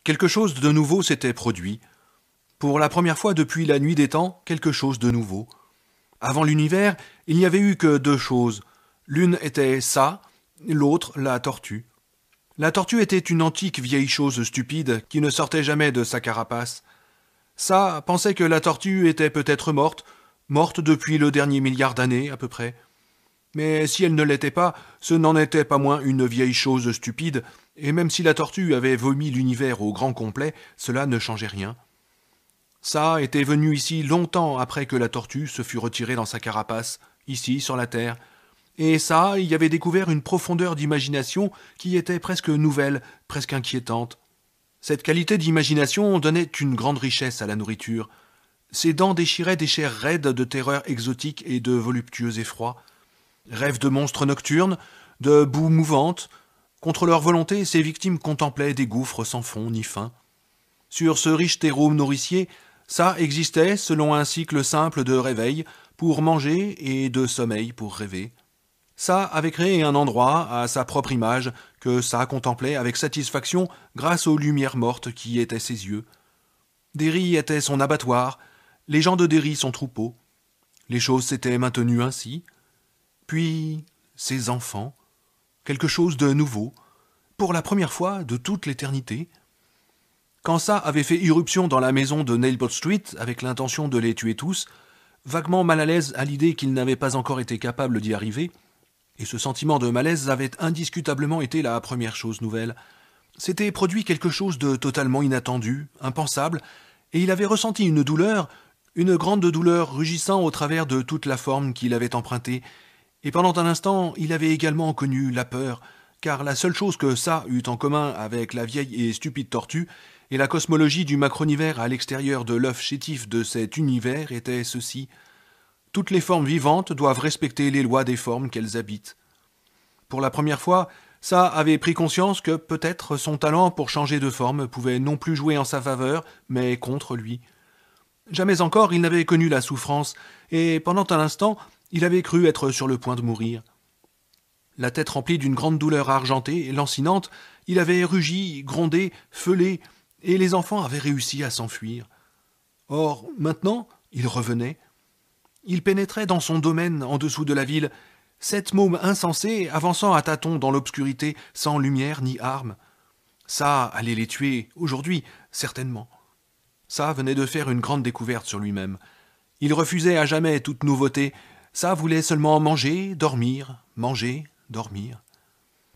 Quelque chose de nouveau s'était produit. Pour la première fois depuis la nuit des temps, quelque chose de nouveau. Avant l'univers, il n'y avait eu que deux choses. L'une était ça, l'autre la tortue. La tortue était une antique vieille chose stupide qui ne sortait jamais de sa carapace. Ça pensait que la tortue était peut-être morte, morte depuis le dernier milliard d'années à peu près. Mais si elle ne l'était pas, ce n'en était pas moins une vieille chose stupide, et même si la tortue avait vomi l'univers au grand complet, cela ne changeait rien. Ça était venu ici longtemps après que la tortue se fût retirée dans sa carapace, ici sur la terre, et ça y avait découvert une profondeur d'imagination qui était presque nouvelle, presque inquiétante. Cette qualité d'imagination donnait une grande richesse à la nourriture. Ses dents déchiraient des chairs raides de terreurs exotiques et de voluptueux effrois. Rêves de monstres nocturnes, de boue mouvante. Contre leur volonté, ces victimes contemplaient des gouffres sans fond ni fin. Sur ce riche terreau nourricier, ça existait selon un cycle simple de réveil pour manger et de sommeil pour rêver. Ça avait créé un endroit à sa propre image que ça contemplait avec satisfaction grâce aux lumières mortes qui étaient ses yeux. Derry était son abattoir, les gens de Derry son troupeau. Les choses s'étaient maintenues ainsi. Puis, ses enfants, quelque chose de nouveau, pour la première fois de toute l'éternité. Quand ça avait fait irruption dans la maison de Nailbot Street avec l'intention de les tuer tous, vaguement mal à l'aise à l'idée qu'il n'avait pas encore été capable d'y arriver, et ce sentiment de malaise avait indiscutablement été la première chose nouvelle. S'était produit quelque chose de totalement inattendu, impensable, et il avait ressenti une douleur, une grande douleur rugissant au travers de toute la forme qu'il avait empruntée, et pendant un instant il avait également connu la peur, car la seule chose que ça eut en commun avec la vieille et stupide tortue, et la cosmologie du macronivers à l'extérieur de l'œuf chétif de cet univers était ceci. Toutes les formes vivantes doivent respecter les lois des formes qu'elles habitent. Pour la première fois, ça avait pris conscience que peut-être son talent pour changer de forme pouvait non plus jouer en sa faveur, mais contre lui. Jamais encore il n'avait connu la souffrance, et pendant un instant, il avait cru être sur le point de mourir. La tête remplie d'une grande douleur argentée et lancinante, il avait rugi, grondé, feulé, et les enfants avaient réussi à s'enfuir. Or, maintenant, il revenait. Il pénétrait dans son domaine en dessous de la ville, sept mômes insensés avançant à tâtons dans l'obscurité, sans lumière ni armes. Ça allait les tuer, aujourd'hui, certainement. Ça venait de faire une grande découverte sur lui-même. Il refusait à jamais toute nouveauté. Ça voulait seulement manger, dormir, manger, dormir.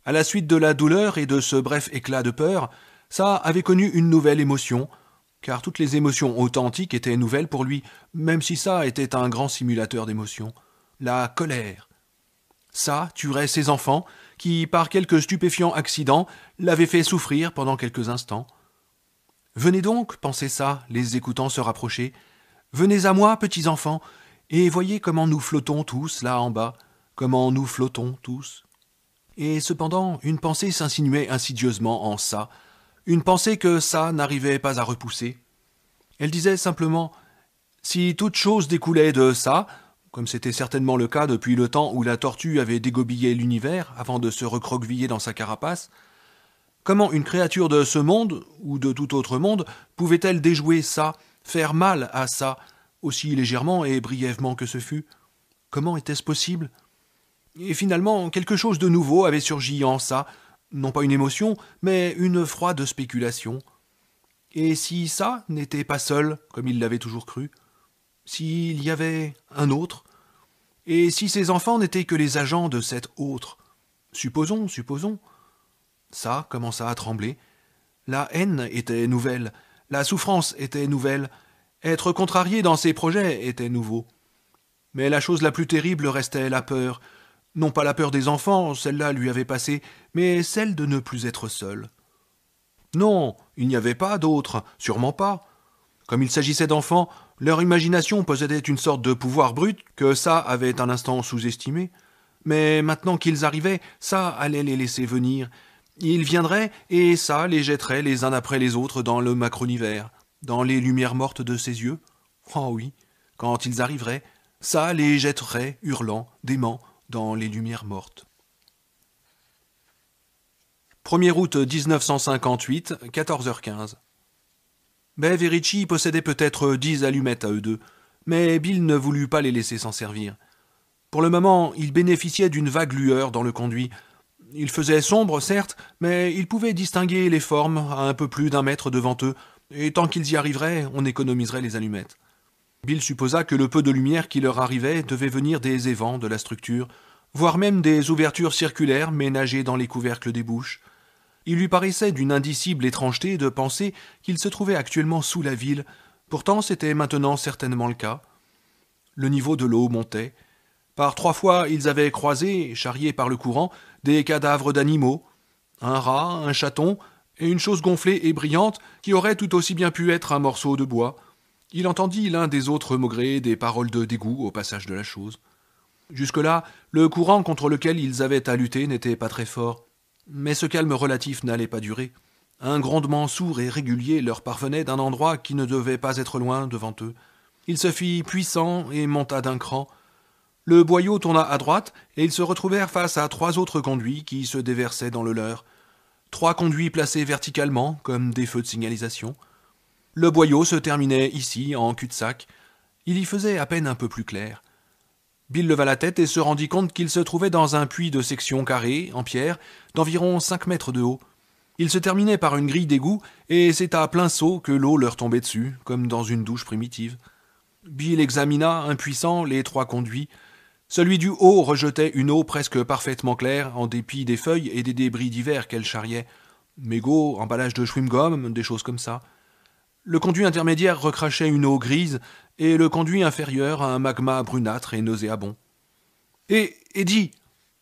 À la suite de la douleur et de ce bref éclat de peur, ça avait connu une nouvelle émotion, car toutes les émotions authentiques étaient nouvelles pour lui, même si ça était un grand simulateur d'émotions. La colère. Ça tuerait ses enfants, qui, par quelque stupéfiant accident, l'avaient fait souffrir pendant quelques instants. Venez donc, pensait ça, les écoutant se rapprocher. Venez à moi, petits enfants, et voyez comment nous flottons tous là en bas, comment nous flottons tous. Et cependant, une pensée s'insinuait insidieusement en ça, une pensée que ça n'arrivait pas à repousser. Elle disait simplement « Si toute chose découlait de ça », comme c'était certainement le cas depuis le temps où la tortue avait dégobillé l'univers avant de se recroqueviller dans sa carapace, comment une créature de ce monde, ou de tout autre monde, pouvait-elle déjouer ça, faire mal à ça, aussi légèrement et brièvement que ce fût? Comment était-ce possible? Et finalement, quelque chose de nouveau avait surgi en ça, non pas une émotion, mais une froide spéculation. Et si ça n'était pas seul, comme il l'avait toujours cru? S'il y avait un autre? Et si ses enfants n'étaient que les agents de cet autre? Supposons. Ça commença à trembler. La haine était nouvelle, la souffrance était nouvelle, être contrarié dans ses projets était nouveau. Mais la chose la plus terrible restait la peur. Non pas la peur des enfants, celle-là lui avait passé, mais celle de ne plus être seul. Non, il n'y avait pas d'autre, sûrement pas. Comme il s'agissait d'enfants, leur imagination possédait une sorte de pouvoir brut que ça avait un instant sous-estimé. Mais maintenant qu'ils arrivaient, ça allait les laisser venir. Ils viendraient, et ça les jetterait les uns après les autres dans le macronivers, dans les lumières mortes de ses yeux. Oh oui, quand ils arriveraient, ça les jetterait, hurlant, dément, dans les lumières mortes. 1er août 1958, 14h15. Bev et Richie possédaient peut-être 10 allumettes à eux deux, mais Bill ne voulut pas les laisser s'en servir. Pour le moment, ils bénéficiaient d'une vague lueur dans le conduit. Il faisait sombre, certes, mais ils pouvaient distinguer les formes à un peu plus d'1 mètre devant eux, et tant qu'ils y arriveraient, on économiserait les allumettes. Bill supposa que le peu de lumière qui leur arrivait devait venir des évents de la structure, voire même des ouvertures circulaires ménagées dans les couvercles des bouches. Il lui paraissait d'une indicible étrangeté de penser qu'il se trouvait actuellement sous la ville, pourtant c'était maintenant certainement le cas. Le niveau de l'eau montait. Par 3 fois, ils avaient croisé, charriés par le courant, des cadavres d'animaux, un rat, un chaton, et une chose gonflée et brillante qui aurait tout aussi bien pu être un morceau de bois. Il entendit l'un des autres maugréer des paroles de dégoût au passage de la chose. Jusque-là, le courant contre lequel ils avaient à lutter n'était pas très fort. Mais ce calme relatif n'allait pas durer. Un grondement sourd et régulier leur parvenait d'un endroit qui ne devait pas être loin devant eux. Il se fit puissant et monta d'un cran. Le boyau tourna à droite et ils se retrouvèrent face à 3 autres conduits qui se déversaient dans le leur. 3 conduits placés verticalement, comme des feux de signalisation. Le boyau se terminait ici, en cul-de-sac. Il y faisait à peine un peu plus clair. Bill leva la tête et se rendit compte qu'il se trouvait dans un puits de section carrée, en pierre, d'environ 5 mètres de haut. Il se terminait par une grille d'égout, et c'est à plein seau que l'eau leur tombait dessus, comme dans une douche primitive. Bill examina, impuissant, les 3 conduits. Celui du haut rejetait une eau presque parfaitement claire, en dépit des feuilles et des débris divers qu'elle charriait. Mégots, emballage de chewing-gum, des choses comme ça. Le conduit intermédiaire recrachait une eau grise, et le conduit inférieur un magma brunâtre et nauséabond. « Et Eddie !»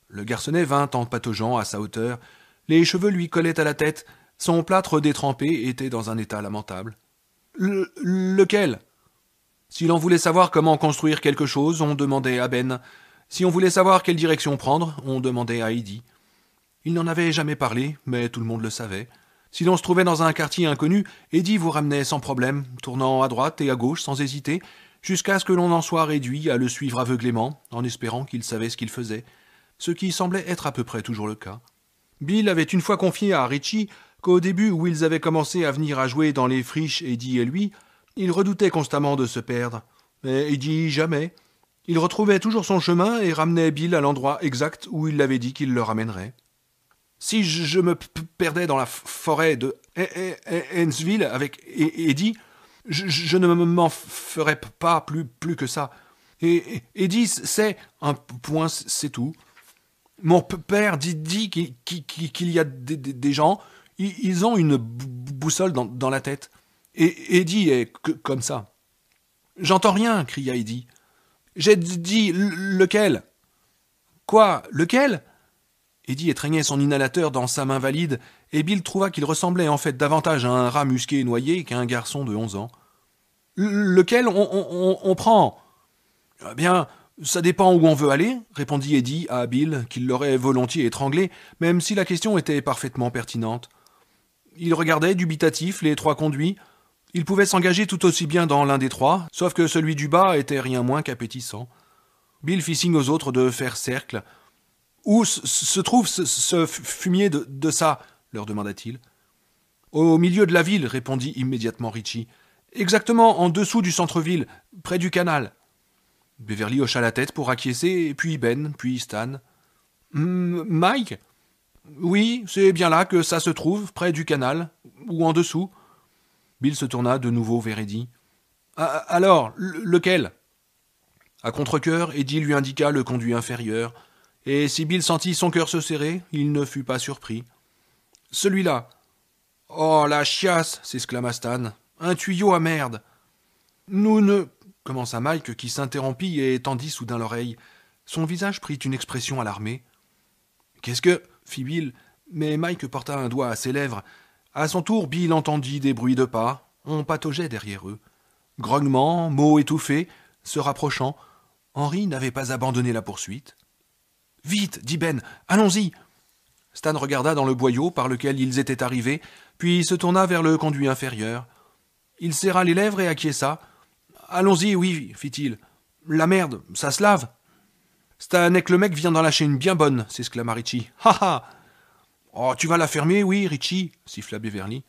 Le garçonnet vint en pataugeant à sa hauteur. Les cheveux lui collaient à la tête. Son plâtre détrempé était dans un état lamentable. « Lequel ?» Si l'on voulait savoir comment construire quelque chose, on demandait à Ben. Si on voulait savoir quelle direction prendre, on demandait à Eddie. Il n'en avait jamais parlé, mais tout le monde le savait. Si l'on se trouvait dans un quartier inconnu, Eddie vous ramenait sans problème, tournant à droite et à gauche sans hésiter, jusqu'à ce que l'on en soit réduit à le suivre aveuglément, en espérant qu'il savait ce qu'il faisait, ce qui semblait être à peu près toujours le cas. Bill avait une fois confié à Richie qu'au début où ils avaient commencé à venir à jouer dans les friches, Eddie et lui, il redoutait constamment de se perdre. Mais Eddie jamais. Il retrouvait toujours son chemin et ramenait Bill à l'endroit exact où il l'avait dit qu'il le ramènerait. Si je me perdais dans la forêt de Hainesville avec Eddie, je ne m'en ferais pas plus que ça. Et Eddie, c'est un point, c'est tout. Mon père dit qu'il y a des gens, ils ont une boussole dans la tête. Et Eddie est comme ça. J'entends rien, cria Eddie. J'ai dit lequel ? Quoi, lequel ? Eddie étreignait son inhalateur dans sa main valide, et Bill trouva qu'il ressemblait en fait davantage à un rat musqué et noyé qu'à un garçon de 11 ans. Lequel on prend ? Eh bien, ça dépend où on veut aller, répondit Eddie à Bill, qui l'aurait volontiers étranglé, même si la question était parfaitement pertinente. Il regardait dubitatif les 3 conduits. Il pouvait s'engager tout aussi bien dans l'un des 3, sauf que celui du bas était rien moins qu'appétissant. Bill fit signe aux autres de faire cercle. « Où se trouve ce fumier de ça ?» leur demanda-t-il. « Au milieu de la ville, » répondit immédiatement Richie. « Exactement en dessous du centre-ville, près du canal. » Beverly hocha la tête pour acquiescer, puis Ben, puis Stan. « Mike ? Oui, c'est bien là que ça se trouve, près du canal, ou en dessous. » Bill se tourna de nouveau vers Eddie. « Alors, lequel ?» À contre-cœur, Eddie lui indiqua le conduit inférieur, et si Bill sentit son cœur se serrer, il ne fut pas surpris. « Celui-là !»« Oh, la chiasse !» s'exclama Stan. « Un tuyau à merde !»« Nous ne... » commença Mike, qui s'interrompit et tendit soudain l'oreille. Son visage prit une expression alarmée. « Qu'est-ce que... » fit Bill, mais Mike porta un doigt à ses lèvres. À son tour, Bill entendit des bruits de pas. On pataugeait derrière eux. Grognements, mots étouffés, se rapprochant. Henry n'avait pas abandonné la poursuite. « Vite !» dit Ben. « Allons-y !» Stan regarda dans le boyau par lequel ils étaient arrivés, puis se tourna vers le conduit inférieur. Il serra les lèvres et acquiesça. « Allons-y, oui, fit-il. La merde, ça se lave. »« Stan et que le mec vient d'en lâcher une bien bonne, s'exclama Richie. Ha ha !» Oh, tu vas la fermer, oui, Richie, siffla Beverly.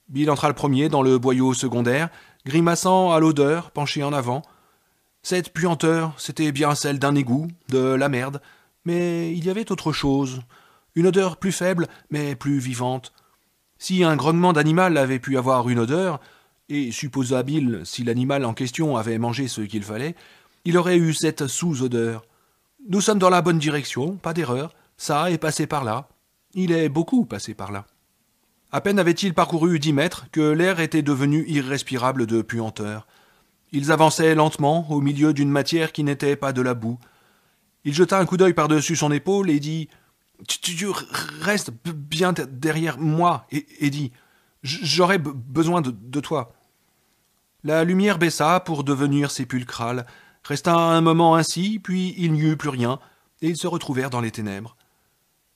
Bill entra le premier dans le boyau secondaire, grimaçant à l'odeur, penché en avant. Cette puanteur, c'était bien celle d'un égout, de la merde, mais il y avait autre chose. Une odeur plus faible, mais plus vivante. Si un grognement d'animal avait pu avoir une odeur, et supposa Bill, si l'animal en question avait mangé ce qu'il fallait, il aurait eu cette sous-odeur. Nous sommes dans la bonne direction, pas d'erreur, ça est passé par là. Il est beaucoup passé par là. À peine avaient-ils parcouru 10 mètres que l'air était devenu irrespirable de puanteur. Ils avançaient lentement au milieu d'une matière qui n'était pas de la boue. Il jeta un coup d'œil par-dessus son épaule et dit « Tu restes bien derrière moi, Eddie. J'aurai besoin de toi. » La lumière baissa pour devenir sépulcrale, resta un moment ainsi, puis il n'y eut plus rien, et ils se retrouvèrent dans les ténèbres.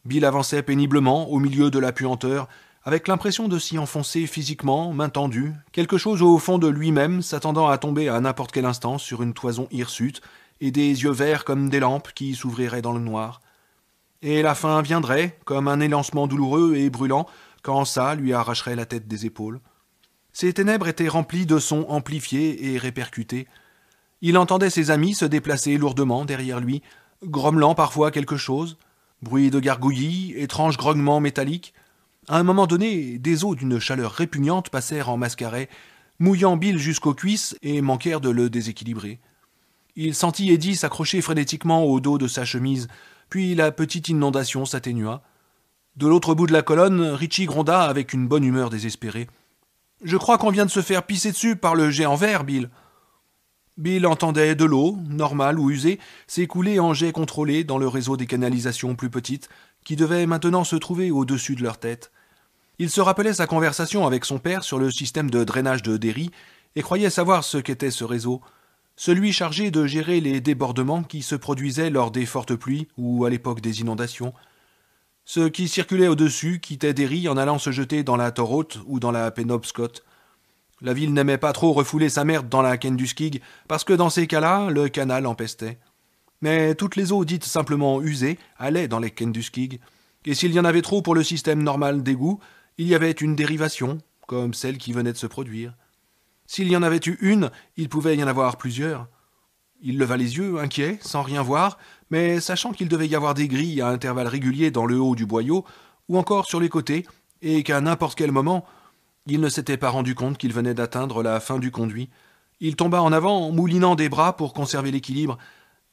Bill avançait péniblement au milieu de la puanteur, avec l'impression de s'y enfoncer physiquement, main tendue, quelque chose au fond de lui-même s'attendant à tomber à n'importe quel instant sur une toison hirsute, et des yeux verts comme des lampes qui s'ouvriraient dans le noir. Et la fin viendrait, comme un élancement douloureux et brûlant, quand ça lui arracherait la tête des épaules. Ces ténèbres étaient remplies de sons amplifiés et répercutés. Il entendait ses amis se déplacer lourdement derrière lui, grommelant parfois quelque chose, bruit de gargouillis, étranges grognements métalliques. À un moment donné, des eaux d'une chaleur répugnante passèrent en mascaret, mouillant Bill jusqu'aux cuisses et manquèrent de le déséquilibrer. Il sentit Eddie s'accrocher frénétiquement au dos de sa chemise, puis la petite inondation s'atténua. De l'autre bout de la colonne, Richie gronda avec une bonne humeur désespérée. « Je crois qu'on vient de se faire pisser dessus par le jet en verre, Bill. » Bill entendait de l'eau, normale ou usée, s'écouler en jets contrôlés dans le réseau des canalisations plus petites, qui devaient maintenant se trouver au-dessus de leur tête. Il se rappelait sa conversation avec son père sur le système de drainage de Derry et croyait savoir ce qu'était ce réseau, celui chargé de gérer les débordements qui se produisaient lors des fortes pluies ou à l'époque des inondations. Ceux qui circulaient au-dessus quittaient Derry en allant se jeter dans la Torrote ou dans la Penobscot. La ville n'aimait pas trop refouler sa merde dans la Kenduskig parce que dans ces cas-là, le canal empestait. Mais toutes les eaux dites simplement usées allaient dans les Kenduskig, et s'il y en avait trop pour le système normal d'égout, il y avait une dérivation, comme celle qui venait de se produire. S'il y en avait eu une, il pouvait y en avoir plusieurs. Il leva les yeux, inquiet, sans rien voir, mais sachant qu'il devait y avoir des grilles à intervalles réguliers dans le haut du boyau, ou encore sur les côtés, et qu'à n'importe quel moment, il ne s'était pas rendu compte qu'il venait d'atteindre la fin du conduit. Il tomba en avant, moulinant des bras pour conserver l'équilibre.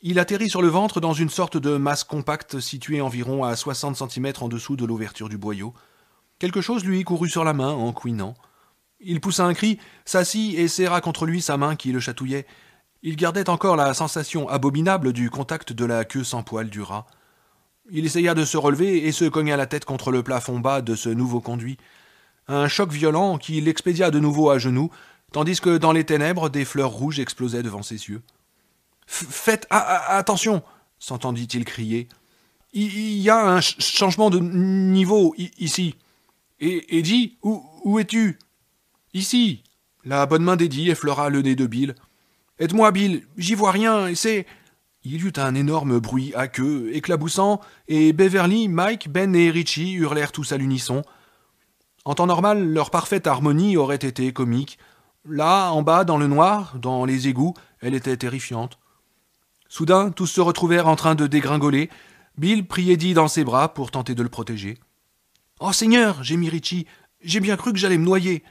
Il atterrit sur le ventre dans une sorte de masse compacte située environ à 60 cm en dessous de l'ouverture du boyau. Quelque chose lui courut sur la main en couinant. Il poussa un cri, s'assit et serra contre lui sa main qui le chatouillait. Il gardait encore la sensation abominable du contact de la queue sans poil du rat. Il essaya de se relever et se cogna la tête contre le plafond bas de ce nouveau conduit. Un choc violent qui l'expédia de nouveau à genoux, tandis que dans les ténèbres, des fleurs rouges explosaient devant ses yeux. « Faites attention !» s'entendit-il crier. « Il y a un changement de niveau ici. Et Eddie, où es-tu ?»« Ici !» La bonne main d'Eddie effleura le nez de Bill. « Aide-moi, Bill, j'y vois rien, et c'est... » Il y eut un énorme bruit aqueux, éclaboussant, et Beverly, Mike, Ben et Richie hurlèrent tous à l'unisson. En temps normal, leur parfaite harmonie aurait été comique. Là, en bas, dans le noir, dans les égouts, elle était terrifiante. Soudain, tous se retrouvèrent en train de dégringoler. Bill prit Eddie dans ses bras pour tenter de le protéger. « Oh Seigneur !» gémit Richie. « J'ai bien cru que j'allais me noyer.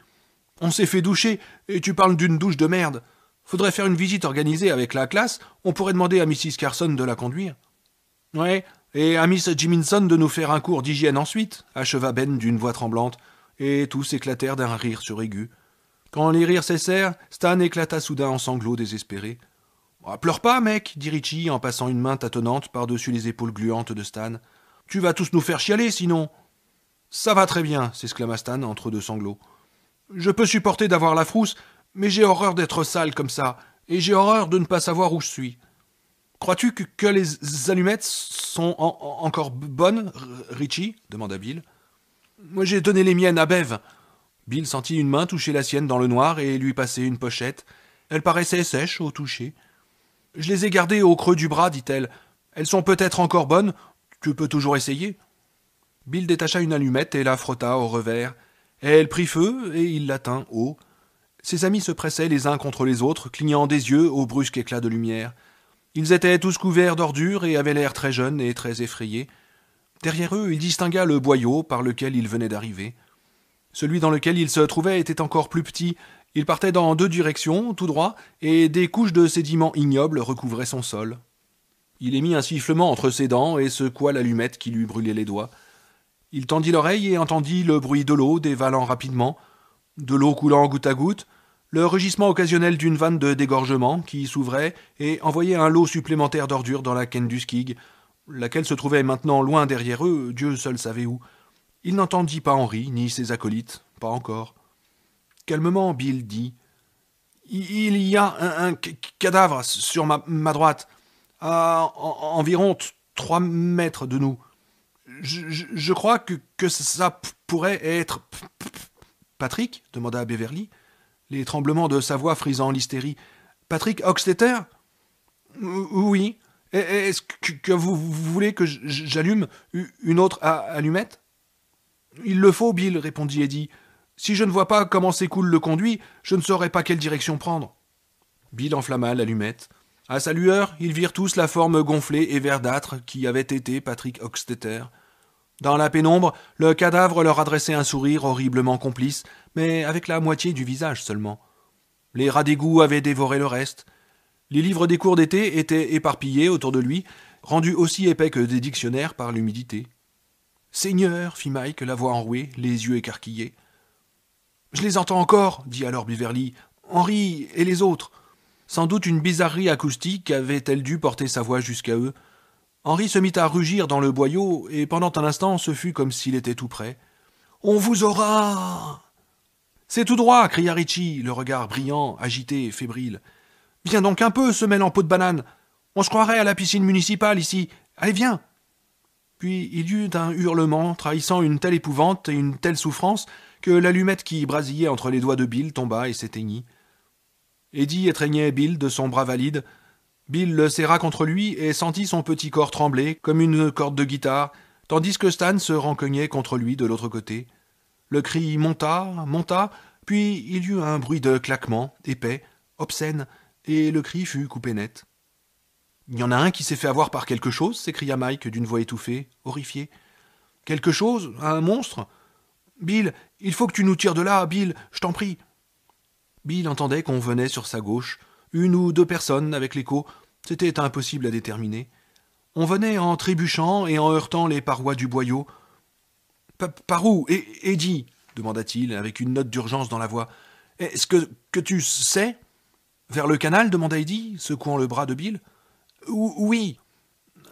On s'est fait doucher, et tu parles d'une douche de merde. Faudrait faire une visite organisée avec la classe, on pourrait demander à Mrs. Carson de la conduire. »« Ouais, et à Miss Jiminson de nous faire un cours d'hygiène ensuite, » acheva Ben d'une voix tremblante, et tous éclatèrent d'un rire suraigu. Quand les rires cessèrent, Stan éclata soudain en sanglots désespérés. Oh, « Pleure pas, mec, » dit Richie en passant une main tâtonnante par-dessus les épaules gluantes de Stan. « Tu vas tous nous faire chialer, sinon. »« Ça va très bien, » s'exclama Stan entre deux sanglots. « Je peux supporter d'avoir la frousse, mais j'ai horreur d'être sale comme ça, et j'ai horreur de ne pas savoir où je suis. Crois-tu que les allumettes sont encore bonnes, Richie ?» demanda Bill. « Moi j'ai donné les miennes à Bev. » Bill sentit une main toucher la sienne dans le noir et lui passer une pochette. Elle paraissait sèche au toucher. « Je les ai gardées au creux du bras, dit-elle. Elles sont peut-être encore bonnes, tu peux toujours essayer. » Bill détacha une allumette et la frotta au revers. Elle prit feu et il la tint haut. Ses amis se pressaient les uns contre les autres, clignant des yeux au brusque éclat de lumière. Ils étaient tous couverts d'ordures et avaient l'air très jeunes et très effrayés. Derrière eux, il distingua le boyau par lequel il venait d'arriver. Celui dans lequel il se trouvait était encore plus petit. Il partait dans 2 directions, tout droit, et des couches de sédiments ignobles recouvraient son sol. Il émit un sifflement entre ses dents et secoua l'allumette qui lui brûlait les doigts. Il tendit l'oreille et entendit le bruit de l'eau dévalant rapidement, de l'eau coulant goutte à goutte, le rugissement occasionnel d'une vanne de dégorgement qui s'ouvrait et envoyait un lot supplémentaire d'ordures dans la Kenduskeag, laquelle se trouvait maintenant loin derrière eux, Dieu seul savait où. Il n'entendit pas Henry, ni ses acolytes, pas encore. Calmement, Bill dit « Il y a un cadavre sur ma droite, à environ 3 mètres de nous. Je crois que ça pourrait être... » « Patrick ?» demanda Beverly, les tremblements de sa voix frisant l'hystérie. « Patrick Hochstetter ?»« Oui. Est-ce que vous voulez que j'allume une autre allumette ?»« Il le faut, Bill, » répondit Eddie. « Si je ne vois pas comment s'écoule le conduit, je ne saurais pas quelle direction prendre. » Bill enflamma l'allumette. À sa lueur, ils virent tous la forme gonflée et verdâtre qui avait été Patrick Hochstetter. Dans la pénombre, le cadavre leur adressait un sourire horriblement complice, mais avec la moitié du visage seulement. Les rats d'égout avaient dévoré le reste. Les livres des cours d'été étaient éparpillés autour de lui, rendus aussi épais que des dictionnaires par l'humidité. « Seigneur !» fit Mike, la voix enrouée, les yeux écarquillés. « Je les entends encore !» dit alors Beverly. « Henry et les autres !» Sans doute une bizarrerie acoustique avait-elle dû porter sa voix jusqu'à eux. Henry se mit à rugir dans le boyau, et pendant un instant ce fut comme s'il était tout près. « On vous aura !»« C'est tout droit !» cria Richie, le regard brillant, agité, fébrile. « Viens donc un peu, semelle en peau de banane. On se croirait à la piscine municipale ici. Allez, viens !» Puis il y eut un hurlement trahissant une telle épouvante et une telle souffrance que l'allumette qui brasillait entre les doigts de Bill tomba et s'éteignit. Eddie étreignait Bill de son bras valide. Bill le serra contre lui et sentit son petit corps trembler comme une corde de guitare, tandis que Stan se rencognait contre lui de l'autre côté. Le cri monta, puis il y eut un bruit de claquement, épais, obscène, et le cri fut coupé net. « Il y en a un qui s'est fait avoir par quelque chose ?» s'écria Mike d'une voix étouffée, horrifiée. « Quelque chose ? Un monstre ? Bill, il faut que tu nous tires de là, Bill, je t'en prie. » Bill entendait qu'on venait sur sa gauche, 1 ou 2 personnes avec l'écho, c'était impossible à déterminer. On venait en trébuchant et en heurtant les parois du boyau. « Par où, Eddie ?» demanda-t-il, avec une note d'urgence dans la voix. « Est-ce que tu sais ?»« Vers le canal ?» demanda Eddie, secouant le bras de Bill. « Oui.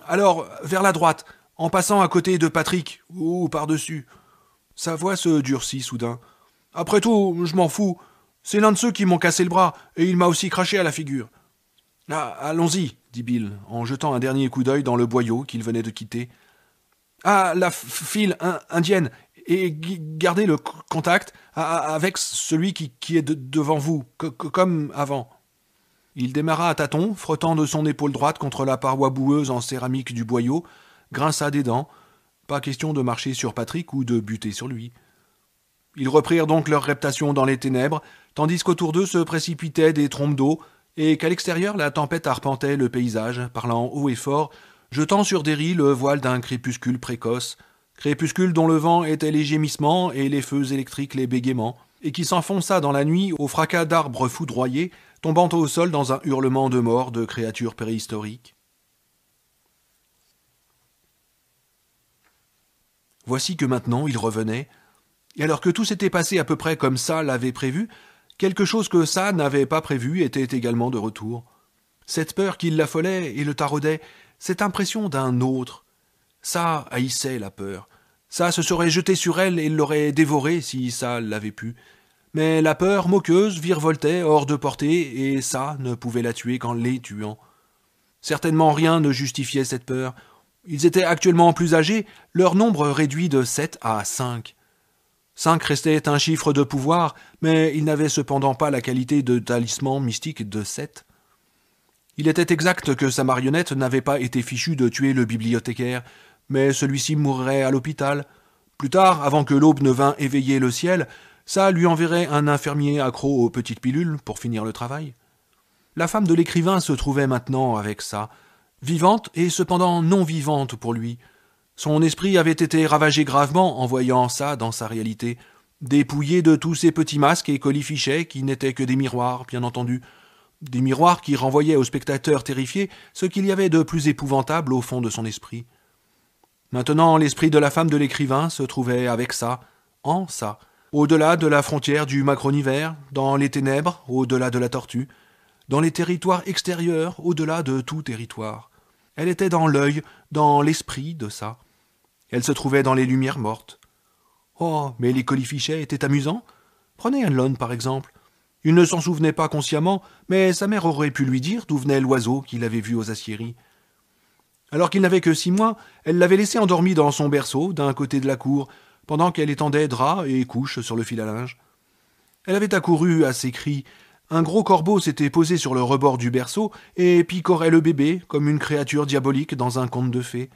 Alors, vers la droite, en passant à côté de Patrick, ou par-dessus. » Sa voix se durcit soudain. « Après tout, je m'en fous. C'est l'un de ceux qui m'ont cassé le bras, et il m'a aussi craché à la figure. »« Ah, allons-y, » dit Bill, en jetant un dernier coup d'œil dans le boyau qu'il venait de quitter. « Ah, la file indienne, et gardez le contact avec celui qui est devant vous, comme avant. » Il démarra à tâtons, frottant de son épaule droite contre la paroi boueuse en céramique du boyau, grinça des dents. Pas question de marcher sur Patrick ou de buter sur lui. Ils reprirent donc leur reptation dans les ténèbres, tandis qu'autour d'eux se précipitaient des trompes d'eau, et qu'à l'extérieur la tempête arpentait le paysage, parlant haut et fort, jetant sur des ris le voile d'un crépuscule précoce, crépuscule dont le vent était les gémissements et les feux électriques les bégaiements, et qui s'enfonça dans la nuit au fracas d'arbres foudroyés, tombant au sol dans un hurlement de mort de créatures préhistoriques. Voici que maintenant il revenait, et alors que tout s'était passé à peu près comme ça l'avait prévu, quelque chose que ça n'avait pas prévu était également de retour. Cette peur qui l'affolait et le taraudait, cette impression d'un autre. Ça haïssait la peur. Ça se serait jeté sur elle et l'aurait dévorée si ça l'avait pu. Mais la peur moqueuse virevoltait hors de portée et ça ne pouvait la tuer qu'en les tuant. Certainement rien ne justifiait cette peur. Ils étaient actuellement plus âgés, leur nombre réduit de 7 à 5. 5 restait un chiffre de pouvoir, mais il n'avait cependant pas la qualité de talisman mystique de 7. Il était exact que sa marionnette n'avait pas été fichue de tuer le bibliothécaire, mais celui-ci mourrait à l'hôpital. Plus tard, avant que l'aube ne vînt éveiller le ciel, ça lui enverrait un infirmier accro aux petites pilules pour finir le travail. La femme de l'écrivain se trouvait maintenant avec ça, vivante et cependant non vivante pour lui. Son esprit avait été ravagé gravement en voyant ça dans sa réalité, dépouillé de tous ces petits masques et colifichets qui n'étaient que des miroirs, bien entendu, des miroirs qui renvoyaient au spectateur terrifié ce qu'il y avait de plus épouvantable au fond de son esprit. Maintenant, l'esprit de la femme de l'écrivain se trouvait avec ça, en ça, au-delà de la frontière du macronivers, dans les ténèbres, au-delà de la tortue, dans les territoires extérieurs, au-delà de tout territoire. Elle était dans l'œil, dans l'esprit de ça. Elle se trouvait dans les lumières mortes. Oh, mais les colifichets étaient amusants. Prenez Hanlon, par exemple. Il ne s'en souvenait pas consciemment, mais sa mère aurait pu lui dire d'où venait l'oiseau qu'il avait vu aux aciéries. Alors qu'il n'avait que 6 mois, elle l'avait laissé endormi dans son berceau, d'un côté de la cour, pendant qu'elle étendait draps et couches sur le fil à linge. Elle avait accouru à ses cris. Un gros corbeau s'était posé sur le rebord du berceau et picorait le bébé comme une créature diabolique dans un conte de fées.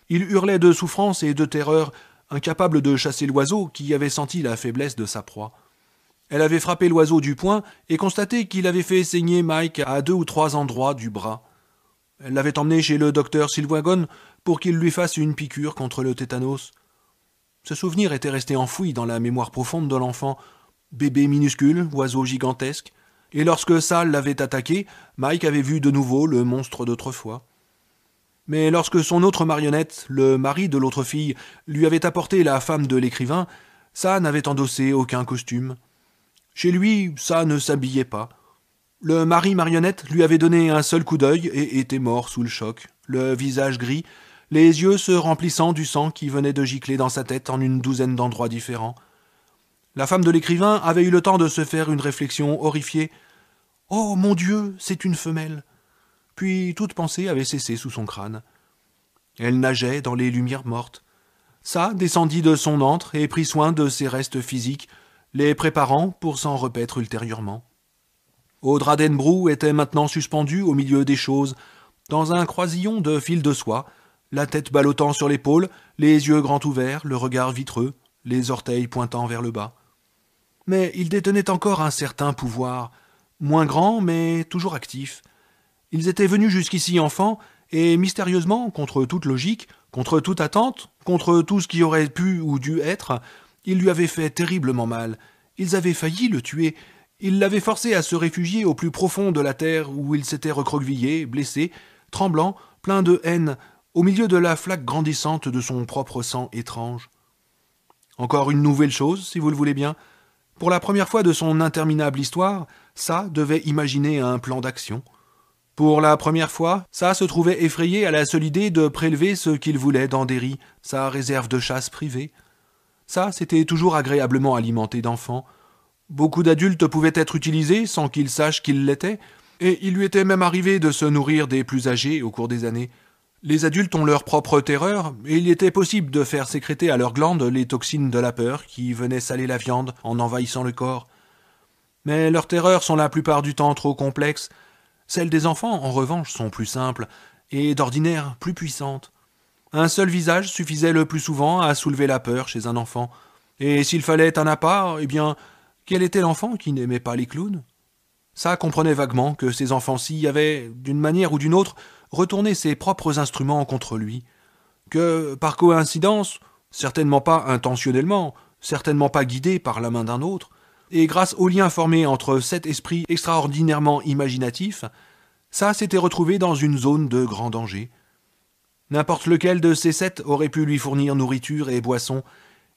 Il hurlait de souffrance et de terreur, incapable de chasser l'oiseau qui avait senti la faiblesse de sa proie. Elle avait frappé l'oiseau du poing et constaté qu'il avait fait saigner Mike à 2 ou 3 endroits du bras. Elle l'avait emmené chez le docteur Silwagon pour qu'il lui fasse une piqûre contre le tétanos. Ce souvenir était resté enfoui dans la mémoire profonde de l'enfant. Bébé minuscule, oiseau gigantesque. Et lorsque Sal l'avait attaqué, Mike avait vu de nouveau le monstre d'autrefois. Mais lorsque son autre marionnette, le mari de l'autre fille, lui avait apporté la femme de l'écrivain, ça n'avait endossé aucun costume. Chez lui, ça ne s'habillait pas. Le mari marionnette lui avait donné un seul coup d'œil et était mort sous le choc, le visage gris, les yeux se remplissant du sang qui venait de gicler dans sa tête en une douzaine d'endroits différents. La femme de l'écrivain avait eu le temps de se faire une réflexion horrifiée. « Oh, mon Dieu, c'est une femelle !» Puis toute pensée avait cessé sous son crâne. Elle nageait dans les lumières mortes. Ça descendit de son antre et prit soin de ses restes physiques, les préparant pour s'en repaître ultérieurement. Audra-den-Brou était maintenant suspendue au milieu des choses, dans un croisillon de fil de soie, la tête ballottant sur l'épaule, les yeux grands ouverts, le regard vitreux, les orteils pointant vers le bas. Mais il détenait encore un certain pouvoir, moins grand mais toujours actif. Ils étaient venus jusqu'ici enfants, et mystérieusement, contre toute logique, contre toute attente, contre tout ce qui aurait pu ou dû être, ils lui avaient fait terriblement mal. Ils avaient failli le tuer. Ils l'avaient forcé à se réfugier au plus profond de la terre où il s'était recroquevillé, blessé, tremblant, plein de haine, au milieu de la flaque grandissante de son propre sang étrange. Encore une nouvelle chose, si vous le voulez bien. Pour la première fois de son interminable histoire, ça devait imaginer un plan d'action. Pour la première fois, ça se trouvait effrayé à la seule idée de prélever ce qu'il voulait dans Derry, sa réserve de chasse privée. Ça, c'était toujours agréablement alimenté d'enfants. Beaucoup d'adultes pouvaient être utilisés sans qu'ils sachent qu'ils l'étaient, et il lui était même arrivé de se nourrir des plus âgés au cours des années. Les adultes ont leur propre terreur, et il était possible de faire sécréter à leurs glandes les toxines de la peur qui venaient saler la viande en envahissant le corps. Mais leurs terreurs sont la plupart du temps trop complexes. Celles des enfants, en revanche, sont plus simples, et d'ordinaire plus puissantes. Un seul visage suffisait le plus souvent à soulever la peur chez un enfant. Et s'il fallait un appât, eh bien, quel était l'enfant qui n'aimait pas les clowns ? Ça comprenait vaguement que ces enfants-ci avaient, d'une manière ou d'une autre, retourné ses propres instruments contre lui. Que, par coïncidence, certainement pas intentionnellement, certainement pas guidé par la main d'un autre, et grâce au lien formé entre cet esprit extraordinairement imaginatif, ça s'était retrouvé dans une zone de grand danger. N'importe lequel de ces 7 aurait pu lui fournir nourriture et boisson,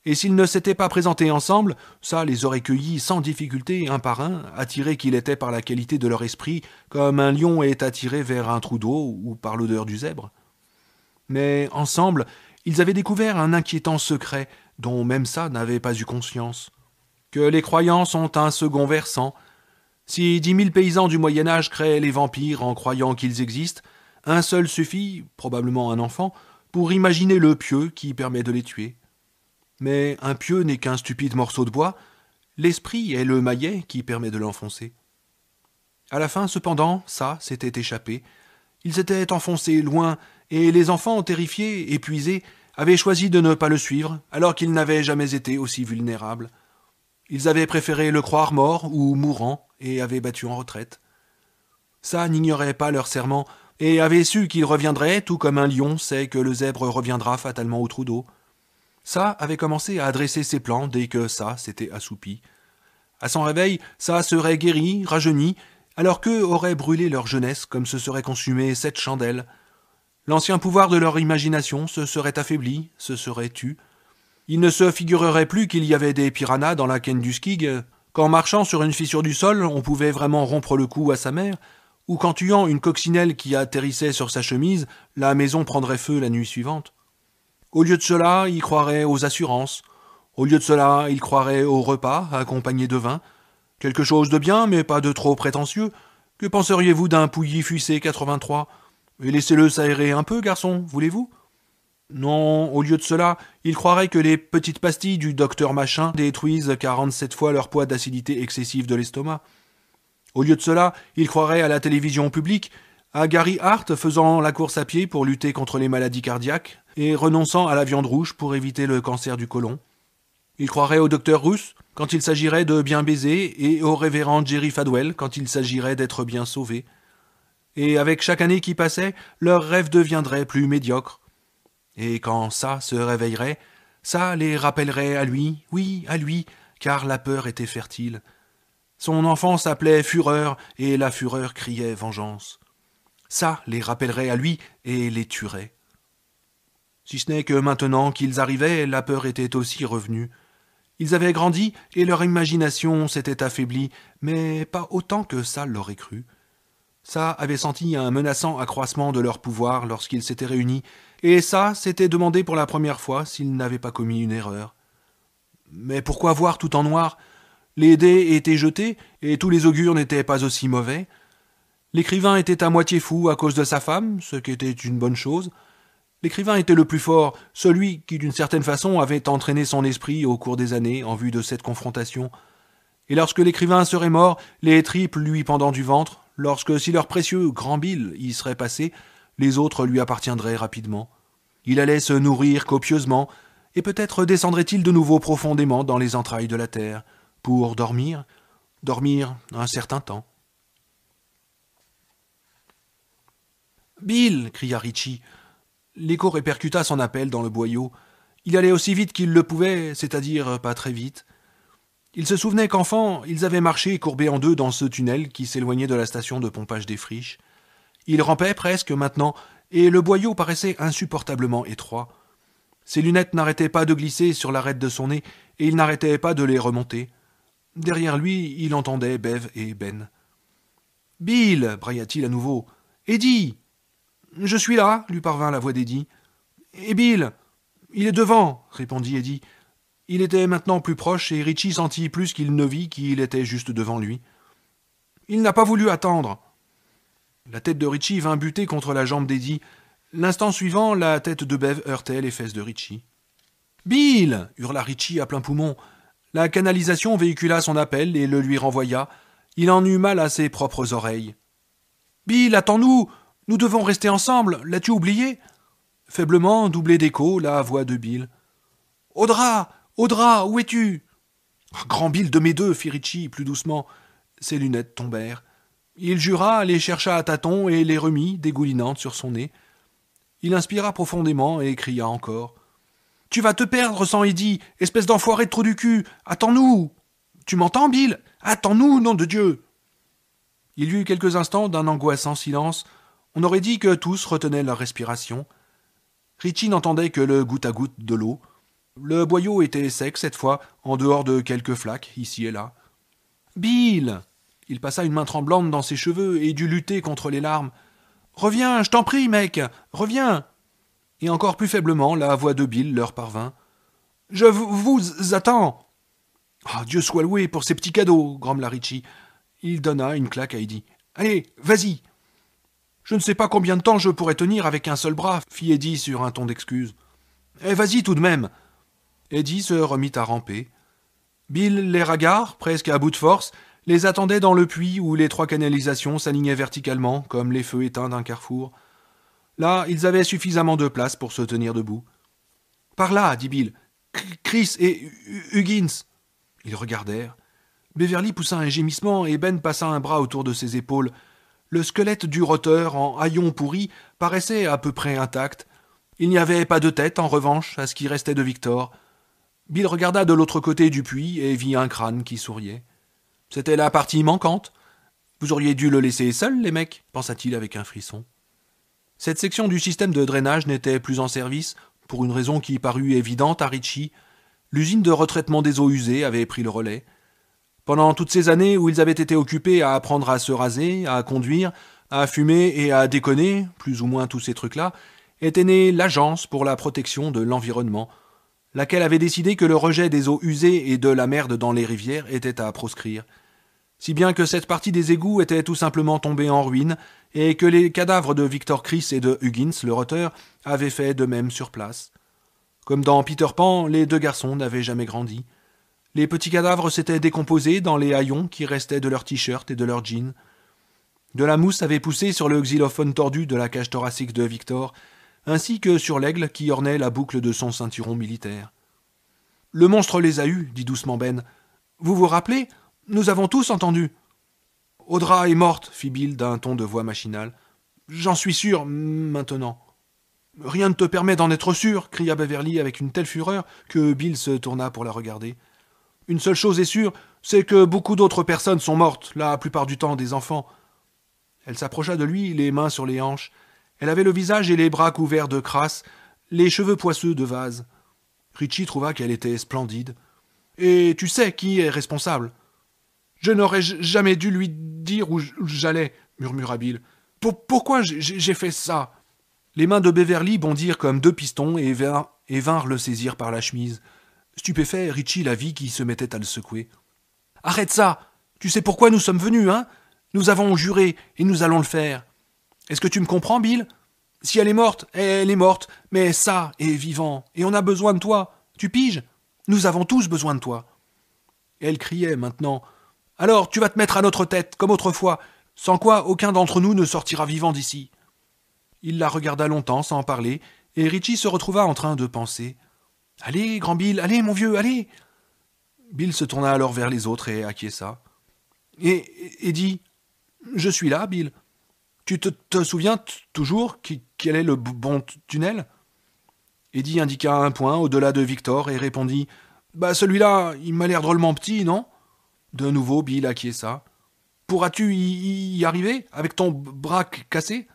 et s'ils ne s'étaient pas présentés ensemble, ça les aurait cueillis sans difficulté un par un, attirés qu'il était par la qualité de leur esprit, comme un lion est attiré vers un trou d'eau ou par l'odeur du zèbre. Mais ensemble, ils avaient découvert un inquiétant secret dont même ça n'avait pas eu conscience. Que les croyances ont un second versant. Si 10 000 paysans du Moyen-Âge créent les vampires en croyant qu'ils existent, un seul suffit, probablement un enfant, pour imaginer le pieu qui permet de les tuer. Mais un pieu n'est qu'un stupide morceau de bois, l'esprit est le maillet qui permet de l'enfoncer. À la fin, cependant, ça s'était échappé. Il s'était enfoncé loin, et les enfants, terrifiés, épuisés, avaient choisi de ne pas le suivre, alors qu'ils n'avaient jamais été aussi vulnérables. Ils avaient préféré le croire mort ou mourant, et avaient battu en retraite. Ça n'ignorait pas leur serment, et avait su qu'il reviendrait, tout comme un lion sait que le zèbre reviendra fatalement au trou d'eau. Ça avait commencé à dresser ses plans dès que ça s'était assoupi. À son réveil, ça serait guéri, rajeuni, alors qu'eux auraient brûlé leur jeunesse comme se seraient consumées 7 chandelles. L'ancien pouvoir de leur imagination se serait affaibli, se serait tu. Ils ne se figureraient plus qu'il y avait des piranhas dans la Ken du Skig, qu'en marchant sur une fissure du sol, on pouvait vraiment rompre le cou à sa mère, ou qu'en tuant une coccinelle qui atterrissait sur sa chemise, la maison prendrait feu la nuit suivante. Au lieu de cela, ils croiraient aux assurances. Au lieu de cela, ils croiraient au repas, accompagné de vin. Quelque chose de bien, mais pas de trop prétentieux. Que penseriez-vous d'un Pouilly Fuissé 83 ? Et laissez-le s'aérer un peu, garçon, voulez-vous ? Non, au lieu de cela, ils croiraient que les petites pastilles du docteur Machin détruisent 47 fois leur poids d'acidité excessive de l'estomac. Au lieu de cela, ils croiraient à la télévision publique, à Gary Hart faisant la course à pied pour lutter contre les maladies cardiaques et renonçant à la viande rouge pour éviter le cancer du côlon. Ils croiraient au docteur Russe quand il s'agirait de bien baiser et au révérend Jerry Fadwell quand il s'agirait d'être bien sauvé. Et avec chaque année qui passait, leurs rêves deviendraient plus médiocres. Et quand ça se réveillerait, ça les rappellerait à lui, oui, à lui, car la peur était fertile. Son enfant s'appelait Fureur, et la fureur criait vengeance. Ça les rappellerait à lui et les tuerait. Si ce n'est que maintenant qu'ils arrivaient, la peur était aussi revenue. Ils avaient grandi et leur imagination s'était affaiblie, mais pas autant que ça l'aurait cru. Ça avait senti un menaçant accroissement de leur pouvoir lorsqu'ils s'étaient réunis, et ça s'était demandé pour la première fois s'ils n'avaient pas commis une erreur. Mais pourquoi voir tout en noir ? Les dés étaient jetés, et tous les augures n'étaient pas aussi mauvais. L'écrivain était à moitié fou à cause de sa femme, ce qui était une bonne chose. L'écrivain était le plus fort, celui qui d'une certaine façon avait entraîné son esprit au cours des années en vue de cette confrontation. Et lorsque l'écrivain serait mort, les tripes lui pendant du ventre, lorsque si leur précieux grand Bill y serait passé, les autres lui appartiendraient rapidement. Il allait se nourrir copieusement, et peut-être descendrait-il de nouveau profondément dans les entrailles de la terre, pour dormir un certain temps. « Bill !» cria Richie. L'écho répercuta son appel dans le boyau. Il allait aussi vite qu'il le pouvait, c'est-à-dire pas très vite. Il se souvenait qu'enfant, ils avaient marché courbés en deux dans ce tunnel qui s'éloignait de la station de pompage des friches. Il rampait presque maintenant, et le boyau paraissait insupportablement étroit. Ses lunettes n'arrêtaient pas de glisser sur l'arête de son nez, et il n'arrêtait pas de les remonter. Derrière lui, il entendait Bev et Ben. « Bill !» brailla-t-il à nouveau. « Eddie !»« Je suis là !» lui parvint la voix d'Eddie. « Et Bill !»« Il est devant !» répondit Eddie. Il était maintenant plus proche, et Richie sentit plus qu'il ne vit qu'il était juste devant lui. Il n'a pas voulu attendre. La tête de Richie vint buter contre la jambe d'Eddie. L'instant suivant, la tête de Bev heurtait les fesses de Richie. « Bill !» hurla Richie à plein poumon. La canalisation véhicula son appel et le lui renvoya. Il en eut mal à ses propres oreilles. « Bill, attends-nous ! Nous devons rester ensemble. L'as-tu oublié ?» Faiblement, doublée d'écho, la voix de Bill. « Audra ! Audra, où es-tu ?»« Grand Bill de mes deux !» fit Richie plus doucement. Ses lunettes tombèrent. Il jura, les chercha à tâtons et les remit, dégoulinantes, sur son nez. Il inspira profondément et cria encore. « Tu vas te perdre sans Eddie, espèce d'enfoiré de trou du cul. Attends-nous. Tu m'entends, Bill ? Attends-nous, nom de Dieu !» Il y eut quelques instants d'un angoissant silence. On aurait dit que tous retenaient leur respiration. Richie n'entendait que le goutte à goutte de l'eau. Le boyau était sec cette fois, en dehors de quelques flaques, ici et là. « Bill !» Il passa une main tremblante dans ses cheveux et dut lutter contre les larmes. « Reviens, je t'en prie, mec, reviens !» Et encore plus faiblement, la voix de Bill leur parvint. « Je vous attends !»« Ah, Dieu soit loué pour ces petits cadeaux !» grommela Richie. Il donna une claque à Eddie. « Allez, vas-y !»« Je ne sais pas combien de temps je pourrais tenir avec un seul bras, » fit Eddie sur un ton d'excuse. « Eh, vas-y tout de même !» Eddie se remit à ramper. Bill, les ragards, presque à bout de force, les attendait dans le puits où les 3 canalisations s'alignaient verticalement, comme les feux éteints d'un carrefour. Là, ils avaient suffisamment de place pour se tenir debout. Par là, dit Bill. Chris et Huggins. Ils regardèrent. Beverly poussa un gémissement et Ben passa un bras autour de ses épaules. Le squelette du roteur, en haillons pourris, paraissait à peu près intact. Il n'y avait pas de tête, en revanche, à ce qui restait de Victor. Bill regarda de l'autre côté du puits et vit un crâne qui souriait. C'était la partie manquante. Vous auriez dû le laisser seul, les mecs, pensa-t-il avec un frisson. Cette section du système de drainage n'était plus en service, pour une raison qui parut évidente à Ritchie. L'usine de retraitement des eaux usées avait pris le relais. Pendant toutes ces années où ils avaient été occupés à apprendre à se raser, à conduire, à fumer et à déconner, plus ou moins tous ces trucs-là, était née l'Agence pour la protection de l'environnement, laquelle avait décidé que le rejet des eaux usées et de la merde dans les rivières était à proscrire. Si bien que cette partie des égouts était tout simplement tombée en ruine et que les cadavres de Victor Chris et de Huggins, le roteur, avaient fait de même sur place. Comme dans Peter Pan, les deux garçons n'avaient jamais grandi. Les petits cadavres s'étaient décomposés dans les haillons qui restaient de leurs t-shirts et de leurs jeans. De la mousse avait poussé sur le xylophone tordu de la cage thoracique de Victor, ainsi que sur l'aigle qui ornait la boucle de son ceinturon militaire. « Le monstre les a eus, dit doucement Ben. Vous vous rappelez ? Nous avons tous entendu. »« Audra est morte, fit Bill d'un ton de voix machinale. J'en suis sûr, maintenant. »« Rien ne te permet d'en être sûr, cria Beverly avec une telle fureur que Bill se tourna pour la regarder. Une seule chose est sûre, c'est que beaucoup d'autres personnes sont mortes, la plupart du temps des enfants. Elle s'approcha de lui, les mains sur les hanches. Elle avait le visage et les bras couverts de crasse, les cheveux poisseux de vase. Ritchie trouva qu'elle était splendide. « Et tu sais qui est responsable ?»« Je n'aurais jamais dû lui dire où j'allais, » murmura Bill. « Pourquoi j'ai fait ça ?» Les mains de Beverly bondirent comme deux pistons et vinrent le saisir par la chemise. Stupéfait, Ritchie la vit qui se mettait à le secouer. « Arrête ça ! Tu sais pourquoi nous sommes venus, hein ? Nous avons juré, et nous allons le faire. Est-ce que tu me comprends, Bill ? Si elle est morte, elle est morte, mais ça est vivant, et on a besoin de toi. Tu piges ? Nous avons tous besoin de toi. » Elle criait maintenant. « Alors tu vas te mettre à notre tête, comme autrefois, sans quoi aucun d'entre nous ne sortira vivant d'ici. » Il la regarda longtemps sans parler, et Ritchie se retrouva en train de penser. « Allez, grand Bill, allez, mon vieux, allez !» Bill se tourna alors vers les autres et acquiesça. Et dit « Je suis là, Bill. Tu te souviens toujours quel est le bon tunnel ?» Eddie indiqua un point au-delà de Victor et répondit « Bah celui-là, il m'a l'air drôlement petit, non ?» De nouveau, Bill acquiesça. « Pourras-tu y arriver, avec ton bras cassé ?»«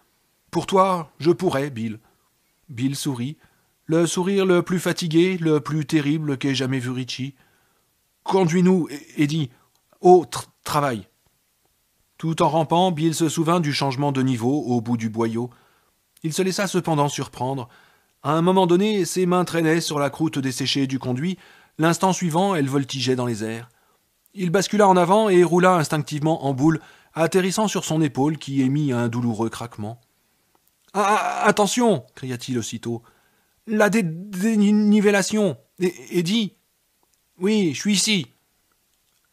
Pour toi, je pourrais, Bill. » Bill sourit. Le sourire le plus fatigué, le plus terrible qu'ait jamais vu Ritchie. « Conduis-nous, Eddie, au travail. » Tout en rampant, Bill se souvint du changement de niveau au bout du boyau. Il se laissa cependant surprendre. À un moment donné, ses mains traînaient sur la croûte desséchée du conduit. L'instant suivant, elle voltigeait dans les airs. Il bascula en avant et roula instinctivement en boule, atterrissant sur son épaule qui émit un douloureux craquement. « Attention !» cria-t-il aussitôt. « La dénivellation ! Eddie !»« Oui, je suis ici !»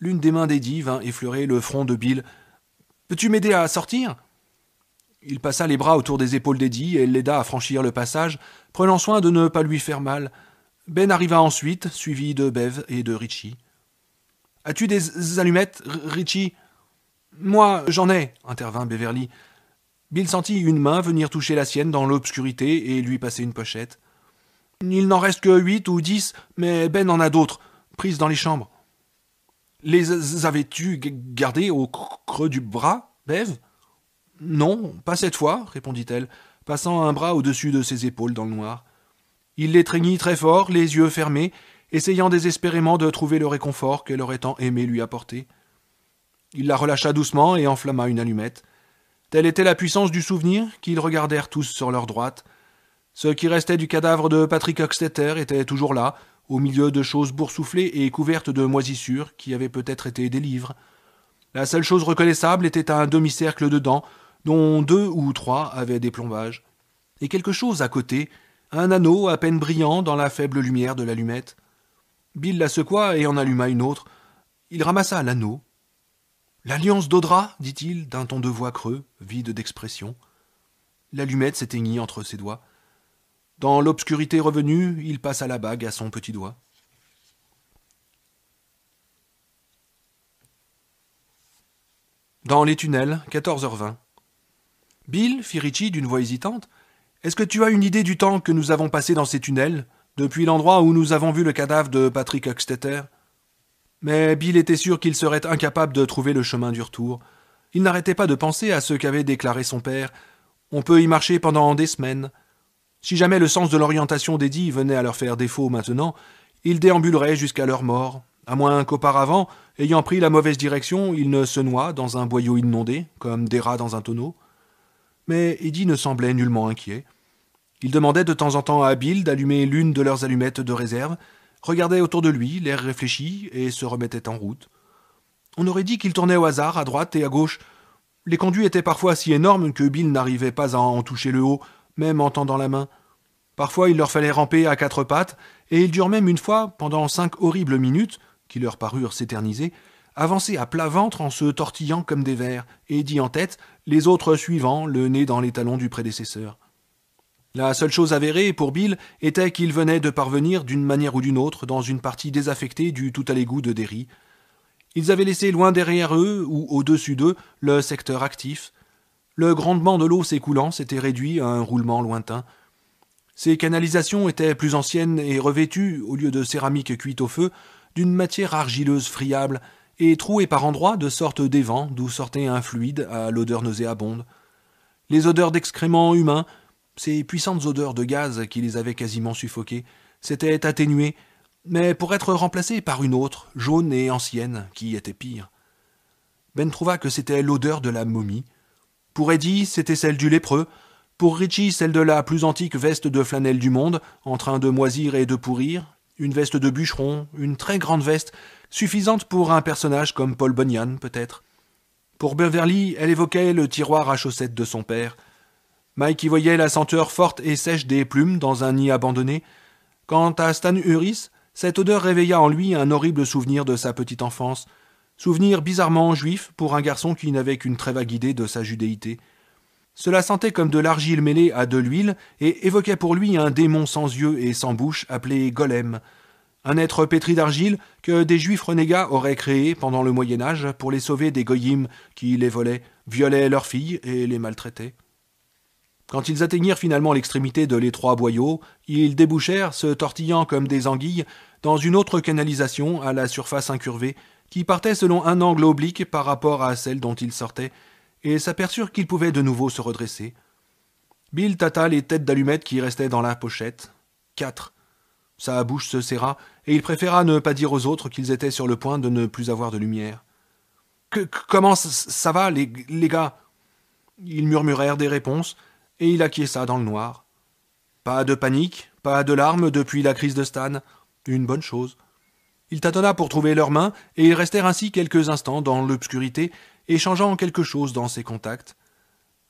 L'une des mains d'Eddie vint effleurer le front de Bill. « Peux-tu m'aider à sortir ?» Il passa les bras autour des épaules d'Eddie et l'aida à franchir le passage, prenant soin de ne pas lui faire mal. Ben arriva ensuite, suivi de Bev et de Ritchie. « As-tu des allumettes, Ritchie ?»« Moi, j'en ai, » intervint Beverly. Bill sentit une main venir toucher la sienne dans l'obscurité et lui passer une pochette. « Il n'en reste que 8 ou 10, mais Ben en a d'autres, prises dans les chambres. »« Les avais-tu gardées au creux du bras, Bev ?»« Non, pas cette fois, » répondit-elle, passant un bras au-dessus de ses épaules dans le noir. Il l'étreignit très fort, les yeux fermés, essayant désespérément de trouver le réconfort qu'elle aurait tant aimé lui apporter. Il la relâcha doucement et enflamma une allumette. Telle était la puissance du souvenir qu'ils regardèrent tous sur leur droite. Ce qui restait du cadavre de Patrick Hochstetter était toujours là, au milieu de choses boursouflées et couvertes de moisissures qui avaient peut-être été des livres. La seule chose reconnaissable était un demi-cercle de dents, dont 2 ou 3 avaient des plombages. Et quelque chose à côté, un anneau à peine brillant dans la faible lumière de l'allumette. Bill la secoua et en alluma une autre. Il ramassa l'anneau. « L'alliance d'Audra » dit-il, d'un ton de voix creux, vide d'expression. L'allumette s'éteignit entre ses doigts. Dans l'obscurité revenue, il passa la bague à son petit doigt. Dans les tunnels, 14h20. « Bill, fit Richie d'une voix hésitante, est-ce que tu as une idée du temps que nous avons passé dans ces tunnels, depuis l'endroit où nous avons vu le cadavre de Patrick Huckstetter ?» Mais Bill était sûr qu'il serait incapable de trouver le chemin du retour. Il n'arrêtait pas de penser à ce qu'avait déclaré son père. On peut y marcher pendant des semaines. Si jamais le sens de l'orientation d'Eddie venait à leur faire défaut maintenant, ils déambuleraient jusqu'à leur mort, à moins qu'auparavant, ayant pris la mauvaise direction, ils ne se noient dans un boyau inondé, comme des rats dans un tonneau. Mais Eddie ne semblait nullement inquiet. Il demandait de temps en temps à Bill d'allumer l'une de leurs allumettes de réserve, regardait autour de lui, l'air réfléchi, et se remettait en route. On aurait dit qu'il tournait au hasard, à droite et à gauche. Les conduits étaient parfois si énormes que Bill n'arrivait pas à en toucher le haut, même en tendant la main. Parfois il leur fallait ramper à quatre pattes, et ils durent même une fois, pendant 5 horribles minutes, qui leur parurent s'éterniser, avancer à plat ventre en se tortillant comme des vers, Eddie en tête, les autres suivant, le nez dans les talons du prédécesseur. La seule chose avérée pour Bill était qu'il venait de parvenir d'une manière ou d'une autre dans une partie désaffectée du tout à l'égout de Derry. Ils avaient laissé loin derrière eux ou au-dessus d'eux le secteur actif. Le grondement de l'eau s'écoulant s'était réduit à un roulement lointain. Ces canalisations étaient plus anciennes et revêtues, au lieu de céramique cuite au feu, d'une matière argileuse friable et trouées par endroits de sorte d'évents d'où sortait un fluide à l'odeur nauséabonde. Les odeurs d'excréments humains, ces puissantes odeurs de gaz qui les avaient quasiment suffoqués, s'étaient atténuées, mais pour être remplacées par une autre, jaune et ancienne, qui était pire. Ben trouva que c'était l'odeur de la momie. Pour Eddie, c'était celle du lépreux. Pour Richie, celle de la plus antique veste de flanelle du monde, en train de moisir et de pourrir, une veste de bûcheron, une très grande veste, suffisante pour un personnage comme Paul Bunyan, peut-être. Pour Beverly, elle évoquait le tiroir à chaussettes de son père. Mike y voyait la senteur forte et sèche des plumes dans un nid abandonné. Quant à Stan Uris, cette odeur réveilla en lui un horrible souvenir de sa petite enfance, souvenir bizarrement juif pour un garçon qui n'avait qu'une très vague idée de sa judéité. Cela sentait comme de l'argile mêlée à de l'huile et évoquait pour lui un démon sans yeux et sans bouche appelé Golem, un être pétri d'argile que des juifs renégats auraient créé pendant le Moyen-Âge pour les sauver des goyim qui les volaient, violaient leurs filles et les maltraitaient. Quand ils atteignirent finalement l'extrémité de l'étroit boyau, ils débouchèrent, se tortillant comme des anguilles, dans une autre canalisation à la surface incurvée, qui partait selon un angle oblique par rapport à celle dont ils sortaient, et s'aperçurent qu'ils pouvaient de nouveau se redresser. Bill tâta les têtes d'allumettes qui restaient dans la pochette. 4. Sa bouche se serra, et il préféra ne pas dire aux autres qu'ils étaient sur le point de ne plus avoir de lumière. « Comment ça va, les gars ?» Ils murmurèrent des réponses, et il acquiesça dans le noir. Pas de panique, pas de larmes depuis la crise de Stan. Une bonne chose. Il tâtonna pour trouver leurs mains, et ils restèrent ainsi quelques instants dans l'obscurité, échangeant quelque chose dans ses contacts.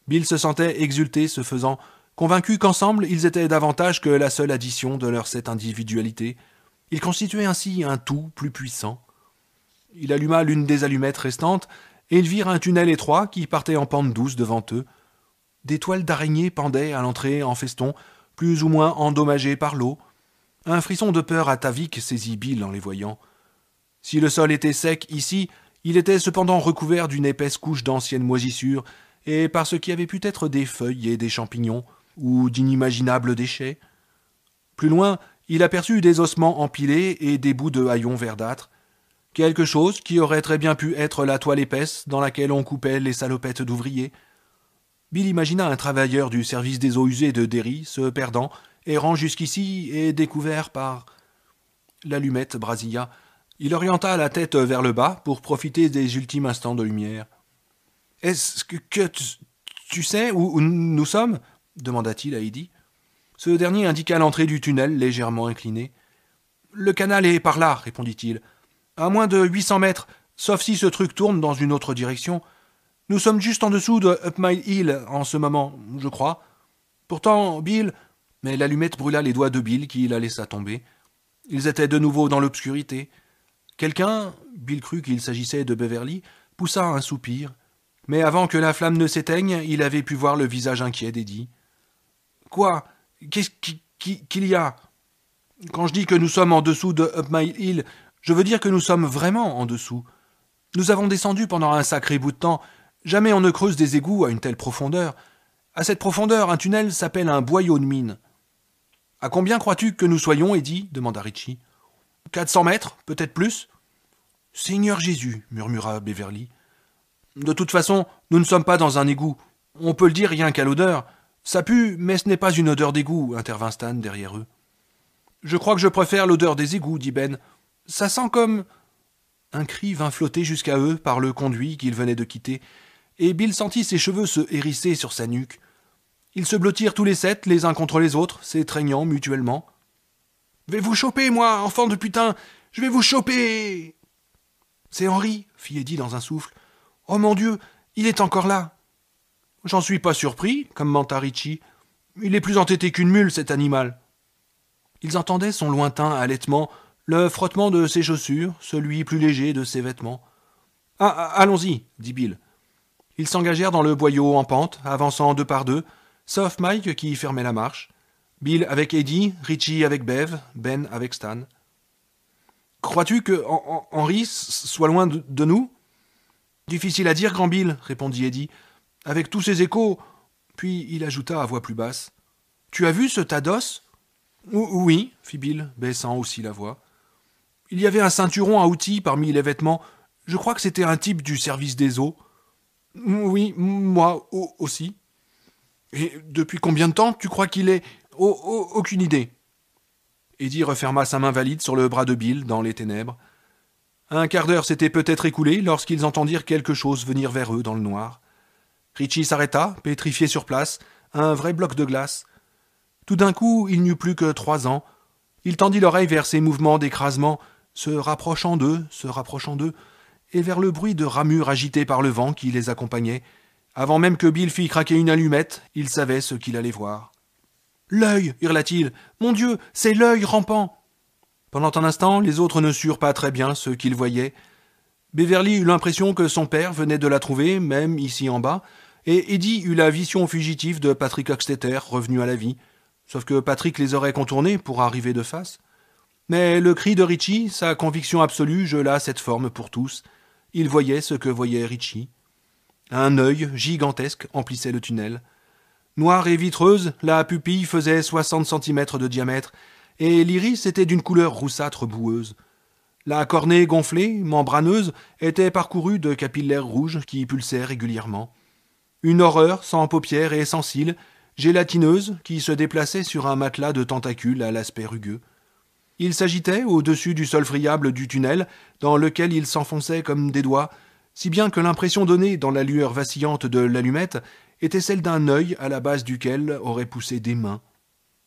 Bill se sentait exulter ce faisant, convaincu qu'ensemble ils étaient davantage que la seule addition de leur cette individualité. Ils constituaient ainsi un tout plus puissant. Il alluma l'une des allumettes restantes, et ils virent un tunnel étroit qui partait en pente douce devant eux. Des toiles d'araignées pendaient à l'entrée en feston, plus ou moins endommagées par l'eau. Un frisson de peur atavique saisit Bill en les voyant. Si le sol était sec ici, il était cependant recouvert d'une épaisse couche d'anciennes moisissures, et par ce qui avait pu être des feuilles et des champignons, ou d'inimaginables déchets. Plus loin, il aperçut des ossements empilés et des bouts de haillons verdâtres. Quelque chose qui aurait très bien pu être la toile épaisse dans laquelle on coupait les salopettes d'ouvriers. Bill imagina un travailleur du service des eaux usées de Derry se perdant, errant jusqu'ici et découvert par... L'allumette brasilla. Il orienta la tête vers le bas pour profiter des ultimes instants de lumière. « Est-ce que tu sais où nous sommes ?» demanda-t-il à Eddie. Ce dernier indiqua l'entrée du tunnel légèrement incliné. « Le canal est par là, répondit-il. À moins de 800 mètres, sauf si ce truc tourne dans une autre direction. Nous sommes juste en dessous de Up Mile Hill en ce moment, je crois. Pourtant, Bill... » Mais l'allumette brûla les doigts de Bill qui la laissa tomber. Ils étaient de nouveau dans l'obscurité. Quelqu'un, Bill crut qu'il s'agissait de Beverly, poussa un soupir. Mais avant que la flamme ne s'éteigne, il avait pu voir le visage inquiet d'Eddie. « Quoi ? qu'il y a. Quand je dis que nous sommes en dessous de Up Mile Hill, je veux dire que nous sommes vraiment en dessous. Nous avons descendu pendant un sacré bout de temps. Jamais on ne creuse des égouts à une telle profondeur. À cette profondeur, un tunnel s'appelle un boyau de mine. À combien crois-tu que nous soyons, Eddie demanda Richie. 400 mètres, peut-être plus. Seigneur Jésus, murmura Beverly. De toute façon, nous ne sommes pas dans un égout. On peut le dire rien qu'à l'odeur. Ça pue, mais ce n'est pas une odeur d'égout, intervint Stan derrière eux. Je crois que je préfère l'odeur des égouts, dit Ben. Ça sent comme... Un cri vint flotter jusqu'à eux par le conduit qu'ils venaient de quitter, et Bill sentit ses cheveux se hérisser sur sa nuque. Ils se blottirent tous les 7, les uns contre les autres, s'étreignant mutuellement. « Vais vous choper, moi, enfant de putain! Je vais vous choper !»« C'est Henry, » fit Eddie dans un souffle. « Oh mon Dieu, il est encore là !»« J'en suis pas surpris, » commenta Richie. « Il est plus entêté qu'une mule, cet animal. » Ils entendaient son lointain halètement, le frottement de ses chaussures, celui plus léger de ses vêtements. « Ah, allons-y, » dit Bill. Ils s'engagèrent dans le boyau en pente, avançant 2 par 2, sauf Mike qui fermait la marche. Bill avec Eddie, Richie avec Bev, Ben avec Stan. « Crois-tu que Henry soit loin de nous ?»« Difficile à dire, grand Bill, » répondit Eddie. « Avec tous ces échos... » Puis il ajouta à voix plus basse. « Tu as vu ce tas d'os ?»« Oui, » fit Bill, baissant aussi la voix. « Il y avait un ceinturon à outils parmi les vêtements. Je crois que c'était un type du service des eaux. »« Oui, moi aussi. »« Et depuis combien de temps tu crois qu'il est... » Aucune idée. Eddie referma sa main valide sur le bras de Bill dans les ténèbres. Un quart d'heure s'était peut-être écoulé lorsqu'ils entendirent quelque chose venir vers eux dans le noir. Richie s'arrêta, pétrifié sur place, un vrai bloc de glace. Tout d'un coup, il n'eut plus que 3 ans. Il tendit l'oreille vers ces mouvements d'écrasement, se rapprochant d'eux, et vers le bruit de ramures agitées par le vent qui les accompagnait. Avant même que Bill fît craquer une allumette, il savait ce qu'il allait voir. « L'œil !» hurla-t-il. « Mon Dieu, c'est l'œil rampant !» Pendant un instant, les autres ne surent pas très bien ce qu'ils voyaient. Beverly eut l'impression que son père venait de la trouver, même ici en bas, et Eddie eut la vision fugitive de Patrick Hockstetter revenu à la vie, sauf que Patrick les aurait contournés pour arriver de face. Mais le cri de Richie, sa conviction absolue, gela cette forme pour tous. Ils voyaient ce que voyait Richie. Un œil gigantesque emplissait le tunnel. Noire et vitreuse, la pupille faisait 60 centimètres de diamètre, et l'iris était d'une couleur roussâtre boueuse. La cornée gonflée, membraneuse, était parcourue de capillaires rouges qui pulsaient régulièrement. Une horreur sans paupières et sans cils, gélatineuse, qui se déplaçait sur un matelas de tentacules à l'aspect rugueux. Il s'agitait au-dessus du sol friable du tunnel, dans lequel il s'enfonçait comme des doigts, si bien que l'impression donnée dans la lueur vacillante de l'allumette était celle d'un œil à la base duquel auraient poussé des mains.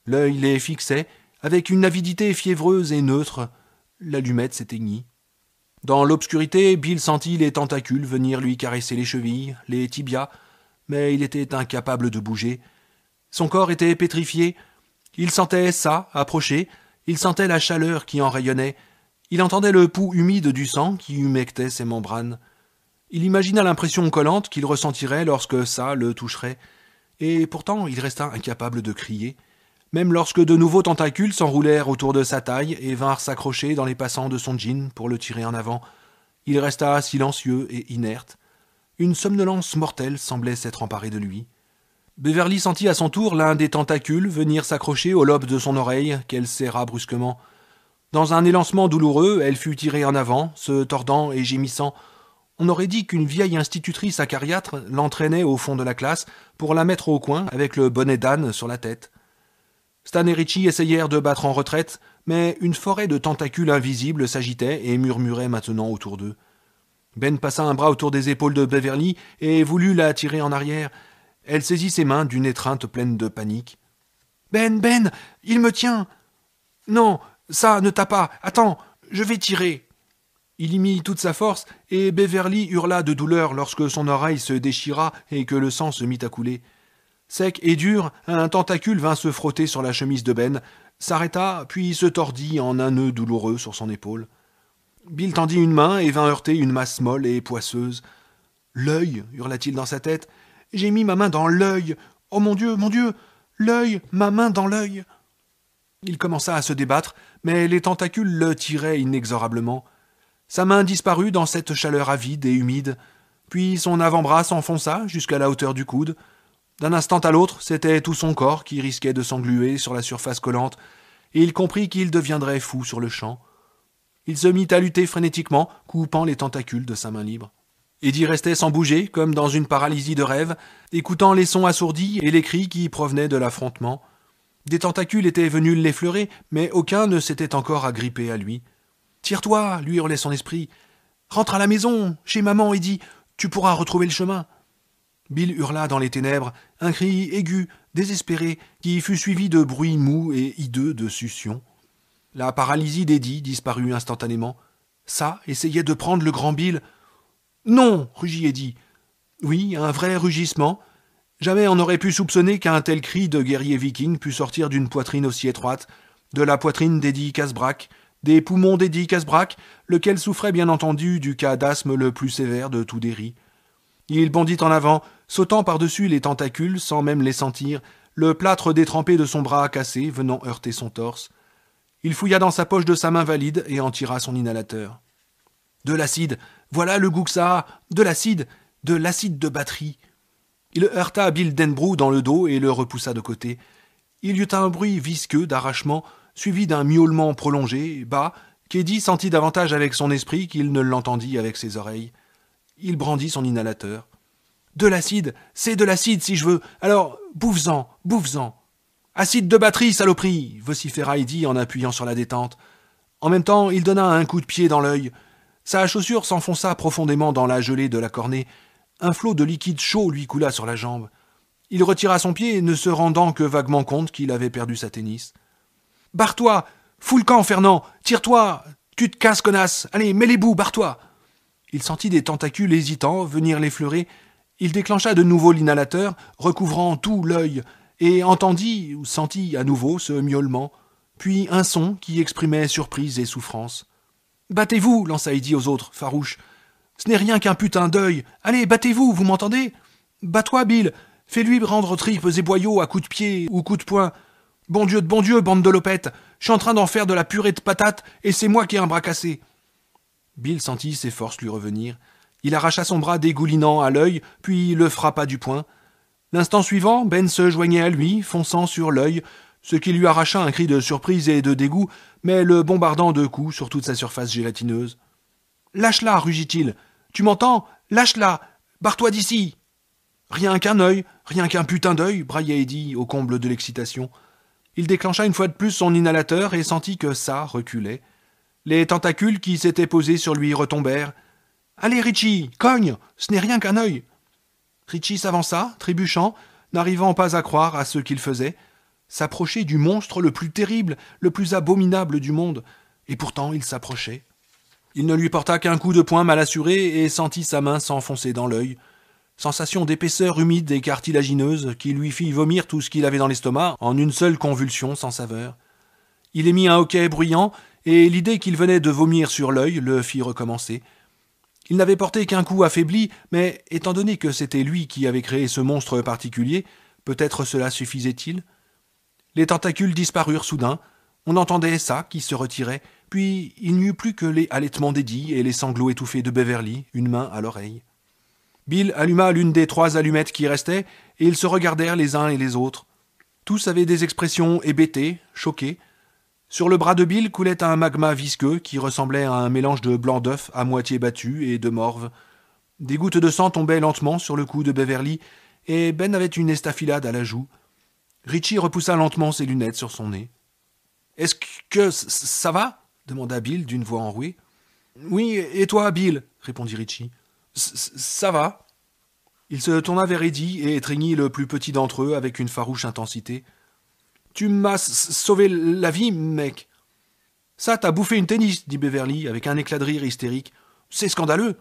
L'œil les fixait, avec une avidité fiévreuse et neutre. L'allumette s'éteignit. Dans l'obscurité, Bill sentit les tentacules venir lui caresser les chevilles, les tibias, mais il était incapable de bouger. Son corps était pétrifié. Il sentait ça approcher, il sentait la chaleur qui en rayonnait, il entendait le pouls humide du sang qui humectait ses membranes. Il imagina l'impression collante qu'il ressentirait lorsque ça le toucherait, et pourtant il resta incapable de crier, même lorsque de nouveaux tentacules s'enroulèrent autour de sa taille et vinrent s'accrocher dans les passants de son jean pour le tirer en avant. Il resta silencieux et inerte. Une somnolence mortelle semblait s'être emparée de lui. Beverly sentit à son tour l'un des tentacules venir s'accrocher au lobe de son oreille, qu'elle serra brusquement. Dans un élancement douloureux, elle fut tirée en avant, se tordant et gémissant. On aurait dit qu'une vieille institutrice acariâtre l'entraînait au fond de la classe pour la mettre au coin avec le bonnet d'âne sur la tête. Stan et Richie essayèrent de battre en retraite, mais une forêt de tentacules invisibles s'agitait et murmurait maintenant autour d'eux. Ben passa un bras autour des épaules de Beverly et voulut la tirer en arrière. Elle saisit ses mains d'une étreinte pleine de panique. « Ben, il me tient !»« Non, ça, ne t'a pas. Attends, je vais tirer. » Il y mit toute sa force, et Beverly hurla de douleur lorsque son oreille se déchira et que le sang se mit à couler. Sec et dur, un tentacule vint se frotter sur la chemise de Ben, s'arrêta, puis se tordit en un nœud douloureux sur son épaule. Bill tendit une main et vint heurter une masse molle et poisseuse. « L'œil !» hurla-t-il dans sa tête. « J'ai mis ma main dans l'œil. Oh mon Dieu, l'œil, ma main dans l'œil !» Il commença à se débattre, mais les tentacules le tiraient inexorablement. Sa main disparut dans cette chaleur avide et humide, puis son avant-bras s'enfonça jusqu'à la hauteur du coude. D'un instant à l'autre, c'était tout son corps qui risquait de s'engluer sur la surface collante, et il comprit qu'il deviendrait fou sur le champ. Il se mit à lutter frénétiquement, coupant les tentacules de sa main libre. Eddie restait sans bouger, comme dans une paralysie de rêve, écoutant les sons assourdis et les cris qui provenaient de l'affrontement. Des tentacules étaient venus l'effleurer, mais aucun ne s'était encore agrippé à lui. « Tire-toi » lui hurlait son esprit. « Rentre à la maison, chez maman, Eddie, tu pourras retrouver le chemin. » Bill hurla dans les ténèbres, un cri aigu, désespéré, qui fut suivi de bruits mous et hideux de succion. La paralysie d'Eddie disparut instantanément. Ça essayait de prendre le grand Bill. « Non » rugit Eddie. Oui, un vrai rugissement. Jamais on n'aurait pu soupçonner qu'un tel cri de guerrier viking pût sortir d'une poitrine aussi étroite, de la poitrine d'Eddie Casbrack, des poumons d'Eddie Casbrack, lequel souffrait bien entendu du cas d'asthme le plus sévère de tout Derry. Il bondit en avant, sautant par-dessus les tentacules sans même les sentir, le plâtre détrempé de son bras cassé venant heurter son torse. Il fouilla dans sa poche de sa main valide et en tira son inhalateur. De l'acide, voilà le goût que ça a, de l'acide de batterie. Il heurta Bill Denbrough dans le dos et le repoussa de côté. Il y eut un bruit visqueux d'arrachement, suivi d'un miaulement prolongé, bas, qu'Eddie sentit davantage avec son esprit qu'il ne l'entendit avec ses oreilles. Il brandit son inhalateur. « De l'acide, c'est de l'acide si je veux, alors bouffe-en, bouffe-en. Acide de batterie, saloperie !» vociféra Eddie en appuyant sur la détente. En même temps, il donna un coup de pied dans l'œil. Sa chaussure s'enfonça profondément dans la gelée de la cornée. Un flot de liquide chaud lui coula sur la jambe. Il retira son pied, ne se rendant que vaguement compte qu'il avait perdu sa tennis. « Barre-toi! Fous le camp, Fernand! Tire-toi! Tu te casses, connasse! Allez, mets les bouts, barre-toi !» Il sentit des tentacules hésitants venir l'effleurer. Il déclencha de nouveau l'inhalateur, recouvrant tout l'œil, et entendit ou sentit à nouveau ce miaulement, puis un son qui exprimait surprise et souffrance. « Battez-vous » lança Eddie aux autres, farouche. « Ce n'est rien qu'un putain d'œil. Allez, battez-vous, vous m'entendez ? Bats-toi, Bill. Fais-lui rendre tripes et boyaux à coups de pied ou coups de poing. Bon Dieu, bande de lopettes. Je suis en train d'en faire de la purée de patates et c'est moi qui ai un bras cassé. » Bill sentit ses forces lui revenir. Il arracha son bras dégoulinant à l'œil, puis le frappa du poing. L'instant suivant, Ben se joignait à lui, fonçant sur l'œil, ce qui lui arracha un cri de surprise et de dégoût, mais le bombardant de coups sur toute sa surface gélatineuse. « Lâche-la » rugit-il. « Tu m'entends ? Lâche-la ! Barre-toi d'ici !» Rien qu'un œil, rien qu'un putain d'œil, brailla Eddie au comble de l'excitation. Il déclencha une fois de plus son inhalateur et sentit que ça reculait. Les tentacules qui s'étaient posés sur lui retombèrent. « Allez, Richie, cogne, ce n'est rien qu'un œil !» Richie s'avança, trébuchant, n'arrivant pas à croire à ce qu'il faisait, s'approcher du monstre le plus terrible, le plus abominable du monde, et pourtant il s'approchait. Il ne lui porta qu'un coup de poing mal assuré et sentit sa main s'enfoncer dans l'œil. Sensation d'épaisseur humide et cartilagineuse qui lui fit vomir tout ce qu'il avait dans l'estomac en une seule convulsion sans saveur. Il émit un hoquet bruyant et l'idée qu'il venait de vomir sur l'œil le fit recommencer. Il n'avait porté qu'un coup affaibli, mais étant donné que c'était lui qui avait créé ce monstre particulier, peut-être cela suffisait-il ? Les tentacules disparurent soudain, on entendait ça qui se retirait, puis il n'y eut plus que les halètements d'Eddie et les sanglots étouffés de Beverly, une main à l'oreille. Bill alluma l'une des 3 allumettes qui restaient, et ils se regardèrent les uns et les autres. Tous avaient des expressions hébétées, choquées. Sur le bras de Bill coulait un magma visqueux qui ressemblait à un mélange de blanc d'œuf à moitié battu et de morve. Des gouttes de sang tombaient lentement sur le cou de Beverly, et Ben avait une estafilade à la joue. Richie repoussa lentement ses lunettes sur son nez. « Est-ce que ça va ?» demanda Bill d'une voix enrouée. « Oui, et toi, Bill ?» répondit Richie. « Ça va. » Il se tourna vers Eddie et étreignit le plus petit d'entre eux avec une farouche intensité. « Tu m'as sauvé la vie, mec. »« Ça, t'as bouffé une tennis, » dit Beverly avec un éclat de rire hystérique. « C'est scandaleux. »«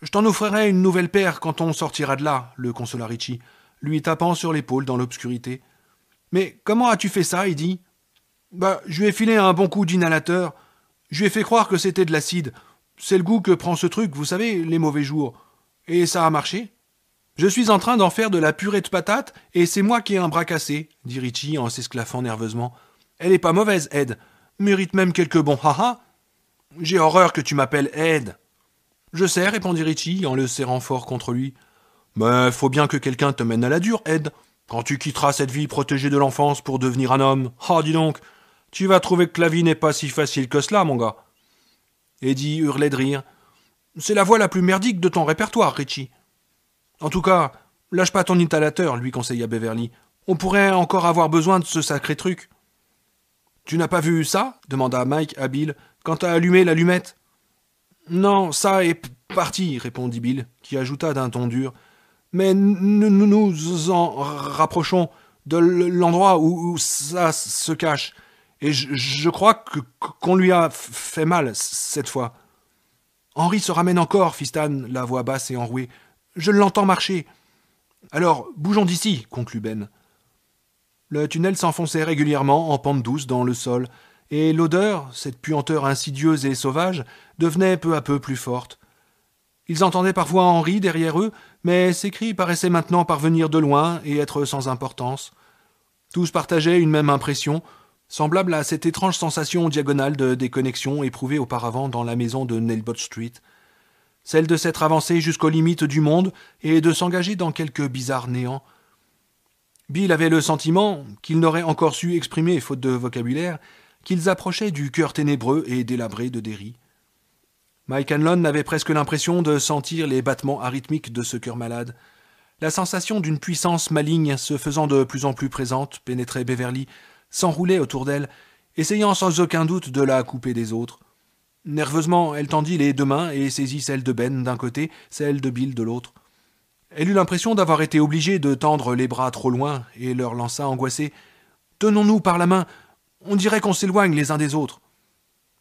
Je t'en offrirai une nouvelle paire quand on sortira de là, » le consola Richie, lui tapant sur l'épaule dans l'obscurité. « Mais comment as-tu fait ça, Eddie ?»« Je lui ai filé un bon coup d'inhalateur. Je lui ai fait croire que c'était de l'acide. C'est le goût que prend ce truc, vous savez, les mauvais jours. Et ça a marché. » « Je suis en train d'en faire de la purée de patates et c'est moi qui ai un bras cassé, » dit Richie en s'esclaffant nerveusement. Elle est pas mauvaise, Ed. Mérite même quelques bons haha. J'ai horreur que tu m'appelles Ed. Je sais, répondit Richie en le serrant fort contre lui. Mais faut bien que quelqu'un te mène à la dure, Ed. Quand tu quitteras cette vie protégée de l'enfance pour devenir un homme. Ah, dis donc, tu vas trouver que la vie n'est pas si facile que cela, mon gars. Eddie hurlait de rire. C'est la voix la plus merdique de ton répertoire, Richie. En tout cas, lâche pas ton inhalateur, lui conseilla Beverly. On pourrait encore avoir besoin de ce sacré truc. Tu n'as pas vu ça demanda Mike à Bill quand t'as allumé l'allumette. Non, ça est parti, répondit Bill, qui ajouta d'un ton dur. Mais nous nous en rapprochons de l'endroit où ça se cache. Et je crois qu'on lui a fait mal cette fois. Henry se ramène encore, fit Stan, la voix basse et enrouée. Je l'entends marcher. Alors, bougeons d'ici, conclut Ben. Le tunnel s'enfonçait régulièrement en pente douce dans le sol, et l'odeur, cette puanteur insidieuse et sauvage, devenait peu à peu plus forte. Ils entendaient parfois Henry derrière eux, mais ces cris paraissaient maintenant parvenir de loin et être sans importance. Tous partageaient une même impression, semblable à cette étrange sensation diagonale de déconnexion éprouvée auparavant dans la maison de Nailbot Street, celle de s'être avancé jusqu'aux limites du monde et de s'engager dans quelque bizarre néant. Bill avait le sentiment, qu'il n'aurait encore su exprimer faute de vocabulaire, qu'ils approchaient du cœur ténébreux et délabré de Derry. Mike Hanlon avait presque l'impression de sentir les battements arythmiques de ce cœur malade. La sensation d'une puissance maligne se faisant de plus en plus présente pénétrait Beverly, s'enroulait autour d'elle, essayant sans aucun doute de la couper des autres. Nerveusement, elle tendit les deux mains et saisit celle de Ben d'un côté, celle de Bill de l'autre. Elle eut l'impression d'avoir été obligée de tendre les bras trop loin et leur lança angoissée. « Tenons-nous par la main, on dirait qu'on s'éloigne les uns des autres. »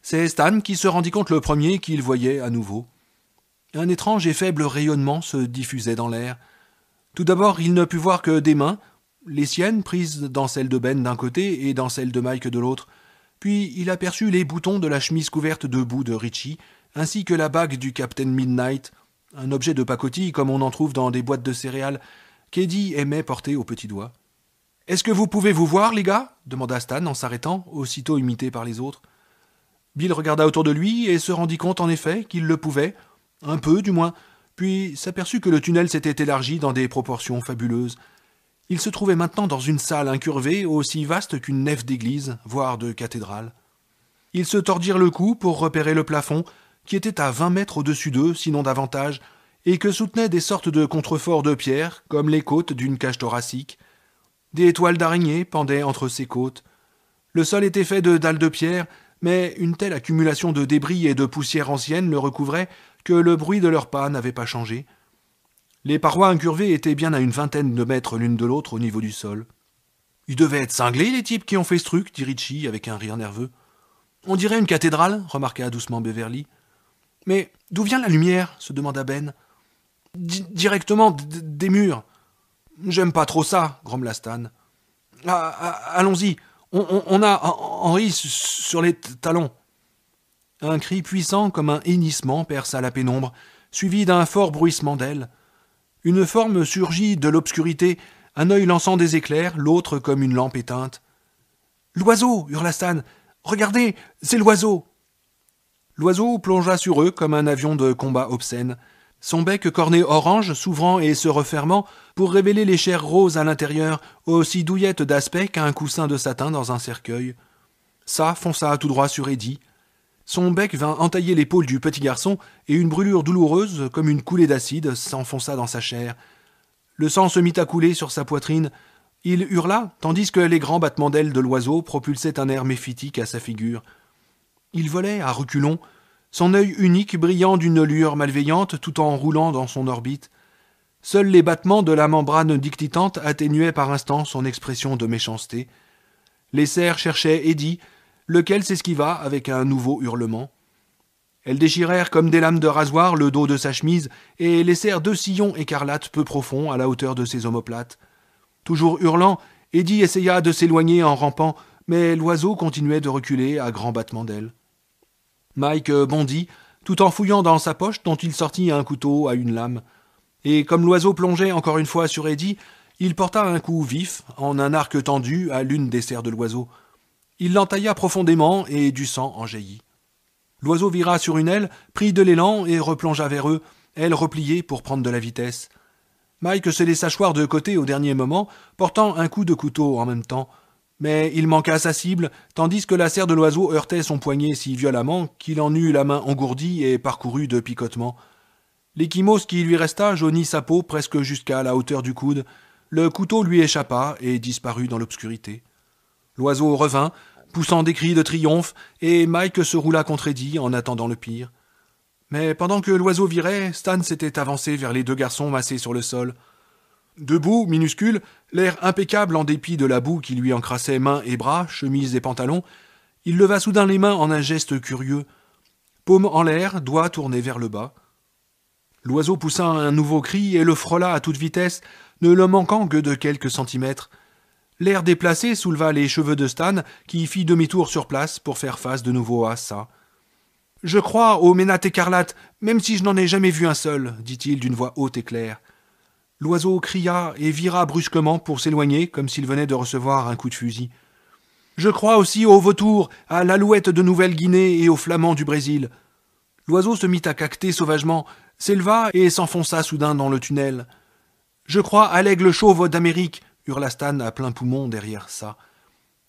C'est Stan qui se rendit compte le premier qu'il voyait à nouveau. Un étrange et faible rayonnement se diffusait dans l'air. Tout d'abord, il ne put voir que des mains, les siennes prises dans celles de Ben d'un côté et dans celles de Mike de l'autre. Puis il aperçut les boutons de la chemise couverte de boue de Richie, ainsi que la bague du Captain Midnight, un objet de pacotille comme on en trouve dans des boîtes de céréales, qu'Eddie aimait porter au petit doigt. « Est-ce que vous pouvez vous voir, les gars » demanda Stan en s'arrêtant, aussitôt imité par les autres. Bill regarda autour de lui et se rendit compte en effet qu'il le pouvait, un peu du moins, puis s'aperçut que le tunnel s'était élargi dans des proportions fabuleuses. Il se trouvait maintenant dans une salle incurvée aussi vaste qu'une nef d'église, voire de cathédrale. Ils se tordirent le cou pour repérer le plafond, qui était à 20 mètres au-dessus d'eux, sinon davantage, et que soutenaient des sortes de contreforts de pierre, comme les côtes d'une cage thoracique. Des toiles d'araignée pendaient entre ces côtes. Le sol était fait de dalles de pierre, mais une telle accumulation de débris et de poussière ancienne le recouvrait que le bruit de leurs pas n'avait pas changé. Les parois incurvées étaient bien à une vingtaine de mètres l'une de l'autre au niveau du sol. « Ils devaient être cinglés, les types qui ont fait ce truc, dit Richie avec un rire nerveux. « On dirait une cathédrale, remarqua doucement Beverly. « Mais d'où vient la lumière ?» se demanda Ben. « Directement des murs. »« J'aime pas trop ça, » grommela Stan. « Allons-y, on a Henry sur les talons. » Un cri puissant comme un hennissement perça la pénombre, suivi d'un fort bruissement d'ailes. Une forme surgit de l'obscurité, un œil lançant des éclairs, l'autre comme une lampe éteinte. « L'oiseau » hurla Stan. « Regardez, c'est l'oiseau !» L'oiseau plongea sur eux comme un avion de combat obscène, son bec corné orange s'ouvrant et se refermant pour révéler les chairs roses à l'intérieur, aussi douillettes d'aspect qu'un coussin de satin dans un cercueil. Ça fonça tout droit sur Eddie. Son bec vint entailler l'épaule du petit garçon et une brûlure douloureuse, comme une coulée d'acide, s'enfonça dans sa chair. Le sang se mit à couler sur sa poitrine. Il hurla, tandis que les grands battements d'ailes de l'oiseau propulsaient un air méphitique à sa figure. Il volait à reculons, son œil unique brillant d'une lueur malveillante tout en roulant dans son orbite. Seuls les battements de la membrane dictitante atténuaient par instants son expression de méchanceté. Les cerfs cherchaient Eddie, lequel s'esquiva avec un nouveau hurlement. Elles déchirèrent comme des lames de rasoir le dos de sa chemise et laissèrent 2 sillons écarlates peu profonds à la hauteur de ses omoplates. Toujours hurlant, Eddie essaya de s'éloigner en rampant, mais l'oiseau continuait de reculer à grands battements d'ailes. Mike bondit, tout en fouillant dans sa poche dont il sortit un couteau à une lame. Et comme l'oiseau plongeait encore une fois sur Eddie, il porta un coup vif, en un arc tendu, à l'une des serres de l'oiseau. Il l'entailla profondément et du sang en jaillit. L'oiseau vira sur une aile, prit de l'élan et replongea vers eux, aile repliée pour prendre de la vitesse. Mike se laissa choir de côté au dernier moment, portant un coup de couteau en même temps. Mais il manqua sa cible, tandis que la serre de l'oiseau heurtait son poignet si violemment qu'il en eut la main engourdie et parcourue de picotements. L'échymose qui lui resta jaunit sa peau presque jusqu'à la hauteur du coude. Le couteau lui échappa et disparut dans l'obscurité. L'oiseau revint, poussant des cris de triomphe, et Mike se roula contre Eddie en attendant le pire. Mais pendant que l'oiseau virait, Stan s'était avancé vers les deux garçons massés sur le sol. Debout, minuscule, l'air impeccable en dépit de la boue qui lui encrassait mains et bras, chemise et pantalon, il leva soudain les mains en un geste curieux. Paume en l'air, doigts tournés vers le bas. L'oiseau poussa un nouveau cri et le frôla à toute vitesse, ne le manquant que de quelques centimètres. L'air déplacé souleva les cheveux de Stan, qui fit demi-tour sur place pour faire face de nouveau à ça. « Je crois aux ménates écarlates, même si je n'en ai jamais vu un seul, dit-il d'une voix haute et claire. L'oiseau cria et vira brusquement pour s'éloigner, comme s'il venait de recevoir un coup de fusil. Je crois aussi aux vautours, à l'alouette de Nouvelle-Guinée et aux flamands du Brésil. L'oiseau se mit à caqueter sauvagement, s'éleva et s'enfonça soudain dans le tunnel. Je crois à l'aigle chauve d'Amérique, hurla Stan à plein poumon derrière ça.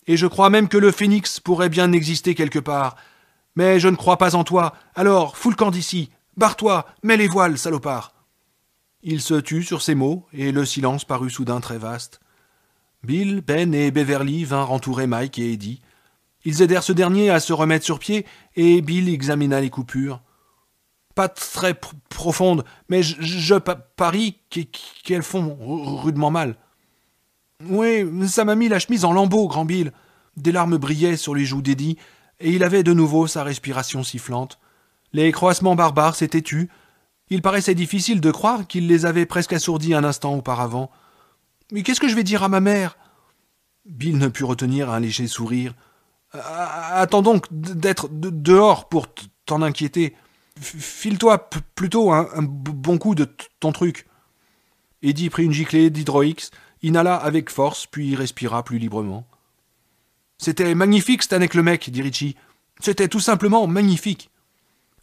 Et je crois même que le phénix pourrait bien exister quelque part. Mais je ne crois pas en toi. Alors, fous le camp d'ici. Barre-toi, mets les voiles, salopard. Il se tut sur ces mots, et le silence parut soudain très vaste. Bill, Ben et Beverly vinrent entourer Mike et Eddie. Ils aidèrent ce dernier à se remettre sur pied, et Bill examina les coupures. Pas très profondes, mais je parie qu'elles font rudement mal. Oui, ça m'a mis la chemise en lambeaux, grand Bill. Des larmes brillaient sur les joues d'Eddie, et il avait de nouveau sa respiration sifflante. Les croassements barbares s'étaient tus. Il paraissait difficile de croire qu'il les avait presque assourdis un instant auparavant. « Mais qu'est-ce que je vais dire à ma mère ?» Bill ne put retenir un léger sourire. « Attends donc d'être dehors pour t'en inquiéter. File-toi plutôt un bon coup de ton truc. » Eddie prit une giclée d'Hydroix, inhala avec force, puis respira plus librement. « C'était magnifique, Stan avec le mec, » dit Richie. « C'était tout simplement magnifique. »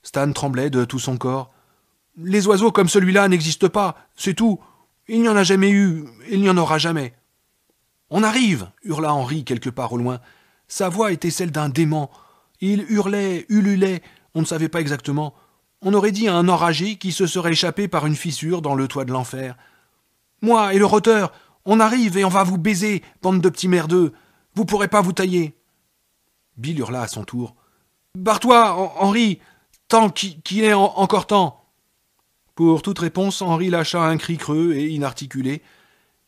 Stan tremblait de tout son corps. « Les oiseaux comme celui-là n'existent pas, c'est tout. Il n'y en a jamais eu, il n'y en aura jamais. »« On arrive !» hurla Henri quelque part au loin. Sa voix était celle d'un dément. Il hurlait, ululait, on ne savait pas exactement. On aurait dit un enragé qui se serait échappé par une fissure dans le toit de l'enfer. « Moi et le roteur, on arrive et on va vous baiser, bande de petits merdeux. Vous pourrez pas vous tailler. » Bill hurla à son tour. « Barre-toi, Henri, tant qu'il est encore temps. » Pour toute réponse, Henri lâcha un cri creux et inarticulé.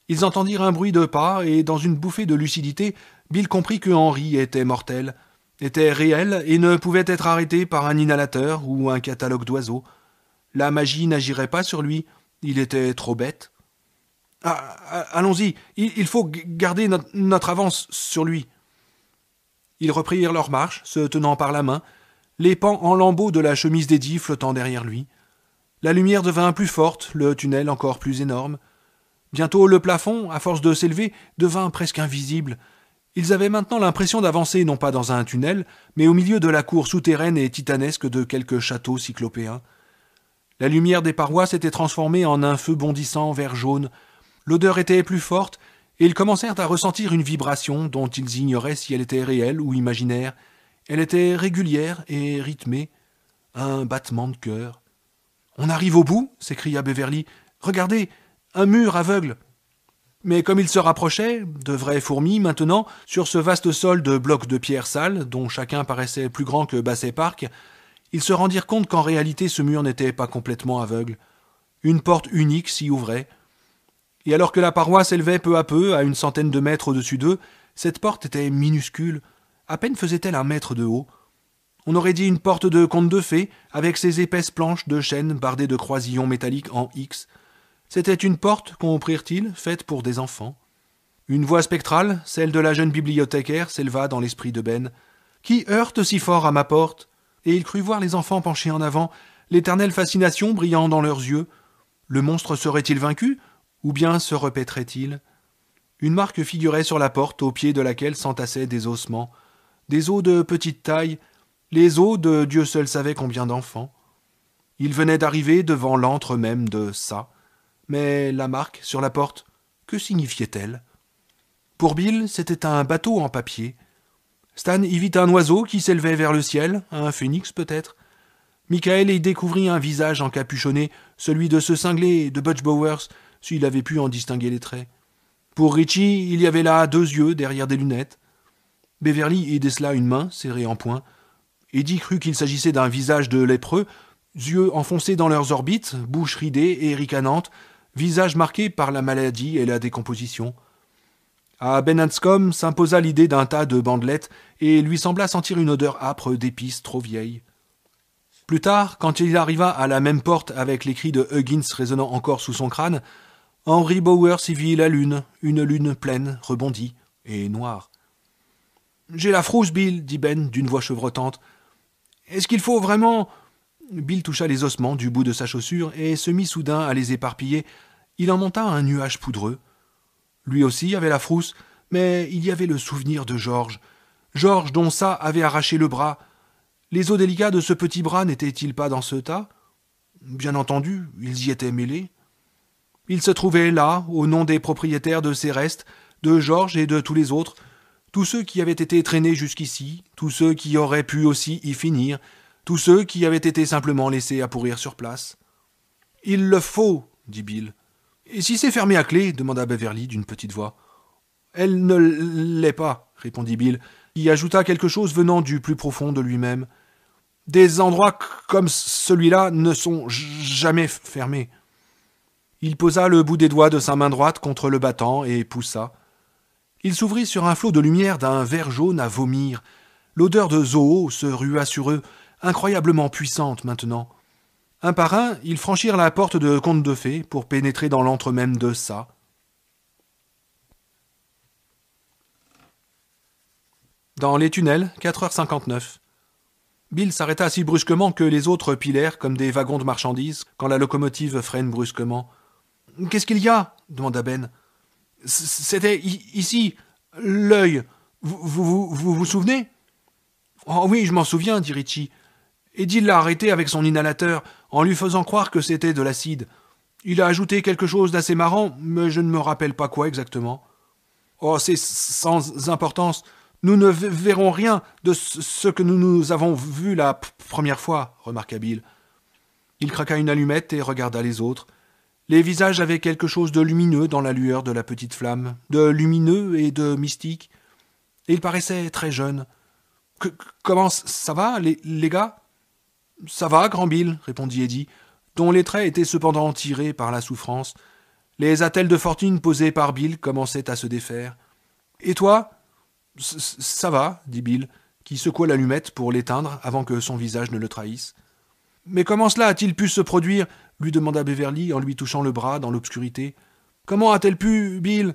Ils entendirent un bruit de pas, et dans une bouffée de lucidité, Bill comprit que Henri était mortel, était réel et ne pouvait être arrêté par un inhalateur ou un catalogue d'oiseaux. La magie n'agirait pas sur lui, il était trop bête. « Allons-y, il faut garder notre avance sur lui. » Ils reprirent leur marche, se tenant par la main, les pans en lambeaux de la chemise d'Eddie flottant derrière lui. La lumière devint plus forte, le tunnel encore plus énorme. Bientôt le plafond, à force de s'élever, devint presque invisible. Ils avaient maintenant l'impression d'avancer non pas dans un tunnel, mais au milieu de la cour souterraine et titanesque de quelques châteaux cyclopéens. La lumière des parois s'était transformée en un feu bondissant vert jaune. L'odeur était plus forte, et ils commencèrent à ressentir une vibration dont ils ignoraient si elle était réelle ou imaginaire. Elle était régulière et rythmée, un battement de cœur. « On arrive au bout » s'écria Beverly. « Regardez, un mur aveugle !» Mais comme ils se rapprochaient, de vraies fourmis maintenant, sur ce vaste sol de blocs de pierre sales, dont chacun paraissait plus grand que Bassett Park, ils se rendirent compte qu'en réalité ce mur n'était pas complètement aveugle. Une porte unique s'y ouvrait. Et alors que la paroi s'élevait peu à peu à une centaine de mètres au-dessus d'eux, cette porte était minuscule. À peine faisait-elle 1 mètre de haut. On aurait dit une porte de conte de fées, avec ses épaisses planches de chêne bardées de croisillons métalliques en X. C'était une porte, comprirent-ils, faite pour des enfants. Une voix spectrale, celle de la jeune bibliothécaire, s'éleva dans l'esprit de Ben. « Qui heurte si fort à ma porte ?» Et il crut voir les enfants penchés en avant, l'éternelle fascination brillant dans leurs yeux. Le monstre serait-il vaincu, ou bien se répéterait-il ? Une marque figurait sur la porte, au pied de laquelle s'entassaient des ossements. Des os de petite taille, les os de Dieu seul savait combien d'enfants. Il venait d'arriver devant l'antre même de ça. Mais la marque sur la porte, que signifiait-elle? Pour Bill, c'était un bateau en papier. Stan y vit un oiseau qui s'élevait vers le ciel, un phénix peut-être. Michael y découvrit un visage encapuchonné, celui de ce cinglé de Butch Bowers, s'il avait pu en distinguer les traits. Pour Richie, il y avait là 2 yeux derrière des lunettes. Beverly y décela une main serrée en poing. Eddie crut qu'il s'agissait d'un visage de lépreux, yeux enfoncés dans leurs orbites, bouche ridée et ricanante, visage marqué par la maladie et la décomposition. À Ben Hanscom s'imposa l'idée d'un tas de bandelettes et lui sembla sentir une odeur âpre d'épices trop vieilles. Plus tard, quand il arriva à la même porte avec les cris de Huggins résonnant encore sous son crâne, Henry Bowers y vit la lune, une lune pleine, rebondie et noire. « J'ai la frousse, Bill, dit Ben d'une voix chevrotante. « Est-ce qu'il faut vraiment... » Bill toucha les ossements du bout de sa chaussure et se mit soudain à les éparpiller. Il en monta un nuage poudreux. Lui aussi avait la frousse, mais il y avait le souvenir de George. George dont ça avait arraché le bras. Les os délicats de ce petit bras n'étaient-ils pas dans ce tas? Bien entendu, ils y étaient mêlés. Il se trouvait là, au nom des propriétaires de ces restes, de George et de tous les autres, tous ceux qui avaient été traînés jusqu'ici, tous ceux qui auraient pu aussi y finir, tous ceux qui avaient été simplement laissés à pourrir sur place. « Il le faut, dit Bill. « Et si c'est fermé à clé ?» demanda Beverly d'une petite voix. « Elle ne l'est pas, répondit Bill, qui ajouta quelque chose venant du plus profond de lui-même. Des endroits comme celui-là ne sont jamais fermés. Il posa le bout des doigts de sa main droite contre le battant et poussa. Il s'ouvrit sur un flot de lumière d'un vert jaune à vomir. L'odeur de Zoo se rua sur eux, incroyablement puissante maintenant. Un par un, ils franchirent la porte de conte de fées pour pénétrer dans l'antre même de ça. Dans les tunnels, 4h59. Bill s'arrêta si brusquement que les autres pilèrent comme des wagons de marchandises quand la locomotive freine brusquement. « Qu'est-ce qu'il y a ?» demanda Ben. « C'était ici, l'œil. Vous souvenez ?»« Oh oui, je m'en souviens, dit Richie. Eddie l'a arrêté avec son inhalateur, en lui faisant croire que c'était de l'acide. Il a ajouté quelque chose d'assez marrant, mais je ne me rappelle pas quoi exactement. Oh, c'est sans importance. Nous ne verrons rien de ce que nous avons vu la première fois, remarqua Bill. Il craqua une allumette et regarda les autres. Les visages avaient quelque chose de lumineux dans la lueur de la petite flamme, de lumineux et de mystique. Et ils paraissaient très jeunes. « Comment ça va, les gars ?»« Ça va, grand Bill, répondit Eddie, dont les traits étaient cependant tirés par la souffrance. Les attelles de fortune posées par Bill commençaient à se défaire. « Et toi ?»« Ça va, dit Bill, qui secoua l'allumette pour l'éteindre avant que son visage ne le trahisse. « Mais comment cela a-t-il pu se produire ?» lui demanda Beverly en lui touchant le bras dans l'obscurité. « Comment a-t-elle pu, Bill ?»«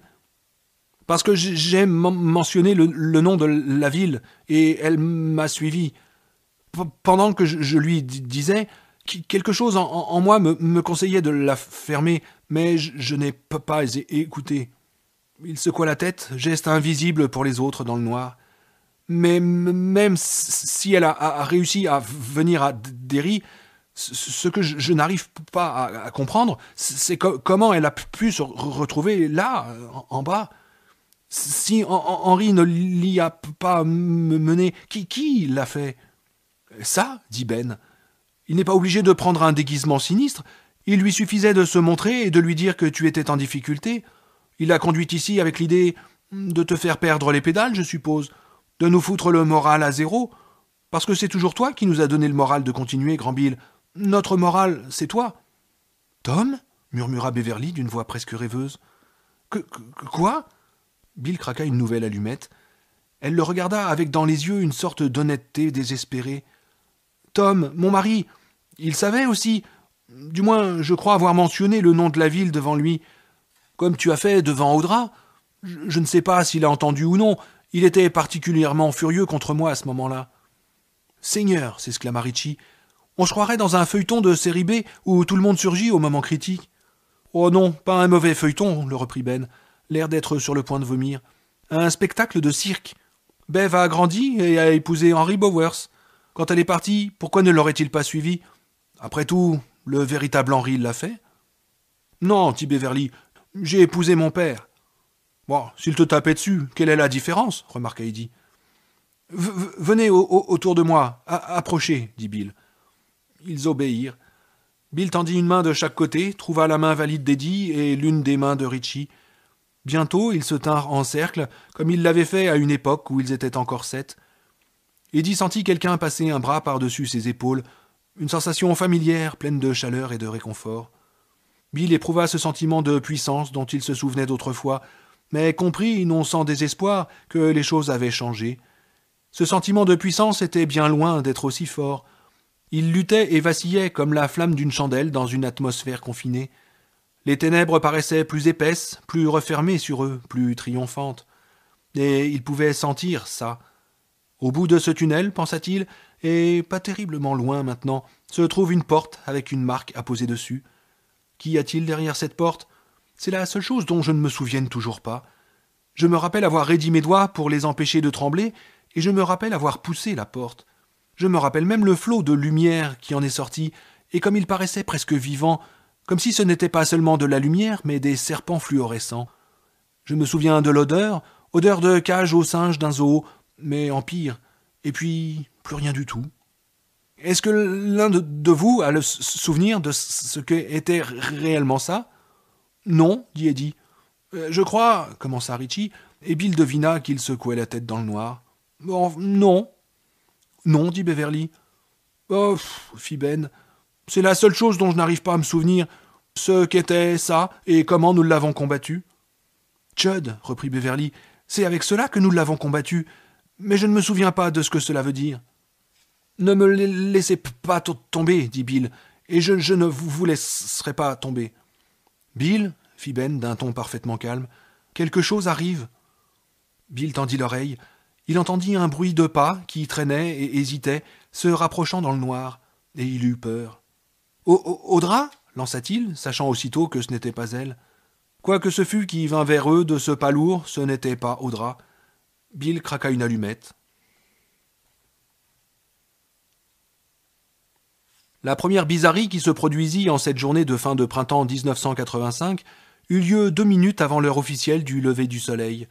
Parce que j'ai mentionné le nom de la ville, et elle m'a suivi. Pendant que je lui disais, quelque chose en moi me conseillait de la fermer, mais je n'ai pas écouté. » Il secoua la tête, geste invisible pour les autres dans le noir. « Mais même si elle a réussi à venir à Derry, ce que je n'arrive pas à comprendre, c'est comment elle a pu se retrouver là, en bas. Si Henry ne l'y a pas mené, qui l'a fait ?»« Ça, dit Ben. Il n'est pas obligé de prendre un déguisement sinistre. Il lui suffisait de se montrer et de lui dire que tu étais en difficulté. Il l'a conduite ici avec l'idée de te faire perdre les pédales, je suppose, de nous foutre le moral à zéro, parce que c'est toujours toi qui nous as donné le moral de continuer, grand Bill. Notre moral, c'est toi. »« Tom ?» murmura Beverly d'une voix presque rêveuse. « Quoi ?» Bill craqua une nouvelle allumette. Elle le regarda avec dans les yeux une sorte d'honnêteté désespérée. « Tom, mon mari, il savait aussi. Du moins, je crois avoir mentionné le nom de la ville devant lui. Comme tu as fait devant Audra. Je ne sais pas s'il a entendu ou non. Il était particulièrement furieux contre moi à ce moment-là. »« Seigneur !» s'exclama Richie. « On se croirait dans un feuilleton de série B où tout le monde surgit au moment critique. »« Oh non, pas un mauvais feuilleton, le reprit Ben, l'air d'être sur le point de vomir. Un spectacle de cirque. Bev a grandi et a épousé Henry Bowers. Quand elle est partie, pourquoi ne l'aurait-il pas suivi? Après tout, le véritable Henry l'a fait. Non, dit Beverly, j'ai épousé mon père. Bon, s'il te tapait dessus, quelle est la différence? Remarqua Eddie. Venez autour de moi, approchez, dit Bill. Ils obéirent. Bill tendit une main de chaque côté, trouva la main valide d'Eddie et l'une des mains de Richie. Bientôt, ils se tinrent en cercle, comme ils l'avaient fait à une époque où ils étaient encore 7. Eddie sentit quelqu'un passer un bras par-dessus ses épaules, une sensation familière, pleine de chaleur et de réconfort. Bill éprouva ce sentiment de puissance dont il se souvenait d'autrefois, mais comprit, non sans désespoir, que les choses avaient changé. Ce sentiment de puissance était bien loin d'être aussi fort. Il luttait et vacillait comme la flamme d'une chandelle dans une atmosphère confinée. Les ténèbres paraissaient plus épaisses, plus refermées sur eux, plus triomphantes. Et il pouvait sentir ça. Au bout de ce tunnel, pensa-t-il, et pas terriblement loin maintenant, se trouve une porte avec une marque apposée dessus. Qu'y a-t-il derrière cette porte? C'est la seule chose dont je ne me souvienne toujours pas. Je me rappelle avoir raidi mes doigts pour les empêcher de trembler, et je me rappelle avoir poussé la porte. Je me rappelle même le flot de lumière qui en est sorti, et comme il paraissait presque vivant, comme si ce n'était pas seulement de la lumière, mais des serpents fluorescents. Je me souviens de l'odeur, odeur de cage aux singes d'un zoo, mais en pire, et puis plus rien du tout. Est-ce que l'un de vous a le souvenir de ce qu'était réellement ça? Non, dit Eddie. Je crois, commença Richie, et Bill devina qu'il secouait la tête dans le noir. Oh, non. Non, dit Beverly. Oh, fit Ben. C'est la seule chose dont je n'arrive pas à me souvenir. Ce qu'était ça et comment nous l'avons combattu. Judd, reprit Beverly, c'est avec cela que nous l'avons combattu. Mais je ne me souviens pas de ce que cela veut dire. Ne me laissez pas tomber, dit Bill, et je ne vous laisserai pas tomber. Bill, fit Ben d'un ton parfaitement calme, quelque chose arrive. Bill tendit l'oreille. Il entendit un bruit de pas qui traînait et hésitait, se rapprochant dans le noir, et il eut peur. Audra lança-t-il, sachant aussitôt que ce n'était pas elle. Quoi que ce fût qui vint vers eux de ce pas lourd, ce n'était pas Audra. Bill craqua une allumette. La première bizarrerie qui se produisit en cette journée de fin de printemps 1985 eut lieu 2 minutes avant l'heure officielle du lever du soleil.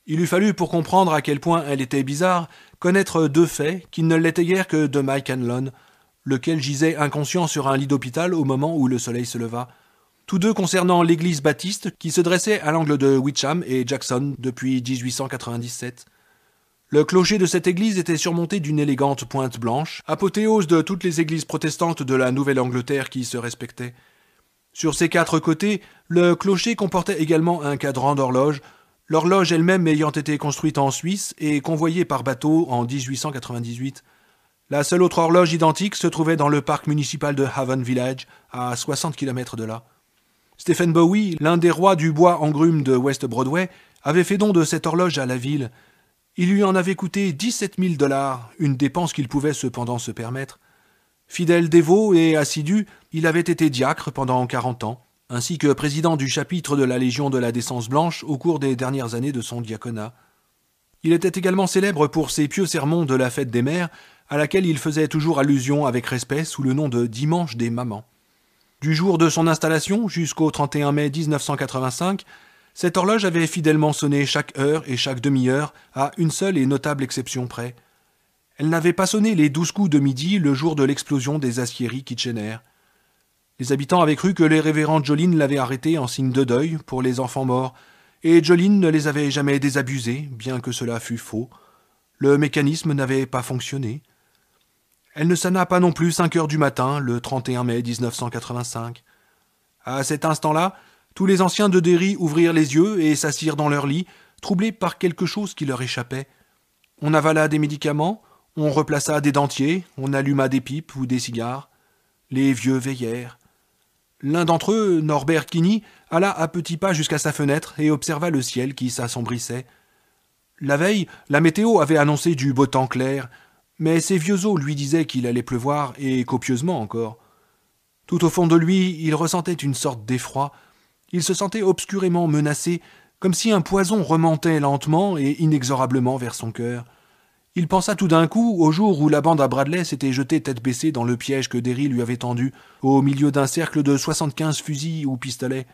Il eût fallu, pour comprendre à quel point elle était bizarre, connaître 2 faits qui ne l'étaient guère que de Mike Hanlon, lequel gisait inconscient sur un lit d'hôpital au moment où le soleil se leva. Tous 2 concernant l'église baptiste qui se dressait à l'angle de Witcham et Jackson depuis 1897. Le clocher de cette église était surmonté d'une élégante pointe blanche, apothéose de toutes les églises protestantes de la Nouvelle-Angleterre qui se respectaient. Sur ses 4 côtés, le clocher comportait également un cadran d'horloge, l'horloge elle-même ayant été construite en Suisse et convoyée par bateau en 1898. La seule autre horloge identique se trouvait dans le parc municipal de Haven Village, à 60 km de là. Stephen Bowie, l'un des rois du bois en grume de West Broadway, avait fait don de cette horloge à la ville. Il lui en avait coûté 17 000 $, une dépense qu'il pouvait cependant se permettre. Fidèle dévot et assidu, il avait été diacre pendant 40 ans, ainsi que président du chapitre de la Légion de la Décence Blanche au cours des dernières années de son diaconat. Il était également célèbre pour ses pieux sermons de la fête des mères, à laquelle il faisait toujours allusion avec respect sous le nom de Dimanche des mamans. Du jour de son installation jusqu'au 31 mai 1985, cette horloge avait fidèlement sonné chaque heure et chaque demi-heure, à une seule et notable exception près. Elle n'avait pas sonné les 12 coups de midi le jour de l'explosion des aciéries Kitchener. Les habitants avaient cru que les révérends Jolene l'avaient arrêtée en signe de deuil pour les enfants morts, et Jolene ne les avait jamais désabusés, bien que cela fût faux. Le mécanisme n'avait pas fonctionné. Elle ne sonna pas non plus 5 heures du matin, le 31 mai 1985. À cet instant-là, tous les anciens de Derry ouvrirent les yeux et s'assirent dans leur lit, troublés par quelque chose qui leur échappait. On avala des médicaments, on replaça des dentiers, on alluma des pipes ou des cigares. Les vieux veillèrent. L'un d'entre eux, Norbert Kinney, alla à petits pas jusqu'à sa fenêtre et observa le ciel qui s'assombrissait. La veille, la météo avait annoncé du beau temps clair, mais ses vieux os lui disaient qu'il allait pleuvoir, et copieusement encore. Tout au fond de lui, il ressentait une sorte d'effroi. Il se sentait obscurément menacé, comme si un poison remontait lentement et inexorablement vers son cœur. Il pensa tout d'un coup au jour où la bande à Bradley s'était jetée tête baissée dans le piège que Derry lui avait tendu, au milieu d'un cercle de 75 fusils ou pistolets.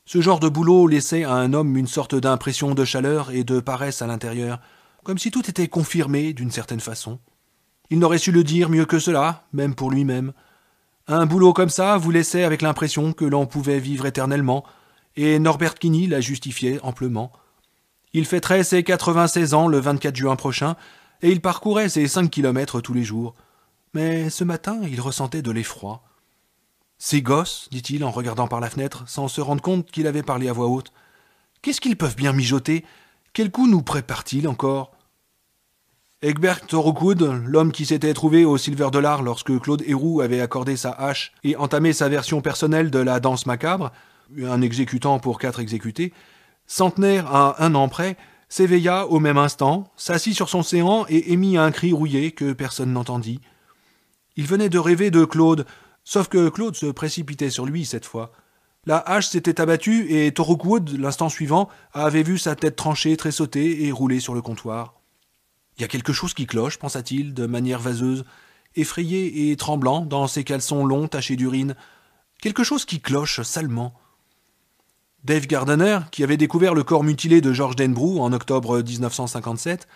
Ce genre de boulot laissait à un homme une sorte d'impression de chaleur et de paresse à l'intérieur, comme si tout était confirmé d'une certaine façon. Il n'aurait su le dire mieux que cela, même pour lui-même. Un boulot comme ça vous laissait avec l'impression que l'on pouvait vivre éternellement, et Norbert Kinney la justifiait amplement. Il fêterait ses 96 ans le 24 juin prochain, et il parcourait ses 5 kilomètres tous les jours. Mais ce matin, il ressentait de l'effroi. « Ces gosses, dit-il en regardant par la fenêtre, sans se rendre compte qu'il avait parlé à voix haute. Qu'est-ce qu'ils peuvent bien mijoter? Quel coup nous prépare-t-il encore ?» Egbert Thorogood, l'homme qui s'était trouvé au Silver Dollar lorsque Claude Héroux avait accordé sa hache et entamé sa version personnelle de la danse macabre, un exécutant pour 4 exécutés, centenaire à 1 an près, s'éveilla au même instant, s'assit sur son séant et émit un cri rouillé que personne n'entendit. Il venait de rêver de Claude, sauf que Claude se précipitait sur lui cette fois. La hache s'était abattue et Thorogood, l'instant suivant, avait vu sa tête tranchée, tressautée et rouler sur le comptoir. « Il y a quelque chose qui cloche, pensa-t-il, de manière vaseuse, effrayé et tremblant dans ses caleçons longs tachés d'urine. Quelque chose qui cloche salement. » Dave Gardiner, qui avait découvert le corps mutilé de George Denbrough en octobre 1957,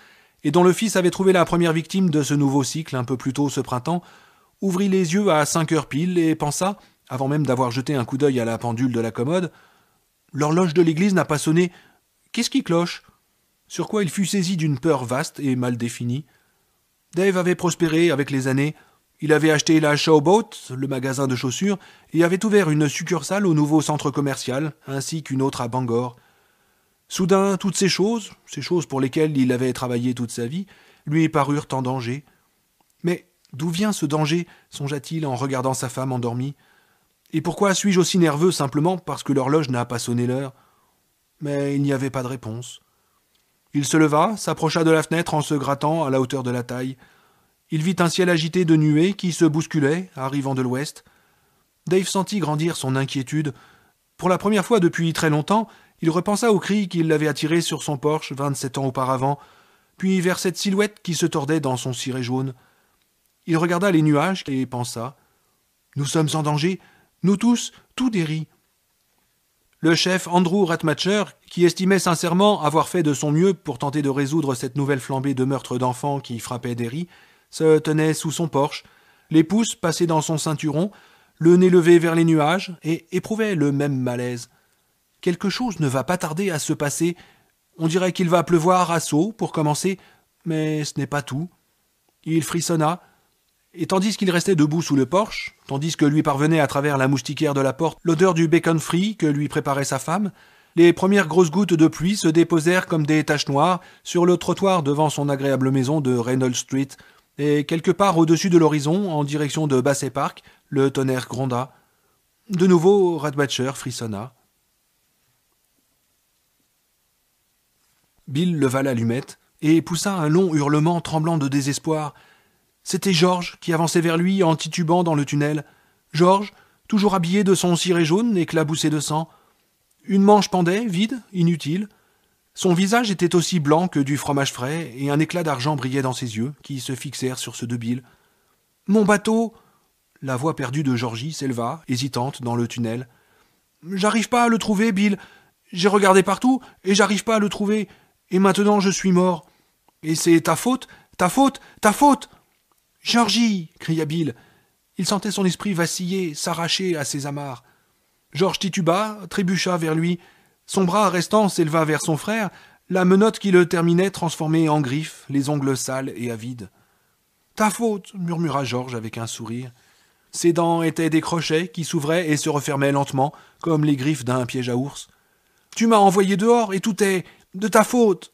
et dont le fils avait trouvé la première victime de ce nouveau cycle un peu plus tôt ce printemps, ouvrit les yeux à 5 heures pile et pensa, avant même d'avoir jeté un coup d'œil à la pendule de la commode, « L'horloge de l'église n'a pas sonné. Qu'est-ce qui cloche ?» Sur quoi il fut saisi d'une peur vaste et mal définie. Dave avait prospéré avec les années. Il avait acheté la Showboat, le magasin de chaussures, et avait ouvert une succursale au nouveau centre commercial, ainsi qu'une autre à Bangor. Soudain, toutes ces choses pour lesquelles il avait travaillé toute sa vie, lui parurent en danger. Mais d'où vient ce danger, songea-t-il en regardant sa femme endormie. Et pourquoi suis-je aussi nerveux simplement parce que l'horloge n'a pas sonné l'heure? Mais il n'y avait pas de réponse. Il se leva, s'approcha de la fenêtre en se grattant à la hauteur de la taille. Il vit un ciel agité de nuées qui se bousculaient, arrivant de l'ouest. Dave sentit grandir son inquiétude. Pour la première fois depuis très longtemps, il repensa au cri qui l'avait attiré sur son Porsche 27 ans auparavant, puis vers cette silhouette qui se tordait dans son ciré jaune. Il regarda les nuages et pensa « Nous sommes en danger, nous tous, tout Derry. » Le chef Andrew Ratmacher, qui estimait sincèrement avoir fait de son mieux pour tenter de résoudre cette nouvelle flambée de meurtres d'enfants qui frappait Derry, se tenait sous son porche, les pouces passés dans son ceinturon, le nez levé vers les nuages, et éprouvait le même malaise. Quelque chose ne va pas tarder à se passer. On dirait qu'il va pleuvoir à seaux pour commencer, mais ce n'est pas tout. Il frissonna, et tandis qu'il restait debout sous le porche, tandis que lui parvenait à travers la moustiquaire de la porte l'odeur du bacon frit que lui préparait sa femme, les premières grosses gouttes de pluie se déposèrent comme des taches noires sur le trottoir devant son agréable maison de Reynolds Street, et quelque part au-dessus de l'horizon, en direction de Bassett Park, le tonnerre gronda. De nouveau, Ratmacher frissonna. Bill leva l'allumette et poussa un long hurlement tremblant de désespoir. C'était George qui avançait vers lui en titubant dans le tunnel. George, toujours habillé de son ciré jaune éclaboussé de sang. Une manche pendait, vide, inutile. Son visage était aussi blanc que du fromage frais, et un éclat d'argent brillait dans ses yeux, qui se fixèrent sur ceux de Bill. « Mon bateau !» La voix perdue de Georgie s'éleva, hésitante, dans le tunnel. « J'arrive pas à le trouver, Bill. J'ai regardé partout, et j'arrive pas à le trouver. Et maintenant je suis mort. Et c'est ta faute, ta faute, ta faute !» « Georgie !» cria Bill. Il sentait son esprit vaciller, s'arracher à ses amarres. George tituba, trébucha vers lui. Son bras restant s'éleva vers son frère, la menotte qui le terminait transformée en griffes, les ongles sales et avides. « Ta faute !» murmura George avec un sourire. Ses dents étaient des crochets qui s'ouvraient et se refermaient lentement, comme les griffes d'un piège à ours. « Tu m'as envoyé dehors et tout est de ta faute !»«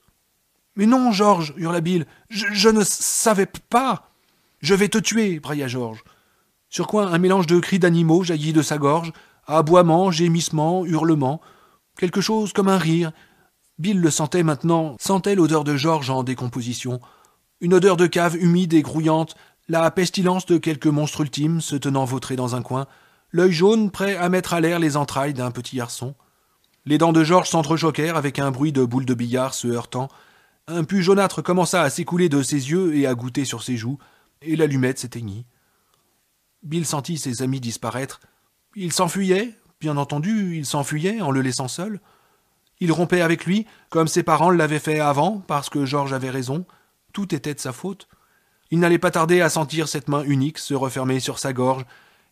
Mais non, George !» hurla Bill. « Je ne savais pas !»« Je vais te tuer !» brailla George. Sur quoi un mélange de cris d'animaux jaillit de sa gorge, aboiements, gémissements, hurlements, quelque chose comme un rire. Bill le sentait maintenant, sentait l'odeur de George en décomposition, une odeur de cave humide et grouillante, la pestilence de quelque monstre ultime se tenant vautré dans un coin, l'œil jaune prêt à mettre à l'air les entrailles d'un petit garçon. Les dents de Georges s'entrechoquèrent avec un bruit de boules de billard se heurtant. Un pus jaunâtre commença à s'écouler de ses yeux et à goûter sur ses joues, et l'allumette s'éteignit. Bill sentit ses amis disparaître. Il s'enfuyait, bien entendu, il s'enfuyait en le laissant seul. Il rompait avec lui, comme ses parents l'avaient fait avant, parce que Georges avait raison. Tout était de sa faute. Il n'allait pas tarder à sentir cette main unique se refermer sur sa gorge.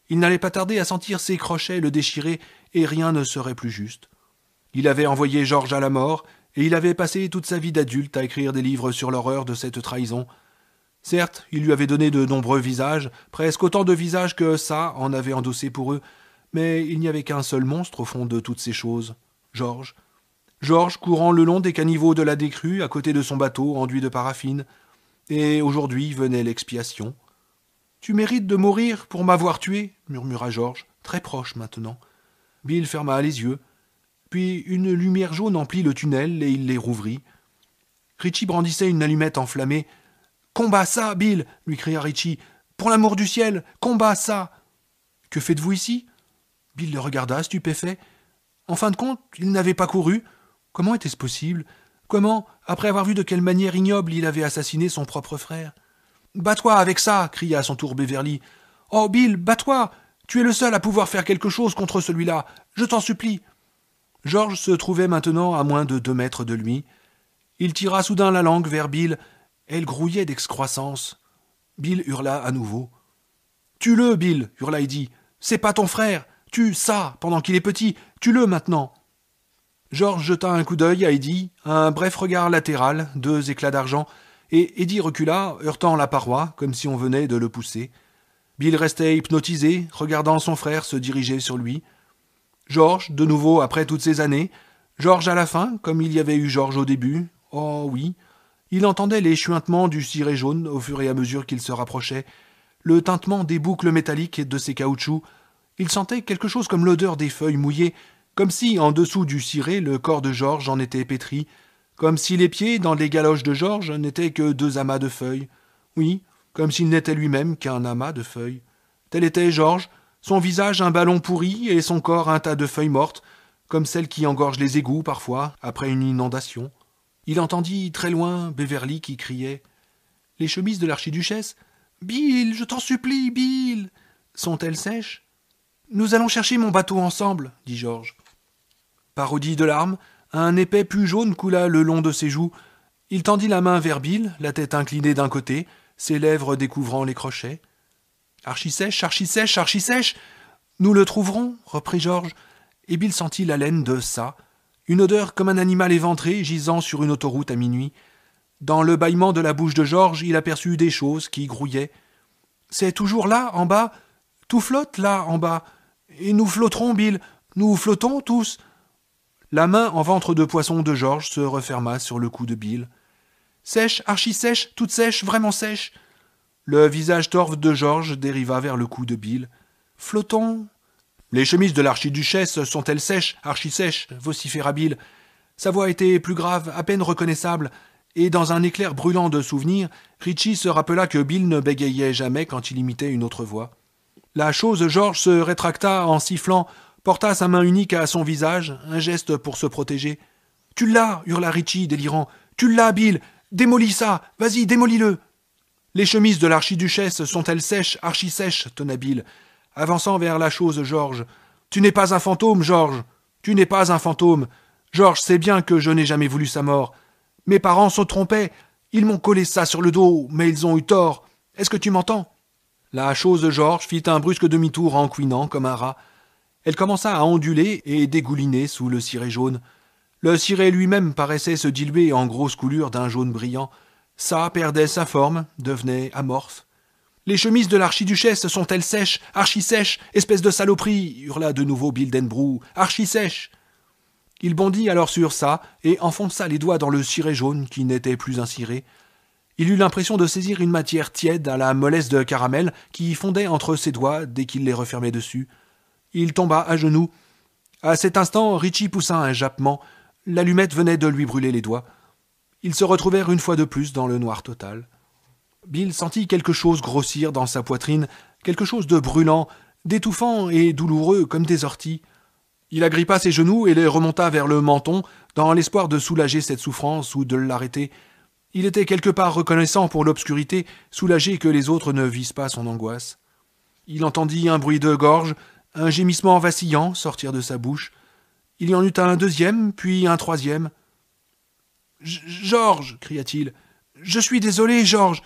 Il n'allait pas tarder à sentir ses crochets le déchirer, et rien ne serait plus juste. Il avait envoyé Georges à la mort, et il avait passé toute sa vie d'adulte à écrire des livres sur l'horreur de cette trahison. Certes, il lui avait donné de nombreux visages, presque autant de visages que ça en avait endossé pour eux, mais il n'y avait qu'un seul monstre au fond de toutes ces choses, Georges. Georges courant le long des caniveaux de la décrue à côté de son bateau enduit de paraffine. Et aujourd'hui venait l'expiation. « Tu mérites de mourir pour m'avoir tué, » murmura Georges, très proche maintenant. Bill ferma les yeux. Puis une lumière jaune emplit le tunnel et il les rouvrit. Richie brandissait une allumette enflammée. « Combat ça, Bill !» lui cria Richie. « Pour l'amour du ciel, combat ça !»« Que faites-vous ici ?» Bill le regarda, stupéfait. En fin de compte, il n'avait pas couru. Comment était-ce possible ? Comment, après avoir vu de quelle manière ignoble il avait assassiné son propre frère ? « Bats-toi avec ça !» cria à son tour Beverly. « Oh, Bill, bats-toi ! Tu es le seul à pouvoir faire quelque chose contre celui-là. Je t'en supplie !» Georges se trouvait maintenant à moins de 2 mètres de lui. Il tira soudain la langue vers Bill. Elle grouillait d'excroissance. Bill hurla à nouveau. « Tue-le, Bill !» hurla Eddie. « C'est pas ton frère ! Tue ça pendant qu'il est petit. Tue-le maintenant !» Georges jeta un coup d'œil à Eddie, un bref regard latéral, 2 éclats d'argent, et Eddie recula, heurtant la paroi, comme si on venait de le pousser. Bill restait hypnotisé, regardant son frère se diriger sur lui. Georges, de nouveau après toutes ces années, Georges à la fin, comme il y avait eu Georges au début, oh oui, il entendait les chuintements du ciré jaune au fur et à mesure qu'il se rapprochait, le tintement des boucles métalliques de ses caoutchoucs. Il sentait quelque chose comme l'odeur des feuilles mouillées, comme si, en dessous du ciré, le corps de Georges en était pétri, comme si les pieds, dans les galoches de Georges, n'étaient que 2 amas de feuilles. Oui, comme s'il n'était lui-même qu'un amas de feuilles. Tel était Georges, son visage un ballon pourri et son corps un tas de feuilles mortes, comme celles qui engorgent les égouts parfois, après une inondation. Il entendit très loin Beverly qui criait « Les chemises de l'archiduchesse ? Bill, je t'en supplie, Bill ! Sont-elles sèches ? Nous allons chercher mon bateau ensemble, dit Georges. Parodie de larmes, un épais pus jaune coula le long de ses joues. Il tendit la main vers Bill, la tête inclinée d'un côté, ses lèvres découvrant les crochets. « Archi-sèche, archi-sèche, archi-sèche ! Nous le trouverons, reprit Georges, et Bill sentit l'haleine de ça, une odeur comme un animal éventré gisant sur une autoroute à minuit. Dans le bâillement de la bouche de Georges, il aperçut des choses qui grouillaient. « C'est toujours là, en bas. Tout flotte là, en bas. Et nous flotterons, Bill. Nous flottons tous. » La main en ventre de poisson de Georges se referma sur le cou de Bill. « Sèche, archi-sèche, toute sèche, vraiment sèche. » Le visage torve de Georges dériva vers le cou de Bill. « Flottons. »« Les chemises de l'archiduchesse sont-elles sèches, archi-sèches » vociféra Bill. Sa voix était plus grave, à peine reconnaissable, et dans un éclair brûlant de souvenirs, Richie se rappela que Bill ne bégayait jamais quand il imitait une autre voix. La chose Georges se rétracta en sifflant, porta sa main unique à son visage, un geste pour se protéger. « Tu l'as !» hurla Richie, délirant. « Tu l'as, Bill ! Démolis ça ! Vas-y, démolis-le !»« Les chemises de l'archiduchesse sont-elles sèches, archi-sèches » tonna Bill, avançant vers la chose Georges. « Tu n'es pas un fantôme, Georges. Tu n'es pas un fantôme. Georges sait bien que je n'ai jamais voulu sa mort. Mes parents se trompaient. Ils m'ont collé ça sur le dos, mais ils ont eu tort. Est-ce que tu m'entends ?» La chose Georges fit un brusque demi-tour en couinant comme un rat. Elle commença à onduler et dégouliner sous le ciré jaune. Le ciré lui-même paraissait se diluer en grosses coulures d'un jaune brillant. Ça perdait sa forme, devenait amorphe. « Les chemises de l'archiduchesse sont-elles sèches, archi-sèches, espèce de saloperie !» hurla de nouveau Bill Denbrough. « Archi-sèches !» Il bondit alors sur ça et enfonça les doigts dans le ciré jaune qui n'était plus un ciré. Il eut l'impression de saisir une matière tiède à la mollesse de caramel qui fondait entre ses doigts dès qu'il les refermait dessus. Il tomba à genoux. À cet instant, Richie poussa un jappement. L'allumette venait de lui brûler les doigts. Ils se retrouvèrent une fois de plus dans le noir total. Bill sentit quelque chose grossir dans sa poitrine, quelque chose de brûlant, d'étouffant et douloureux comme des orties. Il agrippa ses genoux et les remonta vers le menton, dans l'espoir de soulager cette souffrance ou de l'arrêter. Il était quelque part reconnaissant pour l'obscurité, soulagé que les autres ne vissent pas son angoisse. Il entendit un bruit de gorge, un gémissement vacillant sortir de sa bouche. Il y en eut un deuxième, puis un troisième. « Georges !» cria-t-il. « Je suis désolé, Georges.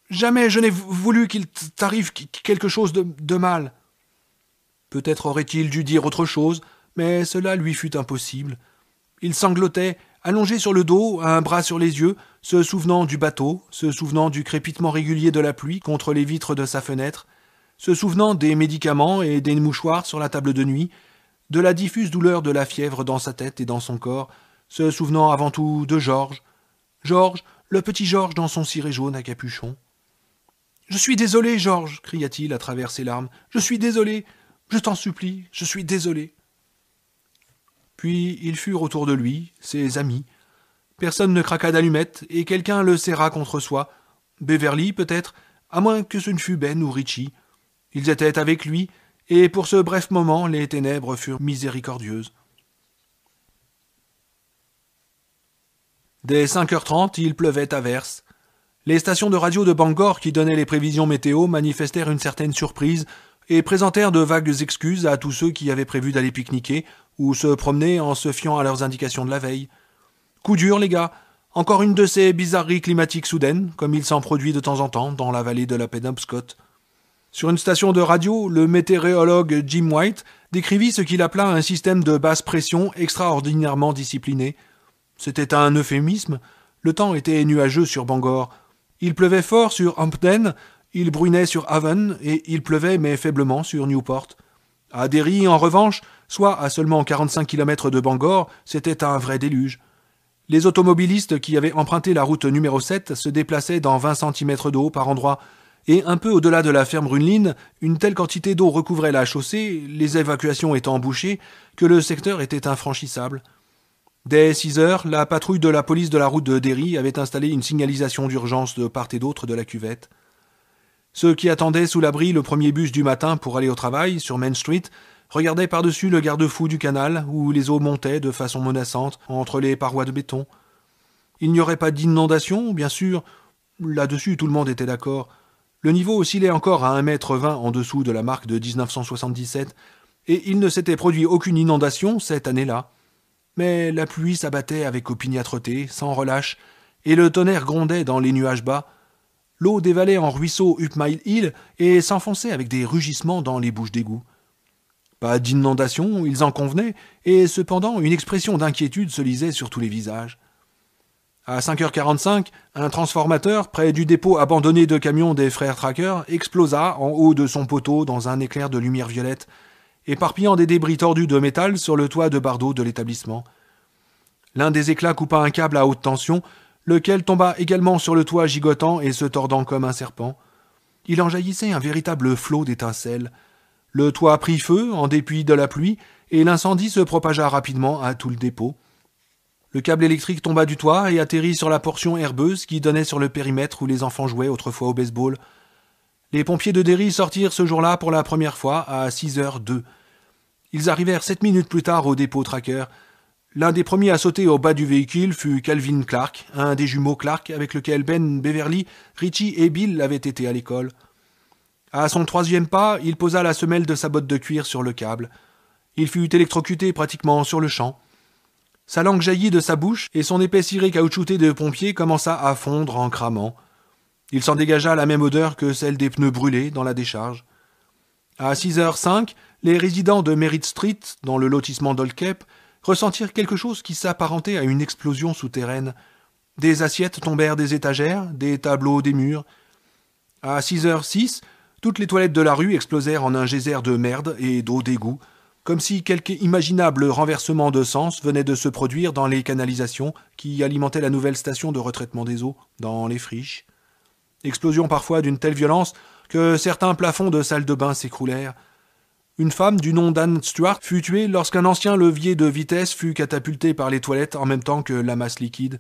Jamais je n'ai voulu qu'il t'arrive quelque chose de mal. » Peut-être aurait-il dû dire autre chose, mais cela lui fut impossible. Il sanglotait, allongé sur le dos, un bras sur les yeux, se souvenant du bateau, se souvenant du crépitement régulier de la pluie contre les vitres de sa fenêtre, se souvenant des médicaments et des mouchoirs sur la table de nuit, de la diffuse douleur de la fièvre dans sa tête et dans son corps, se souvenant avant tout de Georges. Georges, le petit Georges dans son ciré jaune à capuchon. « Je suis désolé, Georges !» cria-t-il à travers ses larmes. « Je suis désolé. Je t'en supplie, je suis désolé. » Puis ils furent autour de lui, ses amis. Personne ne craqua d'allumette, et quelqu'un le serra contre soi. Beverly, peut-être, à moins que ce ne fût Ben ou Richie. Ils étaient avec lui, et pour ce bref moment, les ténèbres furent miséricordieuses. Dès 5h30, il pleuvait à verse. Les stations de radio de Bangor qui donnaient les prévisions météo manifestèrent une certaine surprise et présentèrent de vagues excuses à tous ceux qui avaient prévu d'aller pique-niquer ou se promener en se fiant à leurs indications de la veille. Coup dur, les gars. Encore une de ces bizarreries climatiques soudaines, comme il s'en produit de temps en temps dans la vallée de la Penobscot. Sur une station de radio, le météorologue Jim White décrivit ce qu'il appela un système de basse pression extraordinairement discipliné. C'était un euphémisme. Le temps était nuageux sur Bangor. Il pleuvait fort sur Hampden, il bruinait sur Haven, et il pleuvait mais faiblement sur Newport. À Derry, en revanche, soit à seulement 45 km de Bangor, c'était un vrai déluge. Les automobilistes qui avaient emprunté la route numéro 7 se déplaçaient dans 20 cm d'eau par endroit, et un peu au-delà de la ferme Runelin, une telle quantité d'eau recouvrait la chaussée, les évacuations étant bouchées, que le secteur était infranchissable. Dès 6 heures, la patrouille de la police de la route de Derry avait installé une signalisation d'urgence de part et d'autre de la cuvette. Ceux qui attendaient sous l'abri le premier bus du matin pour aller au travail, sur Main Street, regardaient par-dessus le garde-fou du canal, où les eaux montaient de façon menaçante entre les parois de béton. Il n'y aurait pas d'inondation, bien sûr. Là-dessus, tout le monde était d'accord. Le niveau oscillait encore à 1,20 m en dessous de la marque de 1977, et il ne s'était produit aucune inondation cette année-là. Mais la pluie s'abattait avec opiniâtreté, sans relâche, et le tonnerre grondait dans les nuages bas. L'eau dévalait en ruisseau Up Mile Hill et s'enfonçait avec des rugissements dans les bouches d'égout. Pas d'inondation, ils en convenaient, et cependant une expression d'inquiétude se lisait sur tous les visages. À 5h45, un transformateur près du dépôt abandonné de camions des frères Tracker explosa en haut de son poteau dans un éclair de lumière violette, éparpillant des débris tordus de métal sur le toit de bardeaux de l'établissement. L'un des éclats coupa un câble à haute tension, lequel tomba également sur le toit gigotant et se tordant comme un serpent. Il en jaillissait un véritable flot d'étincelles. Le toit prit feu, en dépit de la pluie, et l'incendie se propagea rapidement à tout le dépôt. Le câble électrique tomba du toit et atterrit sur la portion herbeuse qui donnait sur le périmètre où les enfants jouaient autrefois au baseball. Les pompiers de Derry sortirent ce jour-là pour la première fois à 6h02. Ils arrivèrent 7 minutes plus tard au dépôt Tracker. L'un des premiers à sauter au bas du véhicule fut Calvin Clark, un des jumeaux Clark avec lequel Ben, Beverly, Richie et Bill avaient été à l'école. À son troisième pas, il posa la semelle de sa botte de cuir sur le câble. Il fut électrocuté pratiquement sur le champ. Sa langue jaillit de sa bouche et son épais ciré caoutchouté de pompier commença à fondre en cramant. Il s'en dégagea la même odeur que celle des pneus brûlés dans la décharge. À 6h05, les résidents de Merritt Street, dans le lotissement d'Old Cape, ressentirent quelque chose qui s'apparentait à une explosion souterraine. Des assiettes tombèrent des étagères, des tableaux des murs. À 6h06, toutes les toilettes de la rue explosèrent en un geyser de merde et d'eau d'égout, comme si quelque imaginable renversement de sens venait de se produire dans les canalisations qui alimentaient la nouvelle station de retraitement des eaux, dans les friches. Explosion parfois d'une telle violence que certains plafonds de salles de bain s'écroulèrent. Une femme du nom d'Anne Stuart fut tuée lorsqu'un ancien levier de vitesse fut catapulté par les toilettes en même temps que la masse liquide.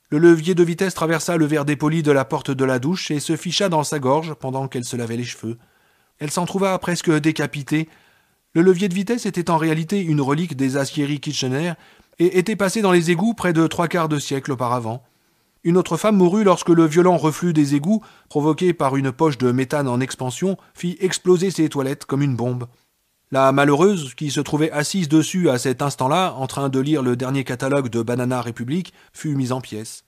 Le levier de vitesse traversa le verre dépoli de la porte de la douche et se ficha dans sa gorge pendant qu'elle se lavait les cheveux. Elle s'en trouva presque décapitée. Le levier de vitesse était en réalité une relique des aciéries Kitchener et était passé dans les égouts près de 3/4 de siècle auparavant. Une autre femme mourut lorsque le violent reflux des égouts, provoqué par une poche de méthane en expansion, fit exploser ses toilettes comme une bombe. La malheureuse, qui se trouvait assise dessus à cet instant-là, en train de lire le dernier catalogue de Banana Republic, fut mise en pièces.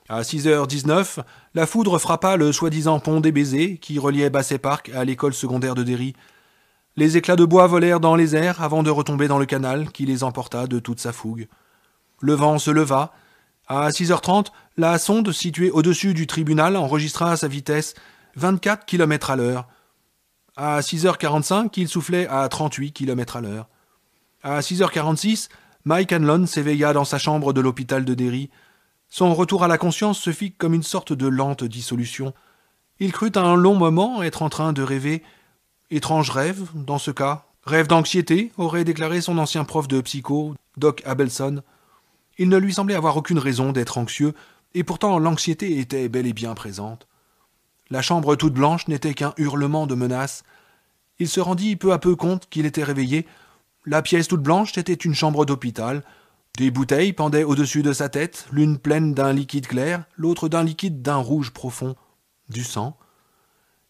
À 6h19, la foudre frappa le soi-disant pont des Baisers, qui reliait Bassett Park à l'école secondaire de Derry. Les éclats de bois volèrent dans les airs avant de retomber dans le canal, qui les emporta de toute sa fougue. Le vent se leva. À 6h30, la sonde située au-dessus du tribunal enregistra à sa vitesse 24 km à l'heure. À 6h45, il soufflait à 38 km à l'heure. À 6h46, Mike Hanlon s'éveilla dans sa chambre de l'hôpital de Derry. Son retour à la conscience se fit comme une sorte de lente dissolution. Il crut un long moment être en train de rêver. Étrange rêve, dans ce cas. Rêve d'anxiété, aurait déclaré son ancien prof de psycho, Doc Abelson. Il ne lui semblait avoir aucune raison d'être anxieux, et pourtant l'anxiété était bel et bien présente. La chambre toute blanche n'était qu'un hurlement de menace. Il se rendit peu à peu compte qu'il était réveillé. La pièce toute blanche était une chambre d'hôpital. Des bouteilles pendaient au-dessus de sa tête, l'une pleine d'un liquide clair, l'autre d'un rouge profond. Du sang.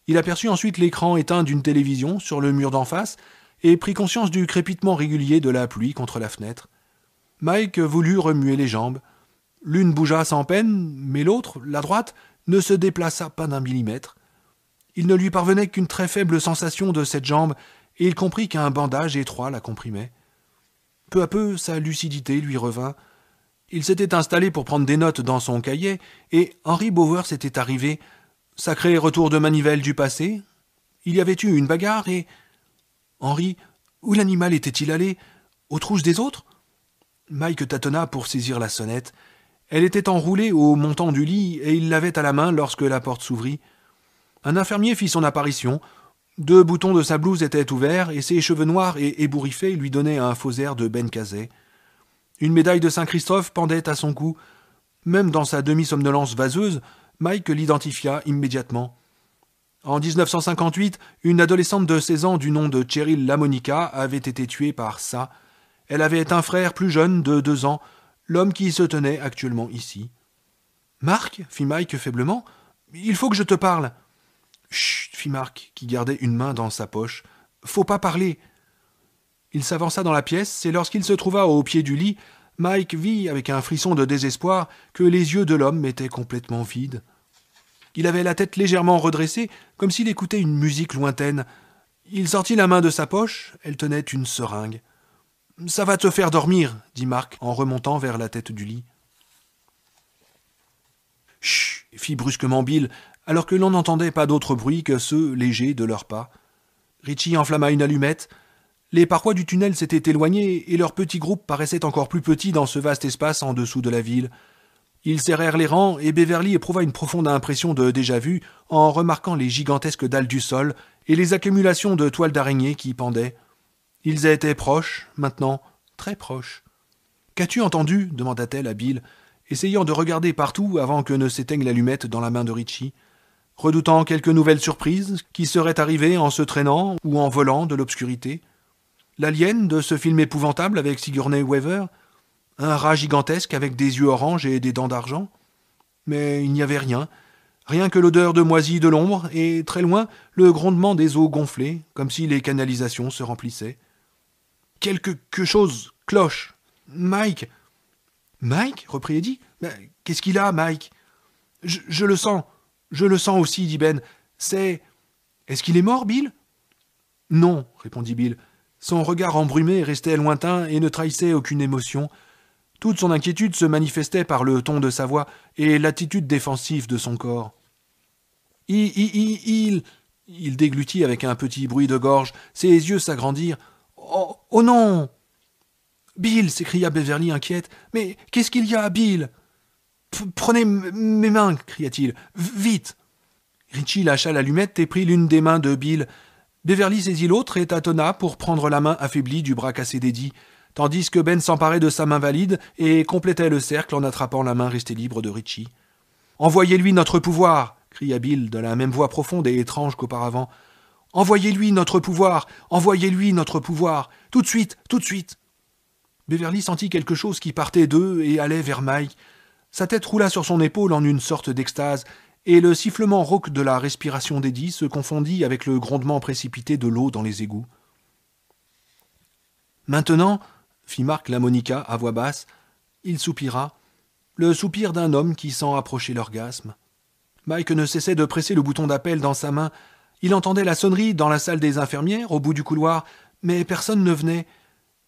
Il aperçut ensuite l'écran éteint d'une télévision sur le mur d'en face et prit conscience du crépitement régulier de la pluie contre la fenêtre. Mike voulut remuer les jambes. L'une bougea sans peine, mais l'autre, la droite, ne se déplaça pas d'un millimètre. Il ne lui parvenait qu'une très faible sensation de cette jambe, et il comprit qu'un bandage étroit la comprimait. Peu à peu, sa lucidité lui revint. Il s'était installé pour prendre des notes dans son cahier, et Henry Bowers était arrivé. Sacré retour de manivelle du passé. Il y avait eu une bagarre, et... Henry, où l'animal était-il allé? Aux trouches des autres? Mike tâtonna pour saisir la sonnette. Elle était enroulée au montant du lit et il l'avait à la main lorsque la porte s'ouvrit. Un infirmier fit son apparition. 2 boutons de sa blouse étaient ouverts et ses cheveux noirs et ébouriffés lui donnaient un faux air de Ben Casey. Une médaille de Saint-Christophe pendait à son cou. Même dans sa demi-somnolence vaseuse, Mike l'identifia immédiatement. En 1958, une adolescente de 16 ans du nom de Cheryl LaMonica avait été tuée par ça. Elle avait un frère plus jeune de 2 ans, l'homme qui se tenait actuellement ici. « Marc » fit Mike faiblement. « Il faut que je te parle. »« Chut » fit Marc, qui gardait une main dans sa poche. « Faut pas parler. » Il s'avança dans la pièce, et lorsqu'il se trouva au pied du lit, Mike vit, avec un frisson de désespoir, que les yeux de l'homme étaient complètement vides. Il avait la tête légèrement redressée, comme s'il écoutait une musique lointaine. Il sortit la main de sa poche, elle tenait une seringue. « Ça va te faire dormir, » dit Marc en remontant vers la tête du lit. « Chut » fit brusquement Bill, alors que l'on n'entendait pas d'autre bruit que ceux légers de leurs pas. Richie enflamma une allumette. Les parois du tunnel s'étaient éloignées et leur petit groupe paraissait encore plus petit dans ce vaste espace en dessous de la ville. Ils serrèrent les rangs et Beverly éprouva une profonde impression de déjà-vu en remarquant les gigantesques dalles du sol et les accumulations de toiles d'araignée qui pendaient. Ils étaient proches, maintenant, très proches. « Qu'as-tu entendu » demanda-t-elle à Bill, essayant de regarder partout avant que ne s'éteigne l'allumette dans la main de Richie, redoutant quelques nouvelles surprises qui seraient arrivées en se traînant ou en volant de l'obscurité. L'alien de ce film épouvantable avec Sigourney Weaver, un rat gigantesque avec des yeux oranges et des dents d'argent. Mais il n'y avait rien, rien que l'odeur de moisi de l'ombre et, très loin, le grondement des eaux gonflées, comme si les canalisations se remplissaient. Quelque chose cloche. Mike. Mike reprit Eddie. Qu'est-ce qu'il a, Mike? Je le sens. Je le sens aussi, dit Ben. C'est. Est-ce qu'il est mort, Bill? Non, répondit Bill. Son regard embrumé restait lointain et ne trahissait aucune émotion. Toute son inquiétude se manifestait par le ton de sa voix et l'attitude défensive de son corps. Il déglutit avec un petit bruit de gorge. Ses yeux s'agrandirent. Oh non! Bill, s'écria Beverly inquiète. Mais qu'est-ce qu'il y a, Bill? Prenez mes mains, cria-t-il. Vite! Richie lâcha l'allumette et prit l'une des mains de Bill. Beverly saisit l'autre et tâtonna pour prendre la main affaiblie du bras cassé d'Eddie, tandis que Ben s'emparait de sa main valide et complétait le cercle en attrapant la main restée libre de Richie. « Envoyez-lui notre pouvoir !» cria Bill de la même voix profonde et étrange qu'auparavant. « Envoyez-lui notre pouvoir! Envoyez-lui notre pouvoir! Tout de suite! Tout de suite! Beverly sentit quelque chose qui partait d'eux et allait vers Mike. Sa tête roula sur son épaule en une sorte d'extase, et le sifflement rauque de la respiration d'Eddie se confondit avec le grondement précipité de l'eau dans les égouts. « Maintenant, fit Mark LaMonica à voix basse, il soupira, le soupir d'un homme qui sent approcher l'orgasme. Mike ne cessait de presser le bouton d'appel dans sa main. Il entendait la sonnerie dans la salle des infirmières, au bout du couloir, mais personne ne venait.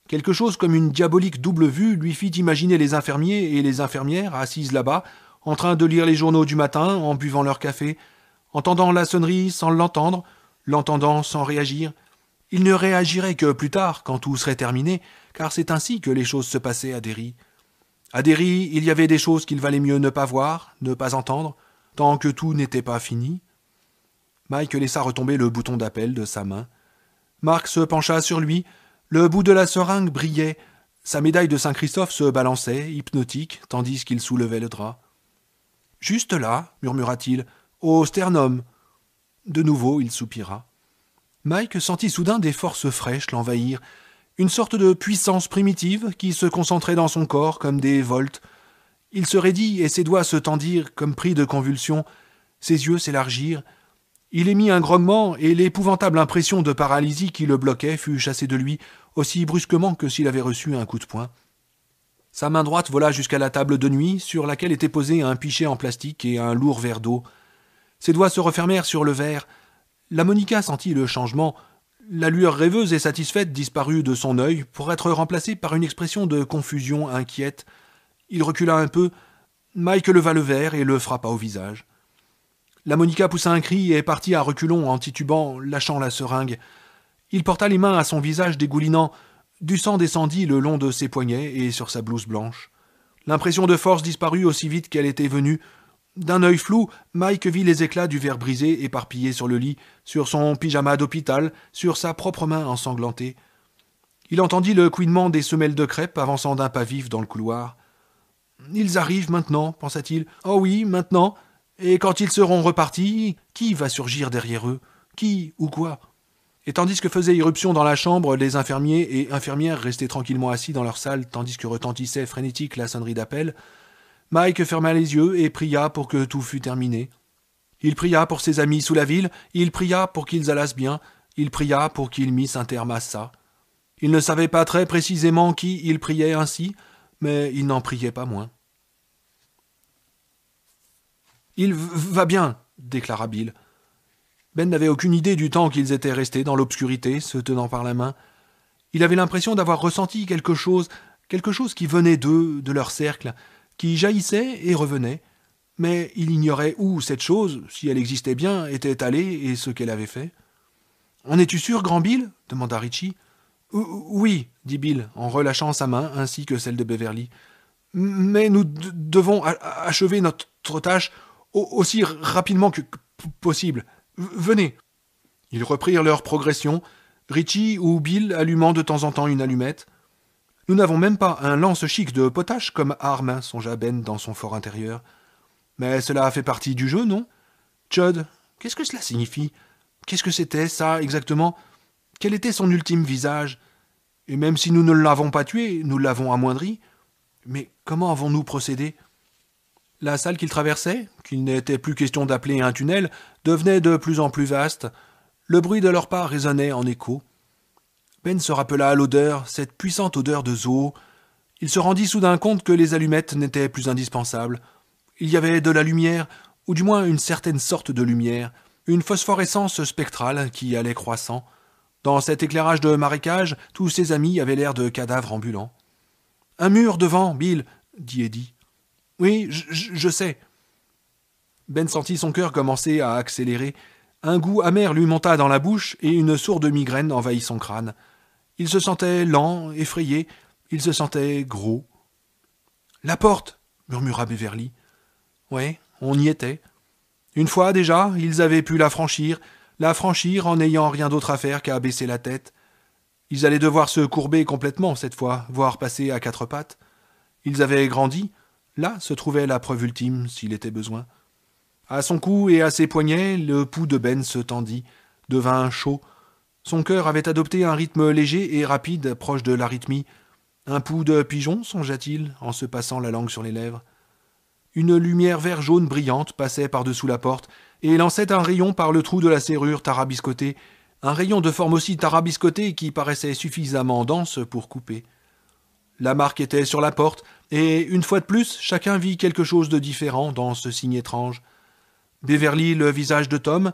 Quelque chose comme une diabolique double vue lui fit imaginer les infirmiers et les infirmières assises là-bas, en train de lire les journaux du matin, en buvant leur café, entendant la sonnerie sans l'entendre, l'entendant sans réagir. Ils ne réagiraient que plus tard, quand tout serait terminé, car c'est ainsi que les choses se passaient à Derry. À Derry, il y avait des choses qu'il valait mieux ne pas voir, ne pas entendre, tant que tout n'était pas fini. Mike laissa retomber le bouton d'appel de sa main. Mark se pencha sur lui, le bout de la seringue brillait, sa médaille de Saint-Christophe se balançait, hypnotique, tandis qu'il soulevait le drap. « Juste là, murmura-t-il, au sternum. » De nouveau, il soupira. Mike sentit soudain des forces fraîches l'envahir, une sorte de puissance primitive qui se concentrait dans son corps comme des volts. Il se raidit et ses doigts se tendirent comme pris de convulsions. Ses yeux s'élargirent. Il émit un grognement et l'épouvantable impression de paralysie qui le bloquait fut chassée de lui aussi brusquement que s'il avait reçu un coup de poing. Sa main droite vola jusqu'à la table de nuit sur laquelle était posé un pichet en plastique et un lourd verre d'eau. Ses doigts se refermèrent sur le verre. LaMonica sentit le changement. La lueur rêveuse et satisfaite disparut de son œil pour être remplacée par une expression de confusion inquiète. Il recula un peu. Mike leva le verre et le frappa au visage. LaMonica poussa un cri et partit à reculons en titubant, lâchant la seringue. Il porta les mains à son visage dégoulinant. Du sang descendit le long de ses poignets et sur sa blouse blanche. L'impression de force disparut aussi vite qu'elle était venue. D'un œil flou, Mike vit les éclats du verre brisé éparpillés sur le lit, sur son pyjama d'hôpital, sur sa propre main ensanglantée. Il entendit le couinement des semelles de crêpes avançant d'un pas vif dans le couloir. « Ils arrivent maintenant, pensa-t-il. Oh oui, maintenant. Et quand ils seront repartis, qui va surgir derrière eux? Qui ou quoi ?» Et tandis que faisait irruption dans la chambre, les infirmiers et infirmières restaient tranquillement assis dans leur salle tandis que retentissait frénétique la sonnerie d'appel, Mike ferma les yeux et pria pour que tout fût terminé. Il pria pour ses amis sous la ville, il pria pour qu'ils allassent bien, il pria pour qu'ils missent un terme à ça. Il ne savait pas très précisément qui il priait ainsi, mais il n'en priait pas moins. « Il va bien, » déclara Bill. Ben n'avait aucune idée du temps qu'ils étaient restés dans l'obscurité, se tenant par la main. Il avait l'impression d'avoir ressenti quelque chose qui venait d'eux, de leur cercle, qui jaillissait et revenait, mais il ignorait où cette chose, si elle existait bien, était allée et ce qu'elle avait fait. « En es-tu sûr, grand Bill » demanda Richie. « Oui, » dit Bill, en relâchant sa main ainsi que celle de Beverly. « Mais nous devons achever notre tâche aussi rapidement que possible. Venez. » Ils reprirent leur progression, Richie ou Bill allumant de temps en temps une allumette. « Nous n'avons même pas un lance-chic de potache comme arme, » songea Ben dans son fort intérieur. « Mais cela a fait partie du jeu, non ? Chud, qu'est-ce que cela signifie ? Qu'est-ce que c'était, ça, exactement ? Quel était son ultime visage ? Et même si nous ne l'avons pas tué, nous l'avons amoindri. Mais comment avons-nous procédé ? » La salle qu'ils traversaient, qu'il n'était plus question d'appeler un tunnel, devenait de plus en plus vaste. Le bruit de leurs pas résonnait en écho. Ben se rappela l'odeur, cette puissante odeur de zoo. Il se rendit soudain compte que les allumettes n'étaient plus indispensables. Il y avait de la lumière, ou du moins une certaine sorte de lumière, une phosphorescence spectrale qui allait croissant. Dans cet éclairage de marécage, tous ses amis avaient l'air de cadavres ambulants. « Un mur devant, Bill !» dit Eddie. « Oui, je sais. » Ben sentit son cœur commencer à accélérer. Un goût amer lui monta dans la bouche et une sourde migraine envahit son crâne. Il se sentait lent, effrayé, il se sentait gros. « La porte !» murmura Beverly. Oui, on y était. Une fois déjà, ils avaient pu la franchir en n'ayant rien d'autre à faire qu'à baisser la tête. Ils allaient devoir se courber complètement cette fois, voire passer à quatre pattes. Ils avaient grandi. Là se trouvait la preuve ultime, s'il était besoin. À son cou et à ses poignets, le pouls de Ben se tendit. devint chaud. Son cœur avait adopté un rythme léger et rapide, proche de l'arythmie. Un pouls de pigeon, songea-t-il, en se passant la langue sur les lèvres. Une lumière vert-jaune brillante passait par-dessous la porte et lançait un rayon par le trou de la serrure tarabiscotée, un rayon de forme aussi tarabiscotée qui paraissait suffisamment dense pour couper. La marque était sur la porte, et une fois de plus, chacun vit quelque chose de différent dans ce signe étrange. Beverly, le visage de Tom,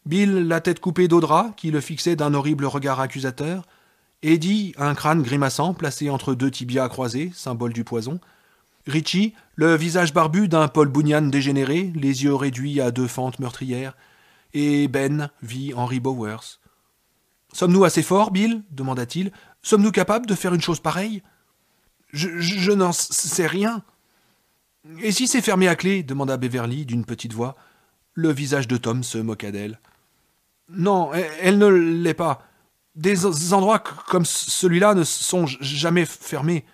Bill, la tête coupée d'Audra, qui le fixait d'un horrible regard accusateur, Eddie, un crâne grimaçant placé entre deux tibias croisés, symbole du poison, Richie, le visage barbu d'un Paul Bunyan dégénéré, les yeux réduits à deux fentes meurtrières, et Ben vit Henry Bowers. « Sommes-nous assez forts, Bill » demanda-t-il. « Sommes-nous capables de faire une chose pareille ?»« Je n'en sais rien. »« Et si c'est fermé à clé ?» demanda Beverly d'une petite voix. Le visage de Tom se moqua d'elle. « Non, elle ne l'est pas. Des endroits comme celui-là ne sont jamais fermés. »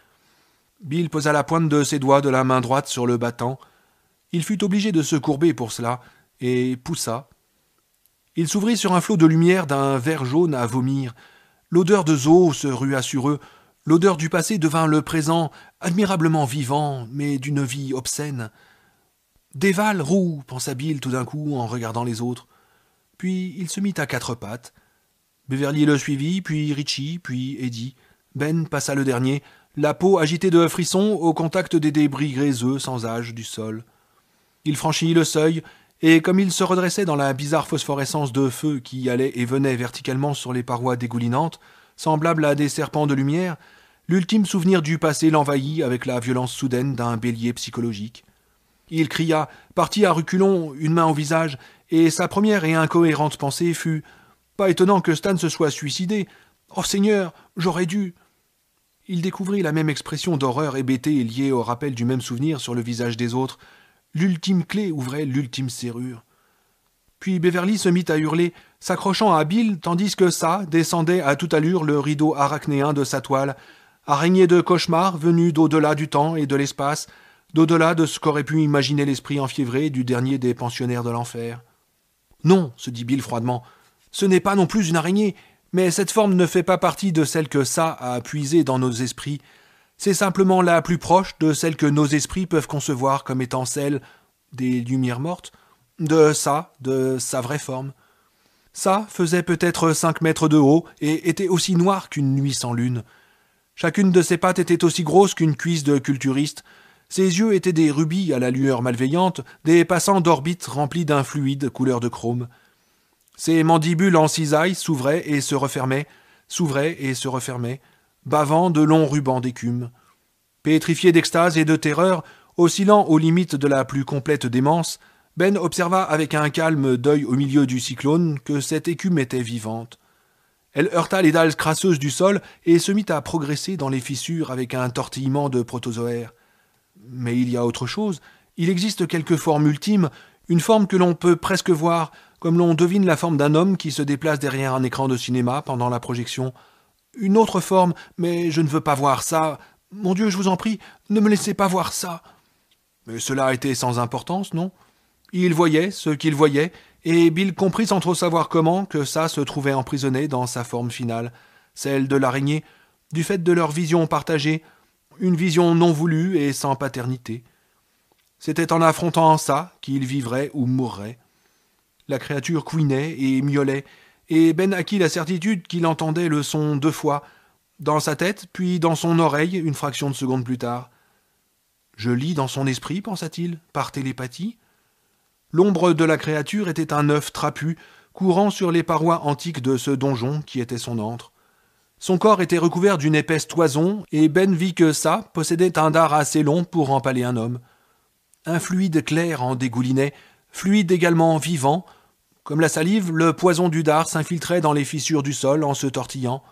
Bill posa la pointe de ses doigts de la main droite sur le battant. Il fut obligé de se courber pour cela, et poussa. Il s'ouvrit sur un flot de lumière d'un vert jaune à vomir. L'odeur de zoo se rua sur eux. L'odeur du passé devint le présent, admirablement vivant, mais d'une vie obscène. « Dévale, roux !» pensa Bill tout d'un coup en regardant les autres. Puis il se mit à quatre pattes. Beverly le suivit, puis Richie, puis Eddie. Ben passa le dernier, la peau agitée de frissons au contact des débris gréseux sans âge du sol. Il franchit le seuil, et comme il se redressait dans la bizarre phosphorescence de feu qui allait et venait verticalement sur les parois dégoulinantes, semblables à des serpents de lumière, l'ultime souvenir du passé l'envahit avec la violence soudaine d'un bélier psychologique. Il cria, partit à reculons, une main au visage, et sa première et incohérente pensée fut « Pas étonnant que Stan se soit suicidé. Oh Seigneur, j'aurais dû... » Il découvrit la même expression d'horreur hébétée liée au rappel du même souvenir sur le visage des autres. L'ultime clé ouvrait l'ultime serrure. Puis Beverly se mit à hurler, s'accrochant à Bill, tandis que ça descendait à toute allure le rideau arachnéen de sa toile, araignée de cauchemars venus d'au-delà du temps et de l'espace, d'au-delà de ce qu'aurait pu imaginer l'esprit enfiévré du dernier des pensionnaires de l'enfer. « Non, » se dit Bill froidement, « ce n'est pas non plus une araignée, mais cette forme ne fait pas partie de celle que ça a puisée dans nos esprits. C'est simplement la plus proche de celle que nos esprits peuvent concevoir comme étant celle des lumières mortes, de sa vraie forme. Ça faisait peut-être 5 mètres de haut et était aussi noir qu'une nuit sans lune. Chacune de ses pattes était aussi grosse qu'une cuisse de culturiste. Ses yeux étaient des rubis à la lueur malveillante, des passants d'orbite remplis d'un fluide couleur de chrome. Ses mandibules en cisaille s'ouvraient et se refermaient, bavant de longs rubans d'écume. Pétrifié d'extase et de terreur, oscillant aux limites de la plus complète démence, Ben observa avec un calme d'œil au milieu du cyclone que cette écume était vivante. Elle heurta les dalles crasseuses du sol et se mit à progresser dans les fissures avec un tortillement de protozoaires. Mais il y a autre chose. Il existe quelque forme ultime, une forme que l'on peut presque voir, comme l'on devine la forme d'un homme qui se déplace derrière un écran de cinéma pendant la projection. Une autre forme, mais je ne veux pas voir ça. Mon Dieu, je vous en prie, ne me laissez pas voir ça. Mais cela était sans importance, non ? Il voyait ce qu'il voyait, et Bill comprit sans trop savoir comment que ça se trouvait emprisonné dans sa forme finale, celle de l'araignée, du fait de leur vision partagée, une vision non voulue et sans paternité. C'était en affrontant ça qu'il vivrait ou mourrait. La créature couinait et miaulait, et Ben acquit la certitude qu'il entendait le son 2 fois, dans sa tête, puis dans son oreille une fraction de seconde plus tard. « Je lis dans son esprit, pensa-t-il, par télépathie ?» L'ombre de la créature était un œuf trapu, courant sur les parois antiques de ce donjon qui était son antre. Son corps était recouvert d'une épaisse toison, et Ben vit que ça possédait un dard assez long pour empaler un homme. Un fluide clair en dégoulinait, fluide également vivant. Comme la salive, le poison du dard s'infiltrait dans les fissures du sol en se tortillant.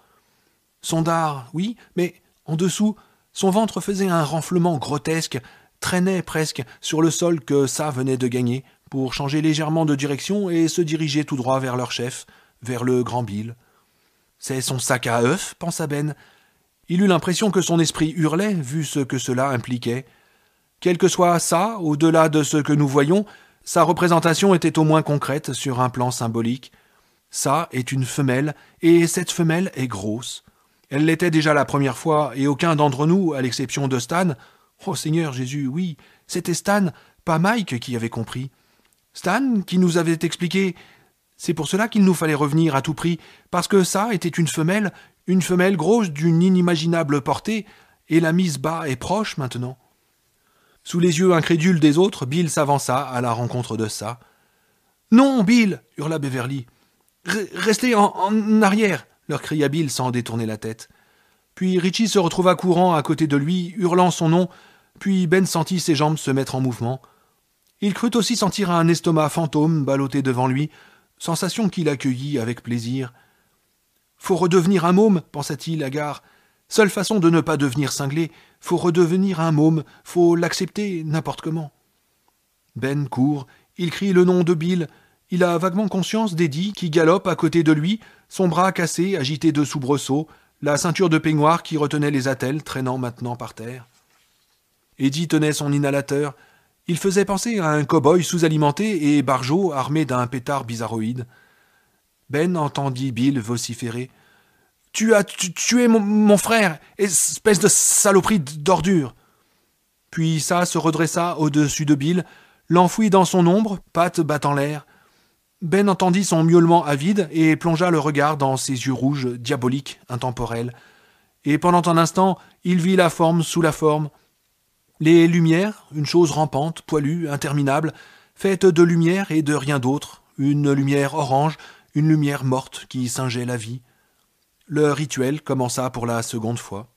Son dard, oui, mais en dessous, son ventre faisait un renflement grotesque, traînait presque sur le sol que ça venait de gagner, pour changer légèrement de direction et se diriger tout droit vers leur chef, vers le grand Bill. « C'est son sac à œufs » pensa Ben. Il eut l'impression que son esprit hurlait, vu ce que cela impliquait. Quel que soit ça, au-delà de ce que nous voyons, sa représentation était au moins concrète sur un plan symbolique. Ça est une femelle, et cette femelle est grosse. Elle l'était déjà la première fois, et aucun d'entre nous, à l'exception de Stan, oh Seigneur Jésus, oui, c'était Stan, pas Mike qui avait compris. Stan qui nous avait expliqué. C'est pour cela qu'il nous fallait revenir à tout prix, parce que ça était une femelle grosse d'une inimaginable portée, et la mise bas est proche maintenant. Sous les yeux incrédules des autres, Bill s'avança à la rencontre de ça. « Non, Bill !» hurla Beverly. « Restez en arrière !» leur cria Bill sans détourner la tête. Puis Richie se retrouva courant à côté de lui, hurlant son nom, puis Ben sentit ses jambes se mettre en mouvement. Il crut aussi sentir un estomac fantôme ballotté devant lui, sensation qu'il accueillit avec plaisir. « Faut redevenir un môme, pensa-t-il hagard. Seule façon de ne pas devenir cinglé, faut redevenir un môme, faut l'accepter n'importe comment. » Ben court, il crie le nom de Bill. Il a vaguement conscience d'Eddie qui galope à côté de lui, son bras cassé, agité de soubresauts, la ceinture de peignoir qui retenait les attelles traînant maintenant par terre. Eddie tenait son inhalateur. Il faisait penser à un cow-boy sous-alimenté et Barjot armé d'un pétard bizarroïde. Ben entendit Bill vociférer. « Tu as tué mon frère, espèce de saloperie d'ordure !» Puis ça se redressa au-dessus de Bill, l'enfouit dans son ombre, pattes battant l'air. Ben entendit son miaulement avide et plongea le regard dans ses yeux rouges, diaboliques, intemporels. Et pendant un instant, il vit la forme sous la forme. Les lumières, une chose rampante, poilue, interminable, faite de lumière et de rien d'autre, une lumière orange, une lumière morte qui singeait la vie. Le rituel commença pour la seconde fois.